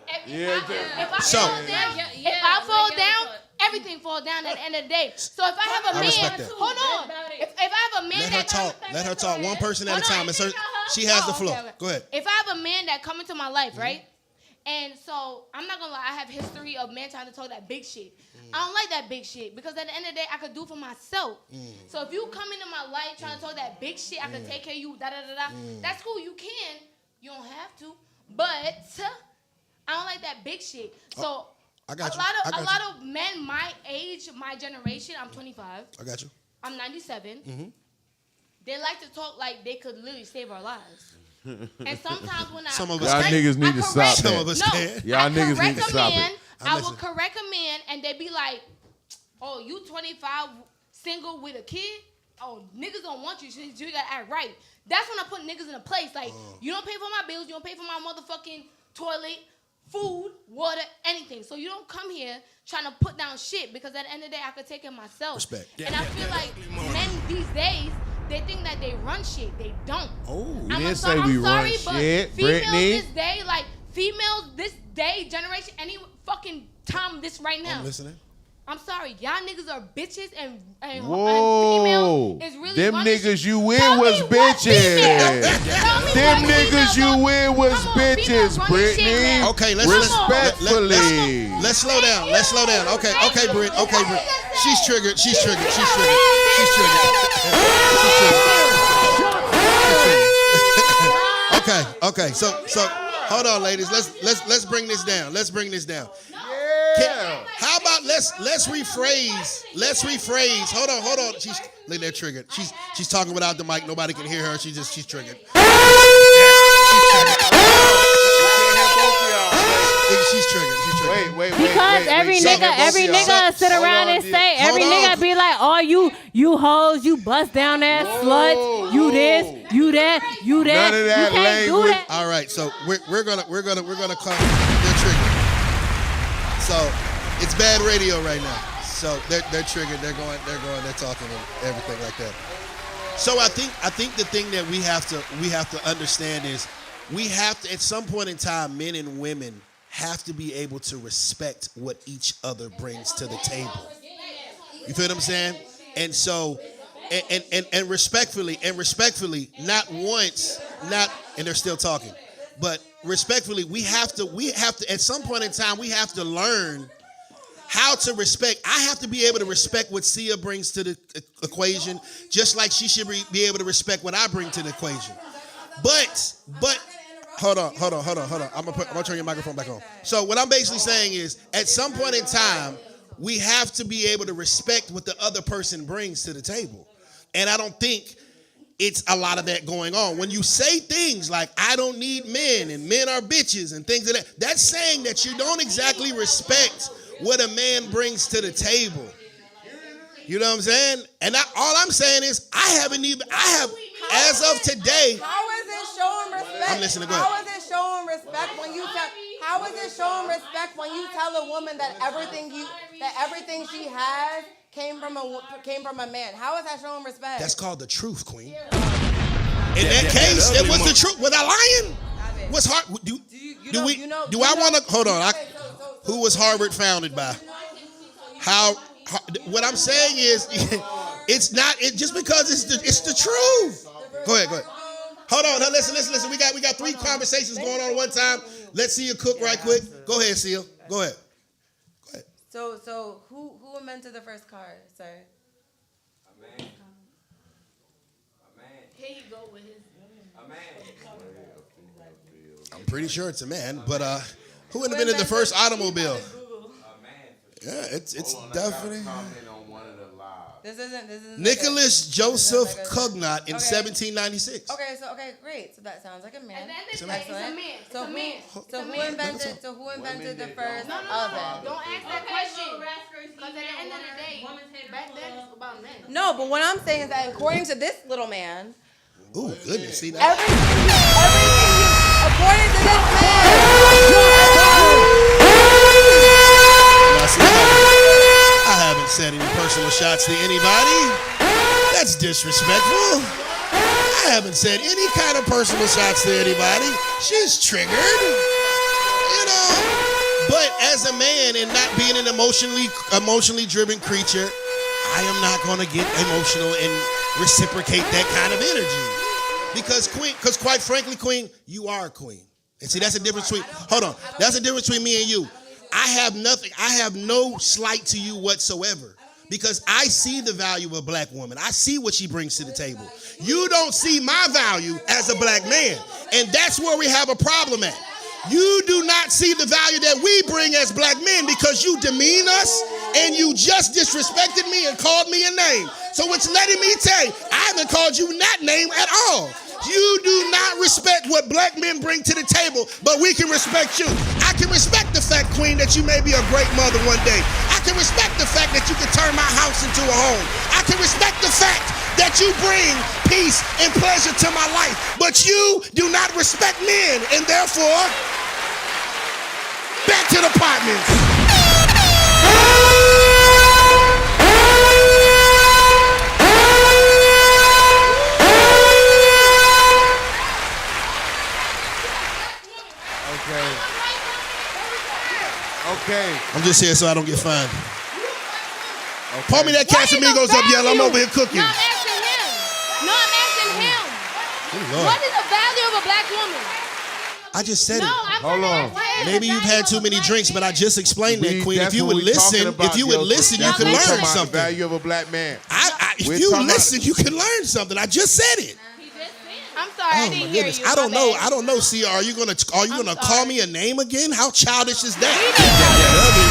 S4: I fall down, everything fall down at the end of the day. So if I have a man,
S1: respect that.
S4: hold on. If I have a man
S1: Let her talk. Let her talk. One person at a time. It's her. She has the floor. Go ahead.
S4: If I have a man that come into my life, right? And so I'm not gonna lie, I have history of men trying to talk that big shit. I don't like that big shit because at the end of the day, I could do it for myself. So if you come into my life trying to talk that big shit, I could take care of you, that's cool. You can. You don't have to. But I don't like that big shit. So
S1: I got you.
S4: A lot of men my age, my generation, I'm 25.
S1: I got you.
S4: I'm 97. They like to talk like they could literally save our lives. And sometimes when
S1: Some of us
S5: Y'all niggas need to stop
S1: Some
S5: that.
S1: of us
S4: No,
S1: can.
S5: Y'all niggas need to stop it.
S4: I will correct a man, and they be like, "Oh, you 25, single with a kid? Oh, niggas don't want you. So you gotta act right." That's when I put niggas in a place. Like, you don't pay for my bills, you don't pay for my motherfucking toilet, food, water, anything. So you don't come here trying to put down shit because at the end of the day, I could take care of myself.
S1: Respect.
S4: And I feel like men these days, they think that they run shit. They don't.
S5: We didn't say we run shit, Brittany.
S4: This day, like females this day, generation, any fucking time, this right now.
S1: I'm listening.
S4: I'm sorry, y'all niggas are bitches and
S5: Whoa.
S4: female is really
S5: Them
S4: running
S5: niggas
S4: shit.
S5: you with
S4: Tell
S5: was
S4: me what
S5: bitches.
S4: female- tell me
S5: Them
S4: what
S5: niggas
S4: female
S5: you with was
S4: Come on,
S5: bitches,
S4: females running shit
S5: Brittany.
S4: now.
S1: Okay,
S5: Respectfully.
S1: let's slow down. Let's slow down. Okay, Britt. Okay, Britt. She's triggered. Okay. So hold on, ladies. Let's bring this down. How about let's rephrase. Hold on. Look, they're triggered. She's talking without the mic. Nobody can hear her. She's triggered. She's triggered.
S5: Wait.
S9: Because every nigga sit around and say, every nigga be like, oh, you hoes, you bust down ass sluts, you this, you that.
S5: None of that
S9: you can't
S5: language.
S9: do that.
S1: All right, so we're gonna come. They're triggered. So it's bad radio right now. So they're triggered. They're talking and everything like that. So I think the thing that we have to understand is we have to, at some point in time, men and women have to be able to respect what each other brings to the table. You feel what I'm saying? And so, and respectfully, not once, and they're still talking, but respectfully, we have to, at some point in time, we have to learn how to respect. I have to be able to respect what Sia brings to the equation, just like she should be able to respect what I bring to the equation. But, hold on. I'm gonna turn your microphone back on. So what I'm basically saying is, at some point in time, we have to be able to respect what the other person brings to the table. And I don't think it's a lot of that going on. When you say things like, I don't need men and men are bitches and things like that, that's saying that you don't exactly respect what a man brings to the table. You know what I'm saying? And all I'm saying is, as of today.
S3: How is it showing respect?
S1: I'm listening, go ahead.
S3: How is it showing respect when you tell? How is it showing respect when you tell a woman that everything she has came from a man? How is that showing respect?
S1: That's called the truth, Queen. In that case, it was the truth. Was I lying? What's hard? Do I want to hold on? Who was Harvard founded by? What I'm saying is, it's not. Just because it's the truth. Go ahead. Hold on. Now listen. We got 3 conversations going on at one time. Let's see you cook right quick. Go ahead, Seal. Go ahead.
S3: So who invented the first car, sir?
S8: A man.
S4: Here you go with his.
S8: A man.
S1: I'm pretty sure it's a man, but who invented the first automobile? Yeah, it's definitely.
S3: This isn't
S1: Nicholas Joseph Cugnot in 1796.
S3: Okay, great. So that sounds like a man.
S4: It's a man.
S3: So who invented the first oven?
S4: Don't ask that question. Because at the end of the day, back then it's about men.
S3: No, but what I'm saying is that according to this little man,
S1: ooh, goodness, see that?
S3: everything according to this man.
S1: I haven't said any personal shots to anybody. That's disrespectful. I haven't said any kind of personal shots to anybody. She's triggered, you know. But as a man and not being an emotionally driven creature, I am not going to get emotional and reciprocate that kind of energy. Because quite frankly, Queen, you are a queen. And see, that's the difference between, that's the difference between me and you. I have no slight to you whatsoever, because I see the value of a black woman. I see what she brings to the table. You don't see my value as a black man, and that's where we have a problem at. You do not see the value that we bring as black men, because you demean us and you just disrespected me and called me a name. So it's letting me tell you, I haven't called you that name at all. You do not respect what black men bring to the table, but we can respect you. I can respect the fact, Queen, that you may be a great mother one day. I can respect the fact that you can turn my house into a home. I can respect the fact that you bring peace and pleasure to my life, but you do not respect men, and therefore, back to the apartments.
S5: Okay.
S1: I'm just here so I don't get fined. Pour me that Casamigos up, y'all. I'm over here cooking.
S4: No, I'm asking him. No, I'm asking him.
S1: Oh, Lord.
S4: What is the value of a black woman?
S1: I just said
S4: No,
S1: it.
S4: I'm
S5: Hold on.
S1: Maybe you've had too many drinks, but I just explained that, Queen. If
S5: That's
S1: you
S5: what
S1: would
S5: we talking
S1: listen,
S5: about,
S1: if you would
S5: yo.
S1: listen, you
S5: That's
S1: could
S5: what we
S1: learn
S5: talking about,
S1: something.
S5: The value of a black man.
S1: If
S5: We're
S1: you
S5: talking
S1: listen, you can learn something. I just said it.
S4: I'm sorry, I
S1: Oh my
S4: didn't hear
S1: goodness.
S4: you.
S1: I don't
S4: My
S1: know.
S4: bad.
S1: I don't know. See, are you gonna call me a name again? How childish is that?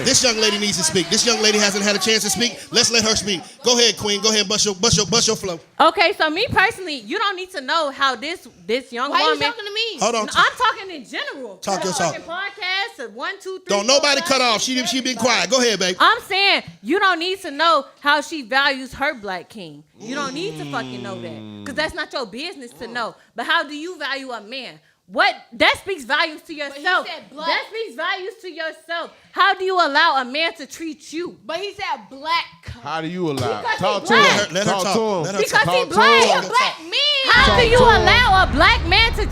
S1: This young lady needs to speak. This young lady hasn't had a chance to speak. Let's let her speak. Go ahead, Queen. Go ahead and bust your flow.
S9: Okay, so me personally, you don't need to know how this young
S4: Why
S9: woman.
S4: you talking to me?
S1: Hold on.
S9: No, I'm talking in general.
S1: Talk your talk.
S9: Podcast, 1, 2, 3.
S1: Don't nobody cut off. She been quiet. Go ahead, babe.
S9: I'm saying you don't need to know how she values her black king. You don't need to fucking know that, because that's not your business to know. But how do you value a man? What that speaks volumes to yourself. That speaks values to yourself. How do you allow a man to treat you?
S4: But he said black.
S5: How do you allow?
S9: Because
S5: Talk
S9: he
S5: to
S9: black.
S5: him.
S1: Let her
S5: Talk
S1: talk.
S5: to him.
S1: Let her
S9: Because
S1: talk.
S9: he
S5: Talk to
S9: black.
S5: him.
S4: He a black man.
S9: How
S5: Talk
S9: do you
S5: to him.
S9: allow a black man to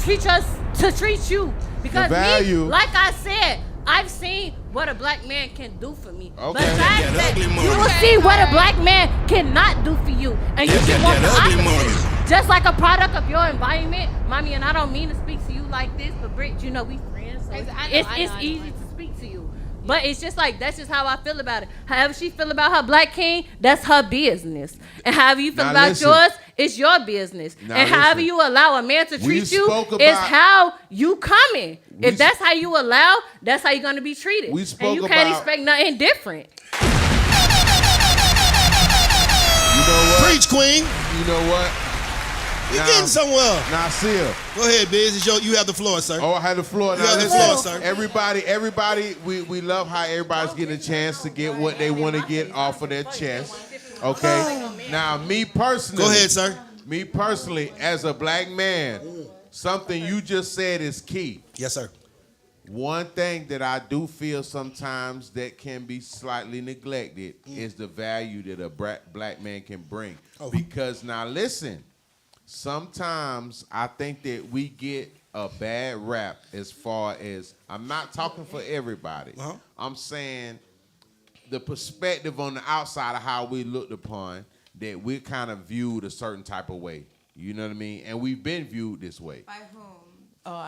S9: treat you? Because
S5: value.
S9: me, like I said, I've seen what a black man can do for me.
S5: Okay.
S9: Besides
S12: That
S9: that,
S12: ugly
S9: you
S12: money.
S9: will see what a black man cannot do for you, and you
S12: Get
S9: can want the
S12: that ugly
S9: opposite.
S12: money.
S9: Just like a product of your environment, mommy. And I don't mean to speak to you like this, but Britt, you know we friends, so
S4: I know,
S9: it's easy to speak to you. But it's just like, that's just how I feel about it. However she feel about her black king, that's her business. And however you feel
S5: Now
S9: about
S5: listen.
S9: yours, it's your business.
S5: Now
S9: and however
S5: listen.
S9: you allow a man to
S5: We
S9: treat you
S5: spoke
S9: is
S5: about-
S9: how you coming.
S5: We
S9: If that's how you allow, that's how you're gonna be treated.
S5: We
S9: and
S5: spoke
S9: you can't
S5: about-
S9: expect nothing different.
S5: You know what?
S1: Preach, Queen.
S5: You know what?
S1: You're getting somewhere.
S5: Nasir.
S1: Go ahead, Biz. You have the floor, sir.
S5: Oh, I had the floor.
S1: You
S5: Now
S1: have the
S5: listen,
S1: floor, sir.
S5: everybody, we love how everybody's getting a chance to get what they want to get off of their chest. Okay? Now, me personally.
S1: Go ahead, sir.
S5: Me personally, as a black man, something you just said is key.
S1: Yes, sir.
S5: One thing that I do feel sometimes that can be slightly neglected is the value that a black man can bring.
S1: Oh.
S5: Because now listen, sometimes I think that we get a bad rap as far as, I'm not talking for everybody.
S1: Uh-huh.
S5: I'm saying the perspective on the outside of how we looked upon, that we're kind of viewed a certain type of way. You know what I mean? And we've been viewed this way.
S3: By whom?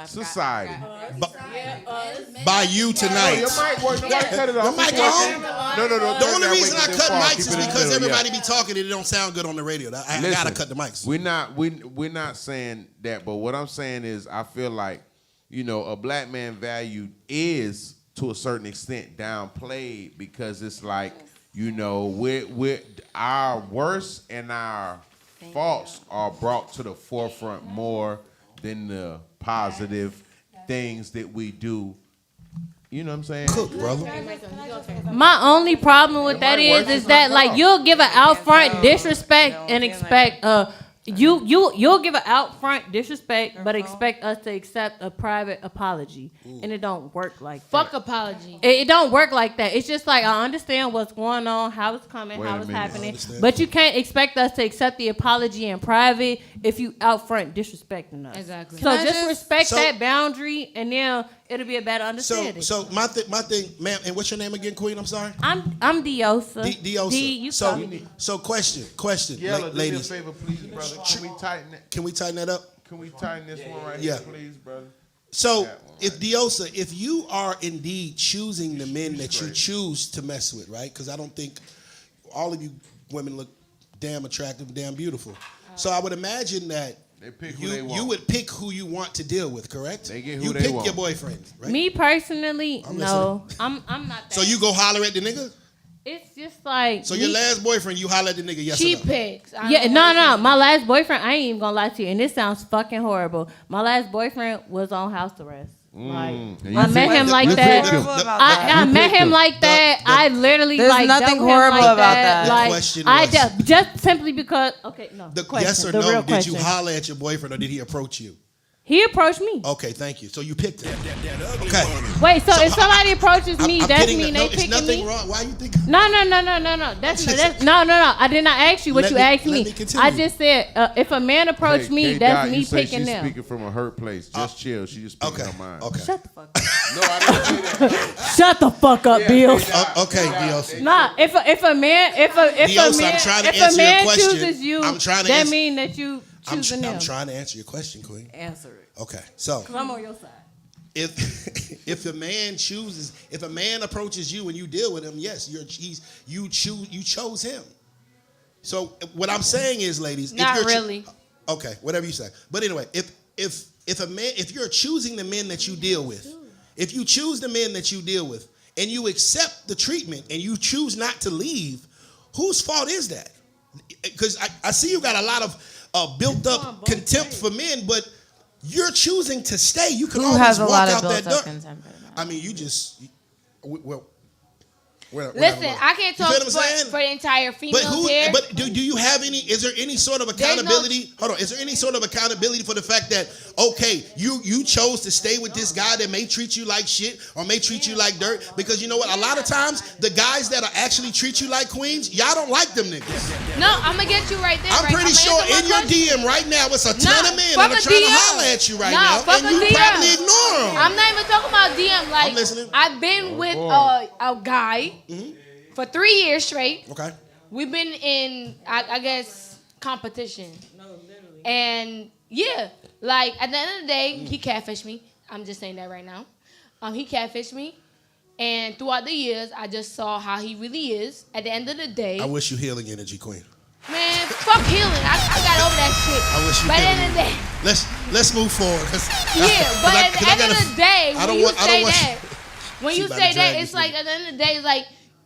S5: Society.
S1: By you tonight.
S5: Your mic work. Nobody cut it off.
S1: Your mic on?
S5: No.
S1: The only reason I cut mics
S5: Keep
S1: is
S5: it in the
S1: because
S5: middle,
S1: everybody
S5: yeah.
S1: be talking and it don't sound good on the radio. I
S5: Listen,
S1: gotta cut the mics.
S5: We're not saying that, but what I'm saying is I feel like, a black man value is to a certain extent downplayed, because it's like, we're our worst and our faults are brought to the forefront more than the positive things that we do. You know what I'm saying?
S1: Cook, brother.
S9: My only problem with that is that, like, you'll give an out front disrespect and expect you'll give an out front disrespect but expect us to accept a private apology. And it don't work like that.
S4: Fuck apology.
S9: It don't work like that. It's just like, I understand what's going on, how it's coming,
S5: Wait
S9: how
S5: a
S9: it's
S5: minute.
S9: happening, but you can't expect us to accept the apology in private if you out front disrespecting us.
S4: Exactly.
S9: So
S3: Can I
S9: just
S3: just-
S9: respect
S1: So-
S9: that boundary, and then it'll be a better
S1: So,
S9: understanding.
S1: my thing, ma'am, and what's your name again, Queen? I'm sorry.
S9: I'm Diosa.
S1: Diosa.
S9: D, you
S1: so,
S9: call me.
S1: so question,
S5: Yella, do me a
S1: ladies.
S5: favor, please, brother. Can we tighten it?
S1: Can we tighten that up?
S5: Can we tighten this one right
S1: Yeah.
S5: here, please, brother?
S1: So,
S5: That one
S1: if Diosa, if you are indeed choosing the men that you
S5: great.
S1: choose to mess with, right? Because I don't think all of you women look damn attractive, damn beautiful. So I would imagine that
S5: They pick who they want.
S1: you would pick who you want to deal with, correct?
S5: They get who
S1: you
S5: they
S1: pick
S5: want.
S1: your boyfriend, right?
S9: Me personally,
S1: I'm
S9: no. I'm not that.
S1: So you go holler at the nigga?
S9: It's just like
S1: So your last boyfriend, you holler at the nigga, yes
S4: She
S1: or no?
S4: picks.
S9: Yeah, no. My last boyfriend, I ain't even gonna lie to you, and this sounds fucking horrible. My last boyfriend was on house arrest. Like,
S5: And you
S9: I met
S5: picked
S9: him
S5: him.
S9: like
S5: You
S9: that.
S5: picked him.
S9: I met
S5: picked
S9: him
S5: him.
S9: like that. I literally
S11: There's
S9: like
S11: nothing
S9: dealt with him
S11: horrible
S9: like
S11: about that.
S1: The
S9: Like,
S1: question
S9: I
S1: was-
S9: just simply because. Okay, no.
S1: The
S9: question,
S1: yes or
S9: the
S1: no,
S9: real
S1: did you
S9: question.
S1: holler at your boyfriend or did he approach you?
S7: He approached me.
S1: Okay, thank you. So you picked him.
S12: That
S1: Okay.
S7: Wait, so if somebody approaches me,
S1: I'm
S7: that's
S1: getting
S7: mean
S1: no,
S7: they
S1: it's
S7: picking
S1: nothing
S7: me?
S1: wrong. Why you think?
S7: No. That's no. I did not ask you what
S1: Let
S7: you
S1: me-
S7: asked
S1: let
S7: me.
S1: me continue.
S7: I just said if a man approached me, that's me
S5: you say
S7: picking
S5: she's
S7: them.
S5: speaking from a hurt place. Just chill. She just speaking her mind.
S1: Okay.
S7: Shut the fuck up.
S5: No, I didn't say that.
S7: Shut the fuck up, Bill.
S1: Okay, Dios.
S7: Nah, if a man
S1: Dios, I'm trying to
S7: if
S1: answer
S7: a man
S1: your question.
S7: chooses you,
S1: I'm trying to
S7: that
S1: answer-
S7: mean that you choosing them.
S1: I'm trying to answer your question, Queen.
S3: Answer it.
S1: Okay, so
S3: Cause I'm on your side.
S1: if a man approaches you and you deal with him, yes, you chose him. So what I'm saying is, ladies,
S4: Not
S1: if you're
S4: really.
S1: Okay, whatever you say. But anyway, if you're choosing the men that you deal with, if you choose the men that you deal with and you accept the treatment and you choose not to leave, whose fault is that? Because I see you got a lot of built up contempt for men, but you're choosing to stay. You can
S11: Who
S1: always
S11: has a
S1: walk
S11: lot of
S1: out that
S11: built-up
S1: door.
S11: contempt for men?
S1: I mean, you just well.
S4: Listen, I can't
S1: You
S4: talk
S1: feel what I'm saying?
S4: for the entire females
S1: But
S4: here.
S1: But do you have any? Is there any sort of accountability? Hold on. Is there any sort of accountability for the fact that okay, you chose to stay with this guy that may treat you like shit or may treat you like dirt? Because you know what? A lot of times the guys that are actually treat you like queens, y'all don't like them niggas.
S4: No, I'm gonna get you right there.
S1: I'm pretty sure in your DM right now it's a ton of men that are trying to holler at you right now, and you probably ignore them.
S4: I'm not even talking about DM. Like
S1: I'm listening.
S4: I've been with a guy for 3 years straight.
S1: Okay.
S4: We've been in, I guess, competition. No, literally. And yeah, like at the end of the day, he catfished me. I'm just saying that right now. He catfished me. And throughout the years, I just saw how he really is. At the end of the day,
S1: I wish you healing energy, Queen.
S4: man, fuck healing. I got over that shit.
S1: I wish you
S4: But at the
S1: healing
S4: end of the day,
S1: Let's move forward.
S4: yeah, but at the end of the day, when you say that, when
S1: She
S4: you
S1: about
S4: say
S1: to
S4: that,
S1: drag
S4: it's
S1: me
S4: like at the end of the day, it's like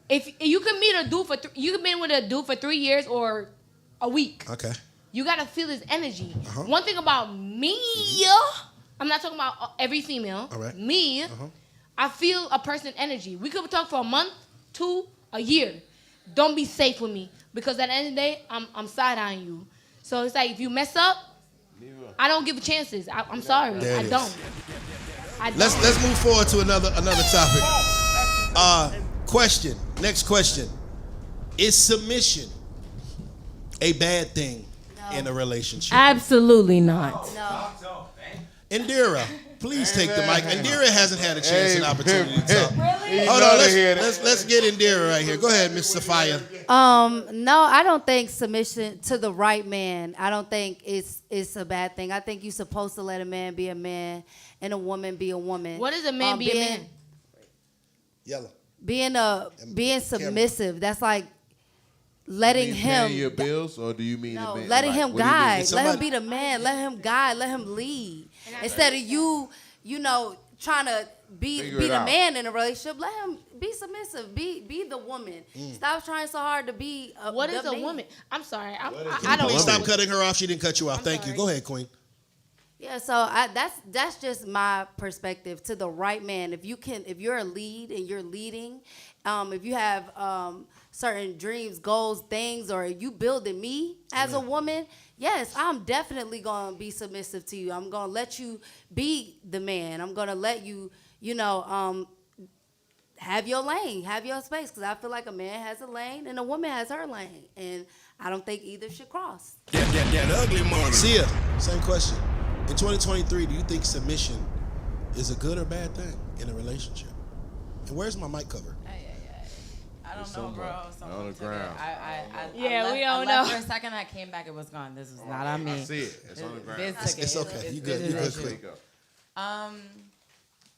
S4: if you can meet a dude for you can be with a dude for 3 years or a week.
S1: Okay.
S4: You gotta feel his energy.
S1: Uh-huh.
S4: One thing about me, I'm not talking about every female.
S1: All right.
S4: Me, I feel a person's energy. We could talk for a month, 2, a year. Don't be safe with me because at the end of the day, I'm side eyeing you. So it's like if you mess up, I don't give chances. I'm sorry,
S1: There
S4: I
S1: it is.
S4: don't.
S1: Let's move forward to another topic. Question. Next question. Is submission a bad thing in a relationship?
S7: Absolutely not.
S1: Indira, please take the mic. Indira hasn't had a chance and opportunity to talk.
S6: Really?
S1: Hold on, let's get Indira right here. Go ahead, Miss Sophia.
S6: No, I don't think submission to the right man. I don't think it's a bad thing. I think you're supposed to let a man be a man and a woman be a woman.
S4: What does a man be a man?
S1: Yellow.
S6: Being submissive. That's like letting him.
S5: Paying your bills, or do you mean
S6: letting him
S5: what do you mean?
S6: guide. Let him be the man. Let him guide. Let him lead. Instead of you trying to be
S5: Figure
S6: the
S5: it out.
S6: man in a relationship, let him be submissive. Be the woman. Stop trying so hard to be
S4: What
S6: the
S4: is a
S6: man.
S4: woman? I'm sorry. I
S1: Please
S4: don't.
S1: stop cutting her off. She didn't cut you off. Thank you. Go ahead, Queen.
S6: Yeah, so that's just my perspective to the right man. If you're a lead and you're leading, if you have certain dreams, goals, things, or you building me as a woman, yes, I'm definitely gonna be submissive to you. I'm gonna let you be the man. I'm gonna let you, have your lane, have your space, because I feel like a man has a lane and a woman has her lane, and I don't think either should cross.
S12: That ugly money.
S1: Sia, same question. In 2023, do you think submission is a good or bad thing in a relationship? And where's my mic cover?
S3: I don't know, bro. Someone
S5: on the
S3: took it.
S5: ground.
S4: We
S3: I
S4: don't
S3: left
S4: know.
S3: for a second. I came back. It was gone. This was not on me.
S5: I see it. It's on the ground.
S3: Biz took
S1: It's
S3: it.
S1: okay. You good.
S3: Biz's
S1: You good,
S3: issue.
S1: Queen.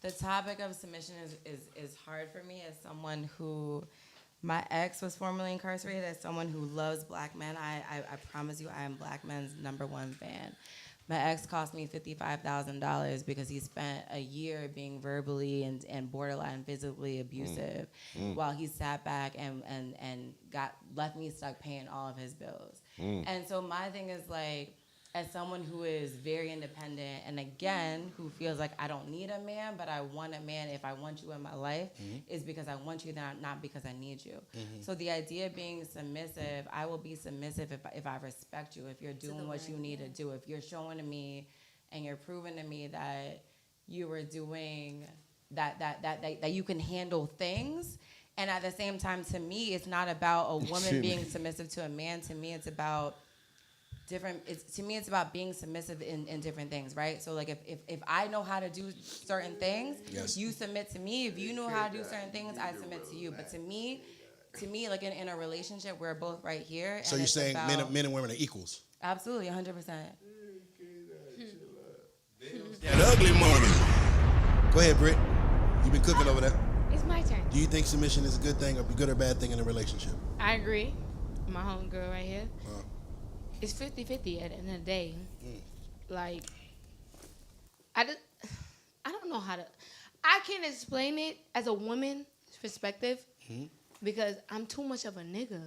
S3: The topic of submission is hard for me as someone who, my ex was formerly incarcerated, as someone who loves black men. I promise you I am black men's #1 fan. My ex cost me $55,000 because he spent a year being verbally and borderline physically abusive while he sat back and left me stuck paying all of his bills. And so my thing is like, as someone who is very independent and again who feels like I don't need a man, but I want a man. If I want you in my life, is because I want you, not because I need you. So the idea of being submissive, I will be submissive if I respect you, if you're doing what you need to do, if you're showing me and you're proving to me that you were doing that you can handle things. And at the same time, to me, it's not about a woman being submissive to a man. To me, it's about it's about being submissive in different things, right? So like if I know how to do certain things, you submit to me. If you know how to do certain things, I submit to you. But to me, like in a relationship, we're both right here.
S1: So
S3: and
S1: you're saying men and women are equals?
S3: Absolutely, 100%.
S12: That ugly money.
S1: Go ahead, Britt. You've been cooking over there.
S4: It's my turn.
S1: Do you think submission is a good thing or a good or bad thing in a relationship?
S4: I agree. My homegirl right here. It's 50-50 at the end of the day. Like, I don't know how to. I can't explain it as a woman's perspective because I'm too much of a nigga.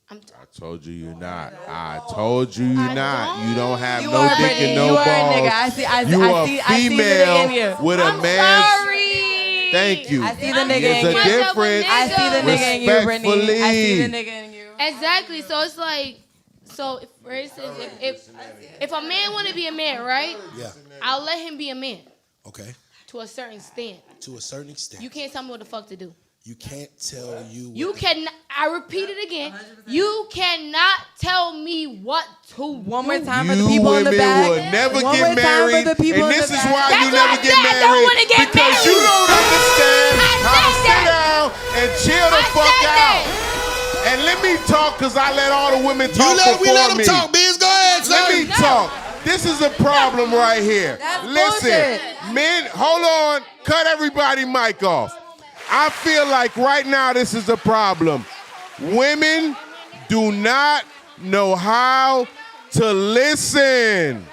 S2: I told you you're not. I told you you're not. You don't have
S11: You
S2: no
S11: are
S2: dick and no
S11: you
S2: balls.
S11: are a nigga. I see
S2: You
S11: I
S2: are
S11: see the nigga in
S2: female
S11: you.
S2: with a
S4: I'm
S2: man's.
S4: sorry.
S2: Thank you.
S11: I see the nigga
S2: There's
S11: in
S2: a
S11: you.
S2: difference.
S11: I see the nigga in you, Brittany. I see the nigga in you.
S4: Exactly. So it's like, if, for instance, if a man want to be a man, right?
S1: Yeah.
S4: I'll let him be a man.
S1: Okay.
S4: To a certain extent.
S1: To a certain extent.
S4: You can't tell me what the fuck to do.
S1: You can't tell you.
S4: You cannot. I repeat it again. 100%. You cannot tell me what to
S11: One more
S4: do.
S11: time for the people in the back.
S2: Would never
S11: One
S2: get
S11: more time
S2: married,
S11: for the people
S2: and
S11: in
S2: this
S11: the
S2: is
S11: back.
S2: why
S4: That's
S2: you
S4: what
S2: never
S4: I
S2: get
S4: said. I
S2: married.
S4: don't wanna get
S2: because
S4: married.
S2: you don't understand how to sit down and chill the fuck out. And let me talk, cause I let all the women talk before
S1: we let them
S2: me.
S1: talk, Biz. Go ahead,
S2: Let me talk. This is a problem right here.
S11: That's
S2: Listen,
S11: bullshit.
S2: men, hold on. Cut everybody mic off. I feel like right now this is a problem. Women do not know how to listen.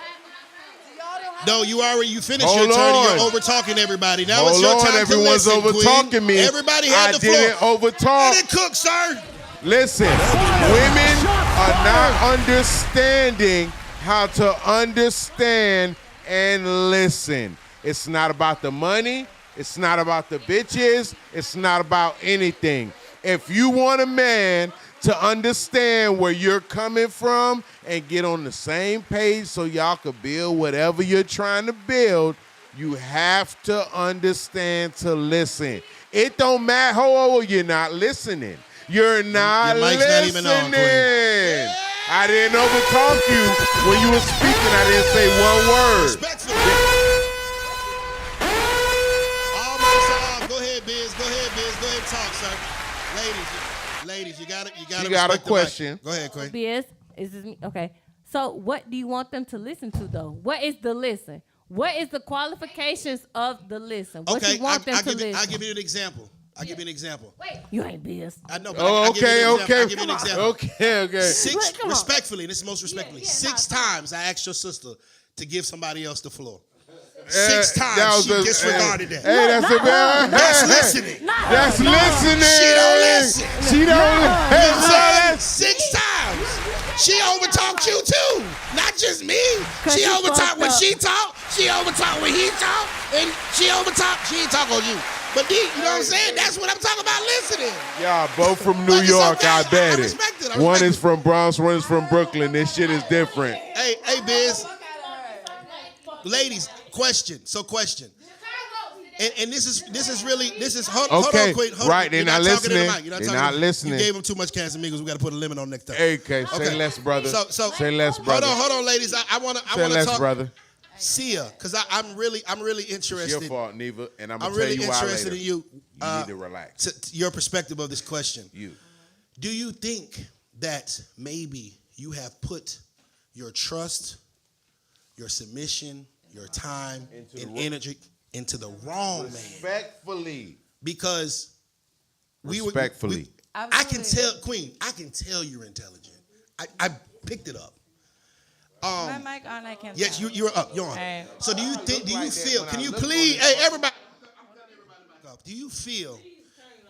S1: No, you finished
S2: Hold
S1: your turn.
S2: on.
S1: And you're over talking everybody. Now
S2: Hold
S1: it's your
S2: on,
S1: time
S2: everyone's
S1: to listen,
S2: over talking
S1: Queen.
S2: me.
S1: Everybody had the floor.
S2: I didn't over talk.
S1: Let it cook, sir.
S2: Listen, women are not understanding how to understand and listen. It's not about the money. It's not about the bitches. It's not about anything. If you want a man to understand where you're coming from and get on the same page so y'all can build whatever you're trying to build, you have to understand to listen. It don't matter how old you're not listening. You're not
S1: Your mic's
S2: listening.
S1: not even on, Queen.
S2: I didn't overtalk you when you were speaking. I didn't say one word.
S1: Respectfully. All mics are off. Go ahead, Biz. Go ahead, Biz. Go ahead and talk, sir. Ladies, you got
S2: You got a question.
S1: Go ahead, Queen.
S9: BS, is this me? Okay. So what do you want them to listen to, though? What is the listen? What is the qualifications of the listen? What you want them to listen?
S1: I'll give you an example.
S9: You ain't BS.
S1: I know, but I'll give you an example.
S2: Okay.
S1: Respectfully, this is most respectfully. 6 times I asked your sister to give somebody else the floor. 6 times she disregarded that.
S2: Hey,
S1: that's listening.
S2: That's listening.
S1: She don't listen.
S2: She don't listen.
S1: 6 times. She overtalked you too. Not just me. She overtalked when she talked. She overtalked when he talked. And she overtalked. She ain't talk on you. But D, you know what I'm saying? That's what I'm talking about, listening.
S2: Y'all both from New York, I bet it. One is from Bronx, one is from Brooklyn. This shit is different.
S1: Hey, Biz. Ladies, question. And this is really hold on, Queen.
S2: Right, they're not listening.
S1: You're
S2: They're not listening.
S1: You gave them too much Casamigos. We got to put a limit on next time.
S2: Okay, say less, brother. Say less, brother.
S1: Hold on, ladies. I want to
S2: Say less,
S1: talk.
S2: brother.
S1: Sia, because I'm really interested.
S2: It's your fault, Neva, and I'm gonna
S1: really
S2: tell you why
S1: interested
S2: later.
S1: in you.
S2: You need to relax.
S1: To your perspective of this question.
S2: Do
S1: you think that maybe you have put your trust, your submission, your time, and energy into the wrong man?
S2: Respectfully.
S1: Because
S2: Respectfully.
S1: I can tell, Queen, I can tell you're intelligent. I picked it up.
S3: My mic on, I can't.
S1: Yes, you're up. You're on.
S3: Right.
S1: So do you feel, can you please, hey, everybody, do you feel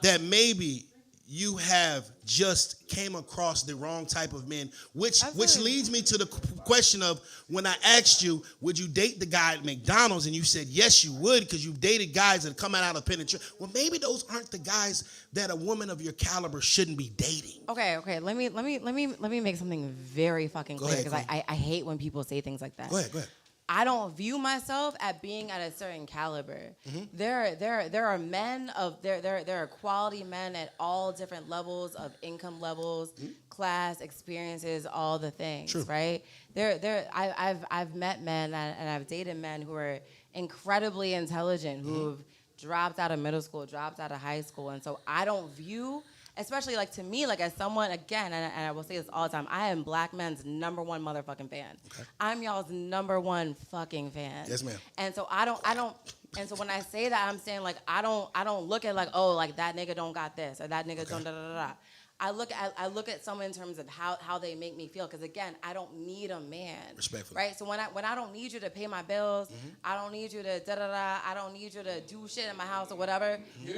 S1: that maybe you have just came across the wrong type of men, which leads me to the question of when I asked you, would you date the guy at McDonald's? And you said, yes, you would, because you've dated guys that are coming out of penitentiary. Well, maybe those aren't the guys that a woman of your caliber shouldn't be dating.
S3: Okay. Let me make something very fucking clear, because I hate when people say things like that.
S1: Go ahead.
S11: I don't view myself at being at a certain caliber. There are men of there are quality men at all different levels of income levels, class, experiences, all the things.
S1: True.
S11: Right? I've met men and I've dated men who are incredibly intelligent, who have dropped out of middle school, dropped out of high school, and so I don't view. Especially like to me, like as someone, again, and I will say this all the time, I am black men's #1 motherfucking fan. Okay. I'm y'all's #1 fucking fan.
S1: Yes, ma'am.
S11: And so I don't, and so when I say that, I'm saying like I don't look at like, oh, like that nigga don't got this or that nigga don't da da da da. I look at someone in terms of how they make me feel, because again, I don't need a man.
S1: Respectfully.
S11: Right? So when I don't need you to pay my bills, I don't need you to da da da, I don't need you to do shit in my house or whatever. So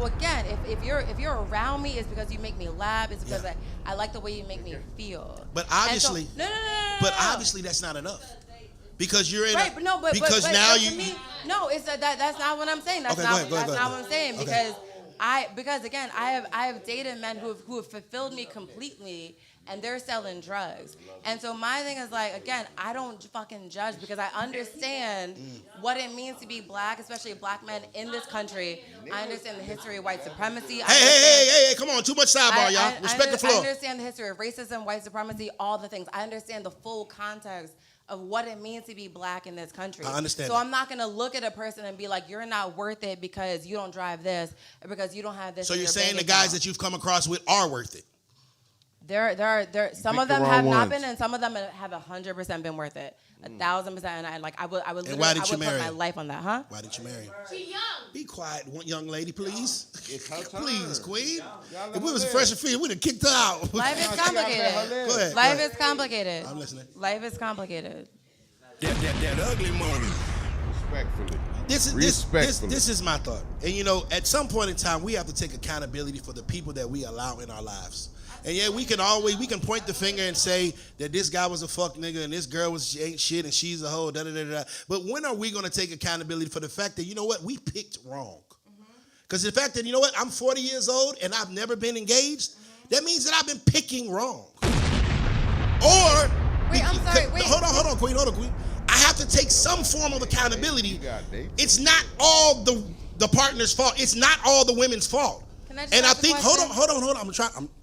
S11: again, if you're around me, it's because you make me laugh, it's because I like the way you make me feel.
S1: But obviously,
S11: no.
S1: But obviously that's not enough. Because you're in
S11: right, but no, but
S1: because
S11: but,
S1: now
S11: but
S1: you
S11: to me, no, it's that's not what I'm saying. That's
S1: Okay,
S11: not
S1: go ahead.
S11: what I'm saying, because again, I have dated men who have fulfilled me completely, and they're selling drugs. And so my thing is like, again, I don't fucking judge, because I understand what it means to be black, especially black men in this country. I understand the history of white supremacy.
S1: Hey, come on, too much sidebar, y'all. Respect the floor.
S11: I understand the history of racism, white supremacy, all the things. I understand the full context of what it means to be black in this country.
S1: I understand.
S11: So I'm not gonna look at a person and be like, you're not worth it because you don't drive this or because you don't have this.
S1: So
S11: in
S1: you're
S11: your
S1: saying the
S11: bank
S1: guys
S11: account.
S1: that you've come across with are worth it?
S11: There. Some of them have not been, and some of them have 100% been worth it, 1,000%. And I would
S1: And why did you
S11: put
S1: marry
S11: my
S1: her?
S11: life on that, huh?
S1: Why didn't you marry her?
S4: She young.
S1: Be quiet, one young lady, please.
S5: It's her turn.
S1: Please, queen.
S5: Y'all
S1: If we was fresh and free, we'd have kicked her out.
S11: Life is complicated.
S1: Go ahead.
S11: Life is complicated.
S1: I'm listening.
S11: Life is complicated.
S12: That ugly money.
S5: Respectfully.
S1: This is my thought. And you know, at some point in time, we have to take accountability for the people that we allow in our lives. And yeah, we can point the finger and say that this guy was a fuck nigga and this girl ain't shit and she's a hoe, da da da da. But when are we gonna take accountability for the fact that, you know what, we picked wrong? Because the fact that, you know what, I'm 40 years old and I've never been engaged, that means that I've been picking wrong. Or Hold on, queen. I have to take some form of accountability. It's not all the partner's fault. It's not all the women's fault. And I think, hold on.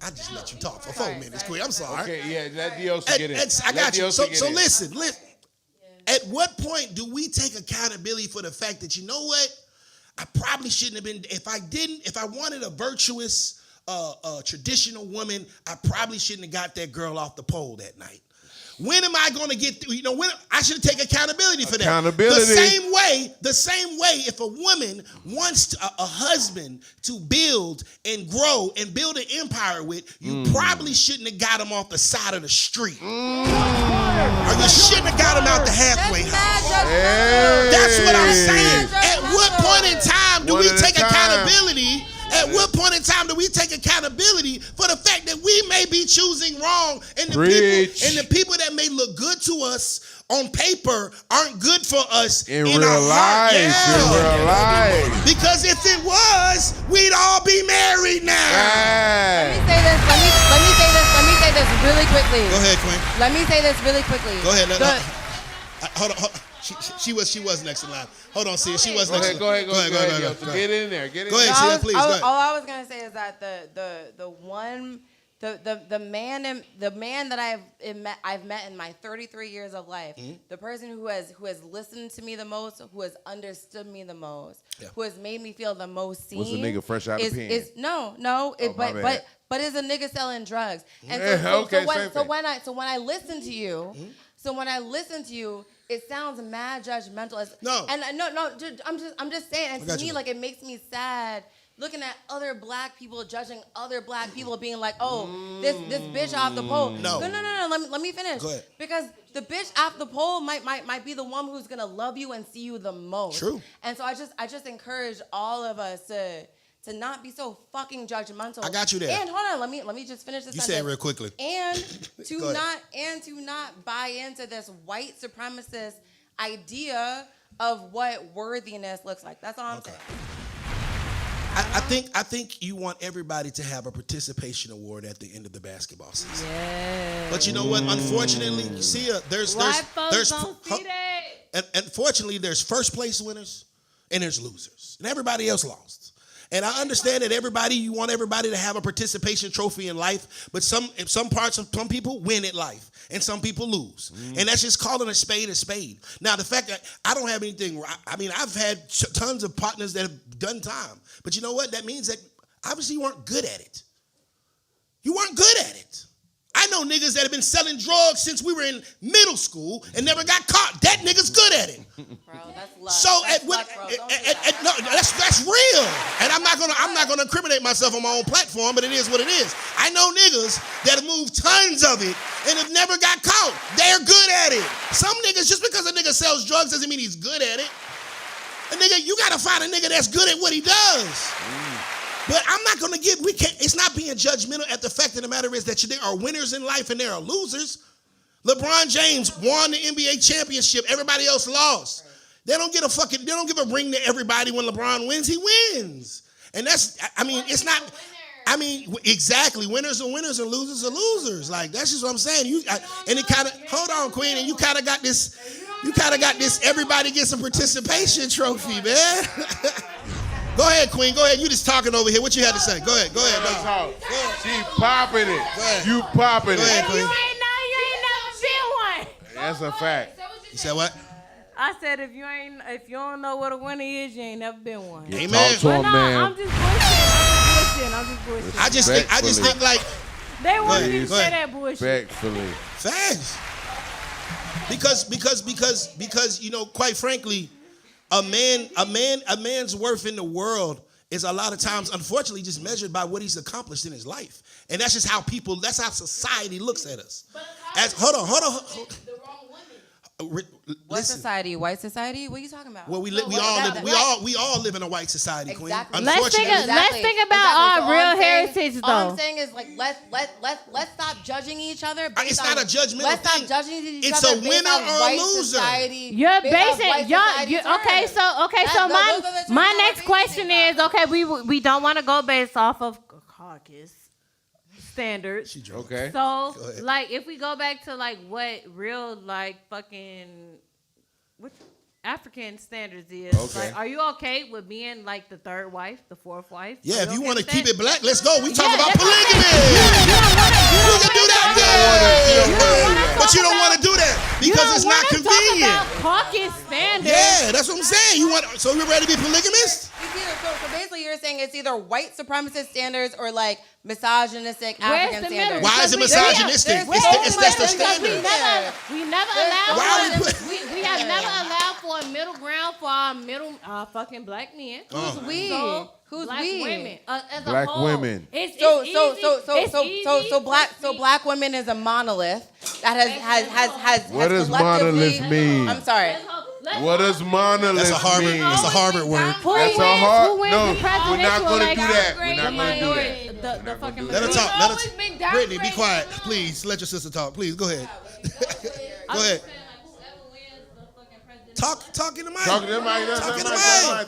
S1: I just let you talk for 4 minutes, queen. I'm sorry.
S5: Okay, yeah, let Diosa get in.
S1: I got you. So listen. At what point do we take accountability for the fact that, you know what, I probably shouldn't have been, if I wanted a virtuous, traditional woman, I probably shouldn't have got that girl off the pole that night. When am I going to get through? You know, when I should take accountability for that. The same way, if a woman wants a husband to build and grow and build an empire with, you probably shouldn't have got him off the side of the street. Or you shouldn't have got him out the halfway house. That's what I'm saying. At what point in time do we take accountability? At what point in time do we take accountability for the fact that we may be choosing wrong and the people that may look good to us on paper aren't good for us in real life?
S5: In real life.
S1: Because if it was, we'd all be married now.
S11: Let me say this really quickly.
S1: Go ahead, Queen.
S11: Let me say this really quickly.
S1: Go ahead. Hold on. She was next in line. Hold on, Sia. She was next in line.
S5: Go ahead. Get in there.
S1: Go ahead, Sia, please. Go ahead.
S11: All I was gonna say is that the man that I've met in my 33 years of life, the person who has listened to me the most, who has understood me the most, who has made me feel the most seen.
S5: Was the nigga fresh out of pen?
S11: But is a nigga selling drugs. And so when I listen to you, it sounds mad judgmental. I'm just saying. And to me, like, it makes me sad looking at other black people judging other black people, being like, oh, this bitch off the pole. No. Let me finish.
S1: Go ahead.
S11: Because the bitch off the pole might be the one who's gonna love you and see you the most.
S1: True.
S11: And so I just encourage all of us to not be so fucking judgmental.
S1: I got you there.
S11: And hold on, let me just finish this.
S1: You say it real quickly.
S11: And to not buy into this white supremacist idea of what worthiness looks like. That's all I'm saying.
S1: I think you want everybody to have a participation award at the end of the basketball season.
S9: Yeah.
S1: But you know what? Unfortunately, you see, there's
S9: folks don't see that.
S1: And unfortunately, there's first place winners and there's losers, and everybody else lost. And I understand that you want everybody to have a participation trophy in life, but some people win at life and some people lose. And that's just calling a spade a spade. Now, the fact that I don't have anything, I mean, I've had tons of partners that have done time, but you know what? That means that obviously you weren't good at it. You weren't good at it. I know niggas that have been selling drugs since we were in middle school and never got caught. That nigga's good at it.
S3: Bro, that's luck.
S1: So
S3: that's luck, bro.
S1: no, that's real. And I'm not gonna incriminate myself on my own platform, but it is what it is. I know niggas that have moved tons of it and have never got caught. They're good at it. Some niggas, just because a nigga sells drugs doesn't mean he's good at it. A nigga, you gotta find a nigga that's good at what he does. But I'm not gonna it's not being judgmental at the fact of the matter is that there are winners in life and there are losers. LeBron James won the NBA championship. Everybody else lost. They don't give a ring to everybody when LeBron wins. He wins. And exactly. Winners are winners and losers are losers. Like, that's just what I'm saying. Hold on, Queen, and you kind of got this everybody gets a participation trophy, man. Go ahead, Queen. Go ahead. You just talking over here. What you had to say? Go ahead. Dog.
S5: She popping it. You popping it.
S1: Go ahead, Queen.
S9: You ain't never been one.
S5: That's a fact.
S1: You said what?
S9: I said if you don't know what a winner is, you ain't never been one.
S1: Amen.
S5: Talk to him, man.
S9: I'm just bullshitting.
S1: I just think like
S9: they want me to say that bullshit.
S5: Respectfully.
S1: facts. Because you know, quite frankly, a man's worth in the world is a lot of times, unfortunately, just measured by what he's accomplished in his life. And that's just how that's how society looks at us. Hold on.
S3: What society? White society? What are you talking about?
S1: Well, we all live in a white society, Queen.
S11: Exactly.
S9: Let's think about our real heritage, though.
S11: All I'm saying is, like, let's stop judging each other.
S1: It's not a judgmental
S11: Let's
S1: thing.
S11: stop judging each
S1: It's
S11: other.
S1: a winner or a loser.
S9: You're basing my next question is, okay, we don't want to go based off of caucus standards.
S5: Okay.
S9: So, like, if we go back to, like, what real, like, fucking African standards is, like, are you okay with being, like, the third wife, the fourth wife?
S1: Yeah, if you want to keep it black, let's go. We talk about polygamy. You can do that. But you don't want to do that because it's not convenient.
S9: Caucus standards.
S1: Yeah, that's what I'm saying. So we're ready to be polygamist?
S3: So basically you're saying it's either white supremacist standards or like misogynistic African standards.
S1: Why is it misogynistic? That's the standard.
S9: We never allowed we have never allowed for a middle ground for our fucking black men.
S3: Who's we? Who's
S9: black
S3: we?
S9: women. As
S5: Black
S9: a whole.
S5: women.
S3: So black women is a monolith that has
S5: What does monolith mean?
S3: I'm sorry.
S5: What does monolith
S1: That's a Harvard.
S5: mean?
S1: That's a Harvard word.
S5: That's a hard. No, we're not going to do that. We're not going to do that.
S9: The fucking
S1: Let her talk. Brittany, be quiet. Please, let your sister talk. Please, go ahead. Go ahead. Talk in the mic.
S5: Talk in the mic.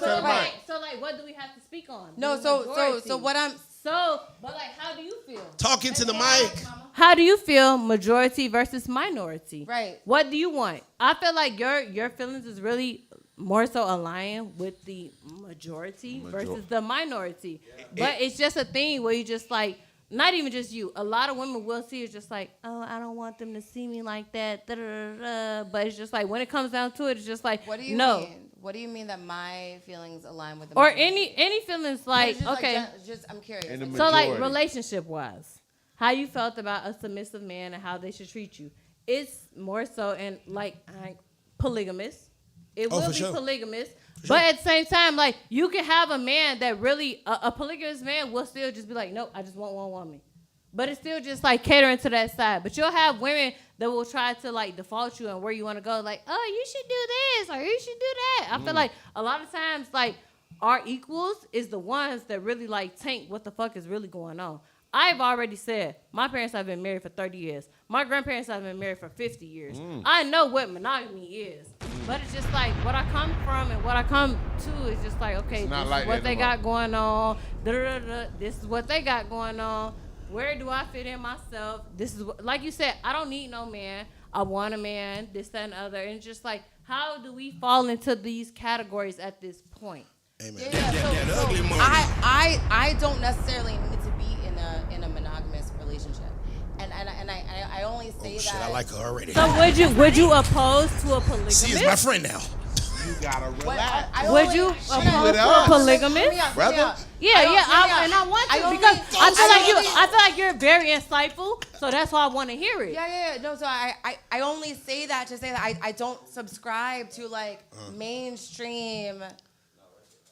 S9: Right. So, like, what do we have to speak on?
S3: No, so what I'm...
S9: But, like, how do you feel?
S1: Talk into the mic.
S9: How do you feel majority versus minority?
S3: Right.
S9: What do you want? I feel like your feelings is really more so aligned with the majority versus the minority. But it's just a thing where you just like, not even just you. A lot of women will see it just like, oh, I don't want them to see me like that. Da, da, da, da. But it's just like, when it comes down to it, it's just like,
S3: what do you mean? What do you mean that my feelings align with the
S9: or
S3: majority?
S9: any feelings like, okay.
S3: I'm curious.
S9: So like relationship wise, how you felt about a submissive man and how they should treat you. It's more so, and like polygamous. It will be polygamous. But at the same time, like, you can have a man that really, a polygamous man will still just be like, nope, I just want one woman. But it's still just like catering to that side. But you'll have women that will try to like default you and where you want to go. Like, oh, you should do this or you should do that. I feel like a lot of times, like, our equals is the ones that really like tank what the fuck is really going on. I've already said, my parents have been married for 30 years. My grandparents have been married for 50 years. I know what monogamy is. But it's just like what I come from and what I come to is just like, okay, this is what they got going on. This is what they got going on. Where do I fit in myself? This is what, like you said, I don't need no man. I want a man, this, that, and other. And just like, how do we fall into these categories at this point?
S1: Amen.
S11: I don't necessarily need to be in a monogamous relationship, and I only say that.
S1: Shit, I like her already.
S9: So would you oppose to a polygamist?
S1: She is my friend now.
S5: You gotta relax.
S9: Would you oppose to a polygamist?
S5: Brother?
S9: Yeah, I want to because I feel like you're very insightful, so that's why I want to hear it.
S11: Yeah. No, so I only say that to say that I don't subscribe to like mainstream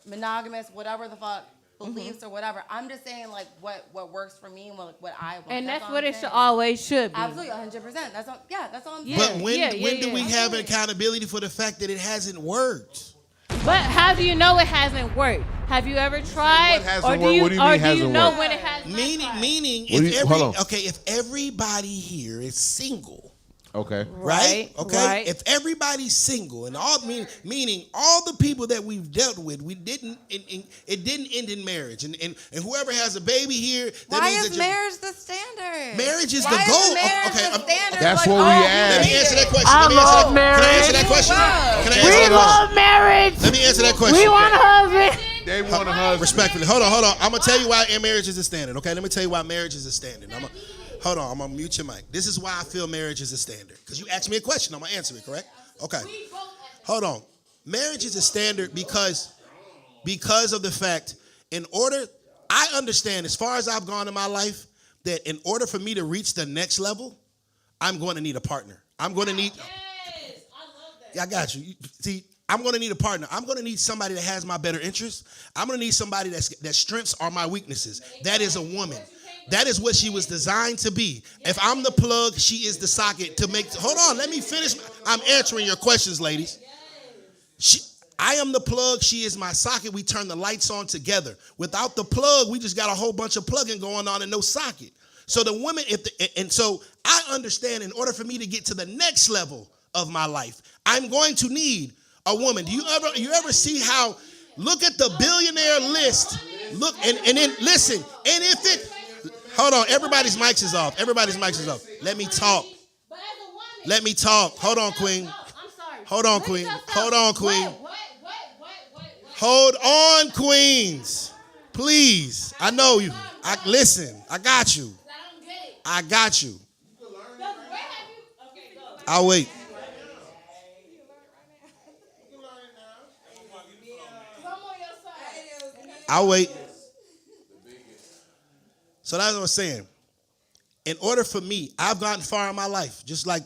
S11: monogamous, whatever the fuck beliefs or whatever. I'm just saying like what works for me and what I want.
S9: And that's what it should be.
S11: Absolutely, 100%. That's all. Yeah, that's all I'm saying.
S1: But when do we have accountability for the fact that it hasn't worked?
S9: But how do you know it hasn't worked? Have you ever tried?
S5: What hasn't worked? What do you mean hasn't
S9: know
S5: worked?
S9: when it has
S1: Meaning if everybody here is single.
S5: Okay.
S1: Right? Okay.
S9: Right.
S1: If everybody's single and all meaning all the people that we've dealt with, it didn't end in marriage. And whoever has a baby here, that
S3: Why
S1: means
S3: is marriage the standard?
S1: Marriage is
S3: Why
S1: the
S3: is
S1: goal.
S3: marriage the standard?
S5: That's
S3: Like,
S5: what we asked.
S1: Let me answer that question.
S9: I love marriage.
S1: Can I answer that question?
S9: We love marriage.
S1: Let me answer that question.
S9: We want a husband.
S5: They want a husband.
S1: Respectfully. Hold on. I'm going to tell you why marriage is a standard, okay? Let me tell you why marriage is a standard. Hold on, I'm going to mute your mic. This is why I feel marriage is a standard. Because you asked me a question, I'm going to answer it, correct? Okay. Hold on. Marriage is a standard because of the fact, I understand as far as I've gone in my life, that in order for me to reach the next level, I'm going to need a partner. I'm going to need... Yes, I love that. Yeah, I got you. See, I'm going to need a partner. I'm going to need somebody that has my better interests. I'm going to need somebody that strengths are my weaknesses. That is a woman. That is what she was designed to be. If I'm the plug, she is the socket to make... Hold on, let me finish. I'm answering your questions, ladies. I am the plug. She is my socket. We turn the lights on together. Without the plug, we just got a whole bunch of plugging going on and no socket. So the women, so I understand in order for me to get to the next level of my life, I'm going to need a woman. Do you ever see how... Look at the billionaire list. Look, and then listen. And if it... Hold on, everybody's mics is off. Let me talk. Hold on, Queen. Hold on, Queens. Please. I know you. Listen, I got you. I'll wait. So that's what I'm saying. In order for me, I've gotten far in my life, just like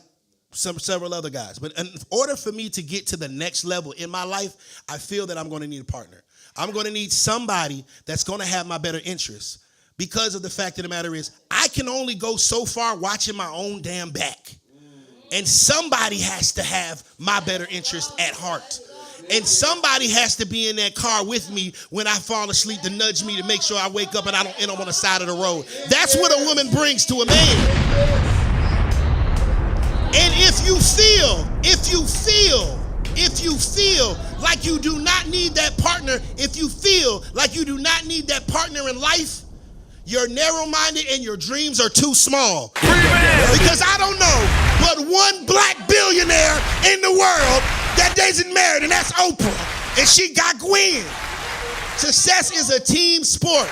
S1: several other guys. But in order for me to get to the next level in my life, I feel that I'm going to need a partner. I'm going to need somebody that's going to have my better interests. Because of the fact of the matter is, I can only go so far watching my own damn back. And somebody has to have my better interest at heart. And somebody has to be in that car with me when I fall asleep to nudge me to make sure I wake up and I don't end up on the side of the road. That's what a woman brings to a man. And if you feel like you do not need that partner, in life, you're narrow-minded and your dreams are too small. Because I don't know but one black billionaire in the world that isn't married, and that's Oprah. And she got Gwen. Success is a team sport.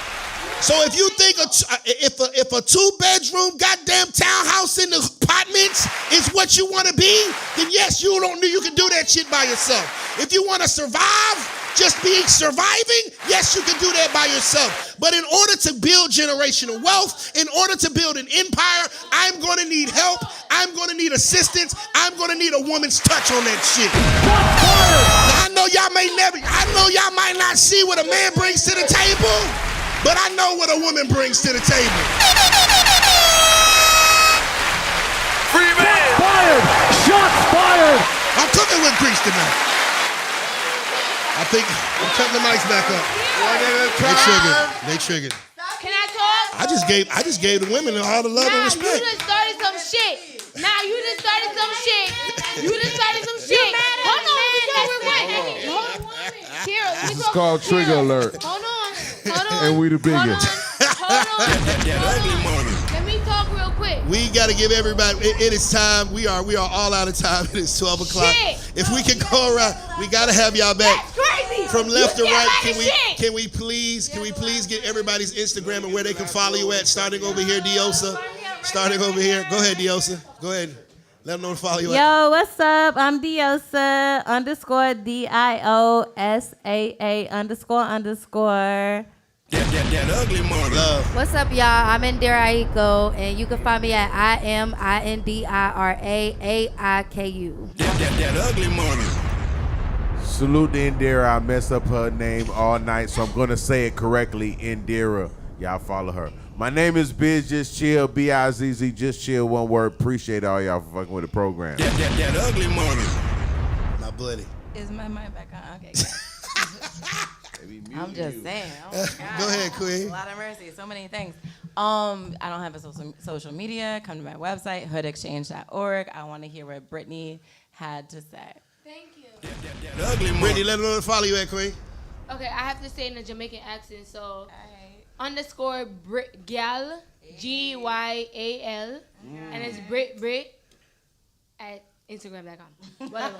S1: So if you think if a two-bedroom goddamn townhouse in the apartments is what you want to be, then yes, you can do that shit by yourself. If you want to survive, just being surviving, yes, you can do that by yourself. But in order to build generational wealth, in order to build an empire, I'm going to need help. I'm going to need assistance. I'm going to need a woman's touch on that shit. Now, I know y'all might not see what a man brings to the table, but I know what a woman brings to the table.
S12: Free man! Fired! Shots fired!
S1: I'm cooking with grease tonight. I think I'm cutting the mics back up. They triggered.
S4: Can I talk?
S1: I just gave the women all the love and respect.
S4: You just started some shit. Hold on.
S5: This is called Trigger Alert.
S4: Hold on.
S5: And we the biggest.
S4: Hold on. Let me talk real quick.
S1: We got to give everybody. It is time. We are all out of time. It is 12 o'clock.
S4: Shit.
S1: If we can go around, we got to have y'all back.
S4: That's crazy.
S1: From left to
S4: You
S1: right,
S4: still
S1: can we please get everybody's Instagram and where they can follow you at? Starting over here, Diosa. Starting over here. Go ahead, Diosa. Go ahead. Let them know to follow you at.
S9: Yo, what's up? I'm Diosa _DIOSAA__.
S1: That ugly mother. Love.
S6: What's up, y'all? I'm Indira Aiko, and you can find me at IMINDIRAAIKU.
S1: That ugly mother.
S5: Salute to Indira. I mess up her name all night, so I'm going to say it correctly, Indira. Y'all follow her. My name is Biz Just Chill, B-I-Z-Z, Just Chill, one word. Appreciate all y'all for fucking with the program.
S1: That ugly mother. My buddy.
S3: Is my mic back on? Okay.
S11: I'm just saying. Oh my God.
S1: Go ahead, Queen.
S3: A lot of mercy. So many things. I don't have a social media. Come to my website, hoodexchange.org. I want to hear what Brittany had to say.
S4: Thank you.
S1: That ugly mother. Brittany, let them know to follow you at, Queen.
S4: Okay, I have to say in a Jamaican accent, so _ Gal, GYAL, and it's Brit at Instagram.com. Whatever.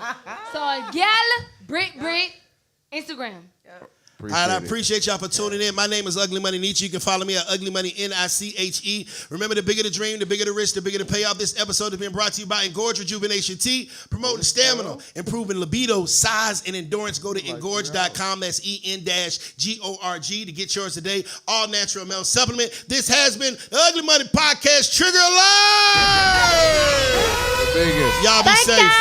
S4: So Gal, Brit, Instagram.
S1: All right, I appreciate y'all for tuning in. My name is Ugly Money Nietzsche. You can follow me at Ugly Money NICHE. Remember, the bigger the dream, the bigger the risk, the bigger the payoff. This episode has been brought to you by Engorge Rejuvenation Tea, promoting stamina, improving libido, size, and endurance. Go to engorge.com. That's EN-GORG to get yours today. All natural male supplement. This has been the Ugly Money Podcast. Trigger alert! Y'all be safe.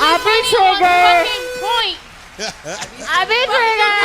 S9: I've been triggered.
S4: Point.
S9: I've been triggered.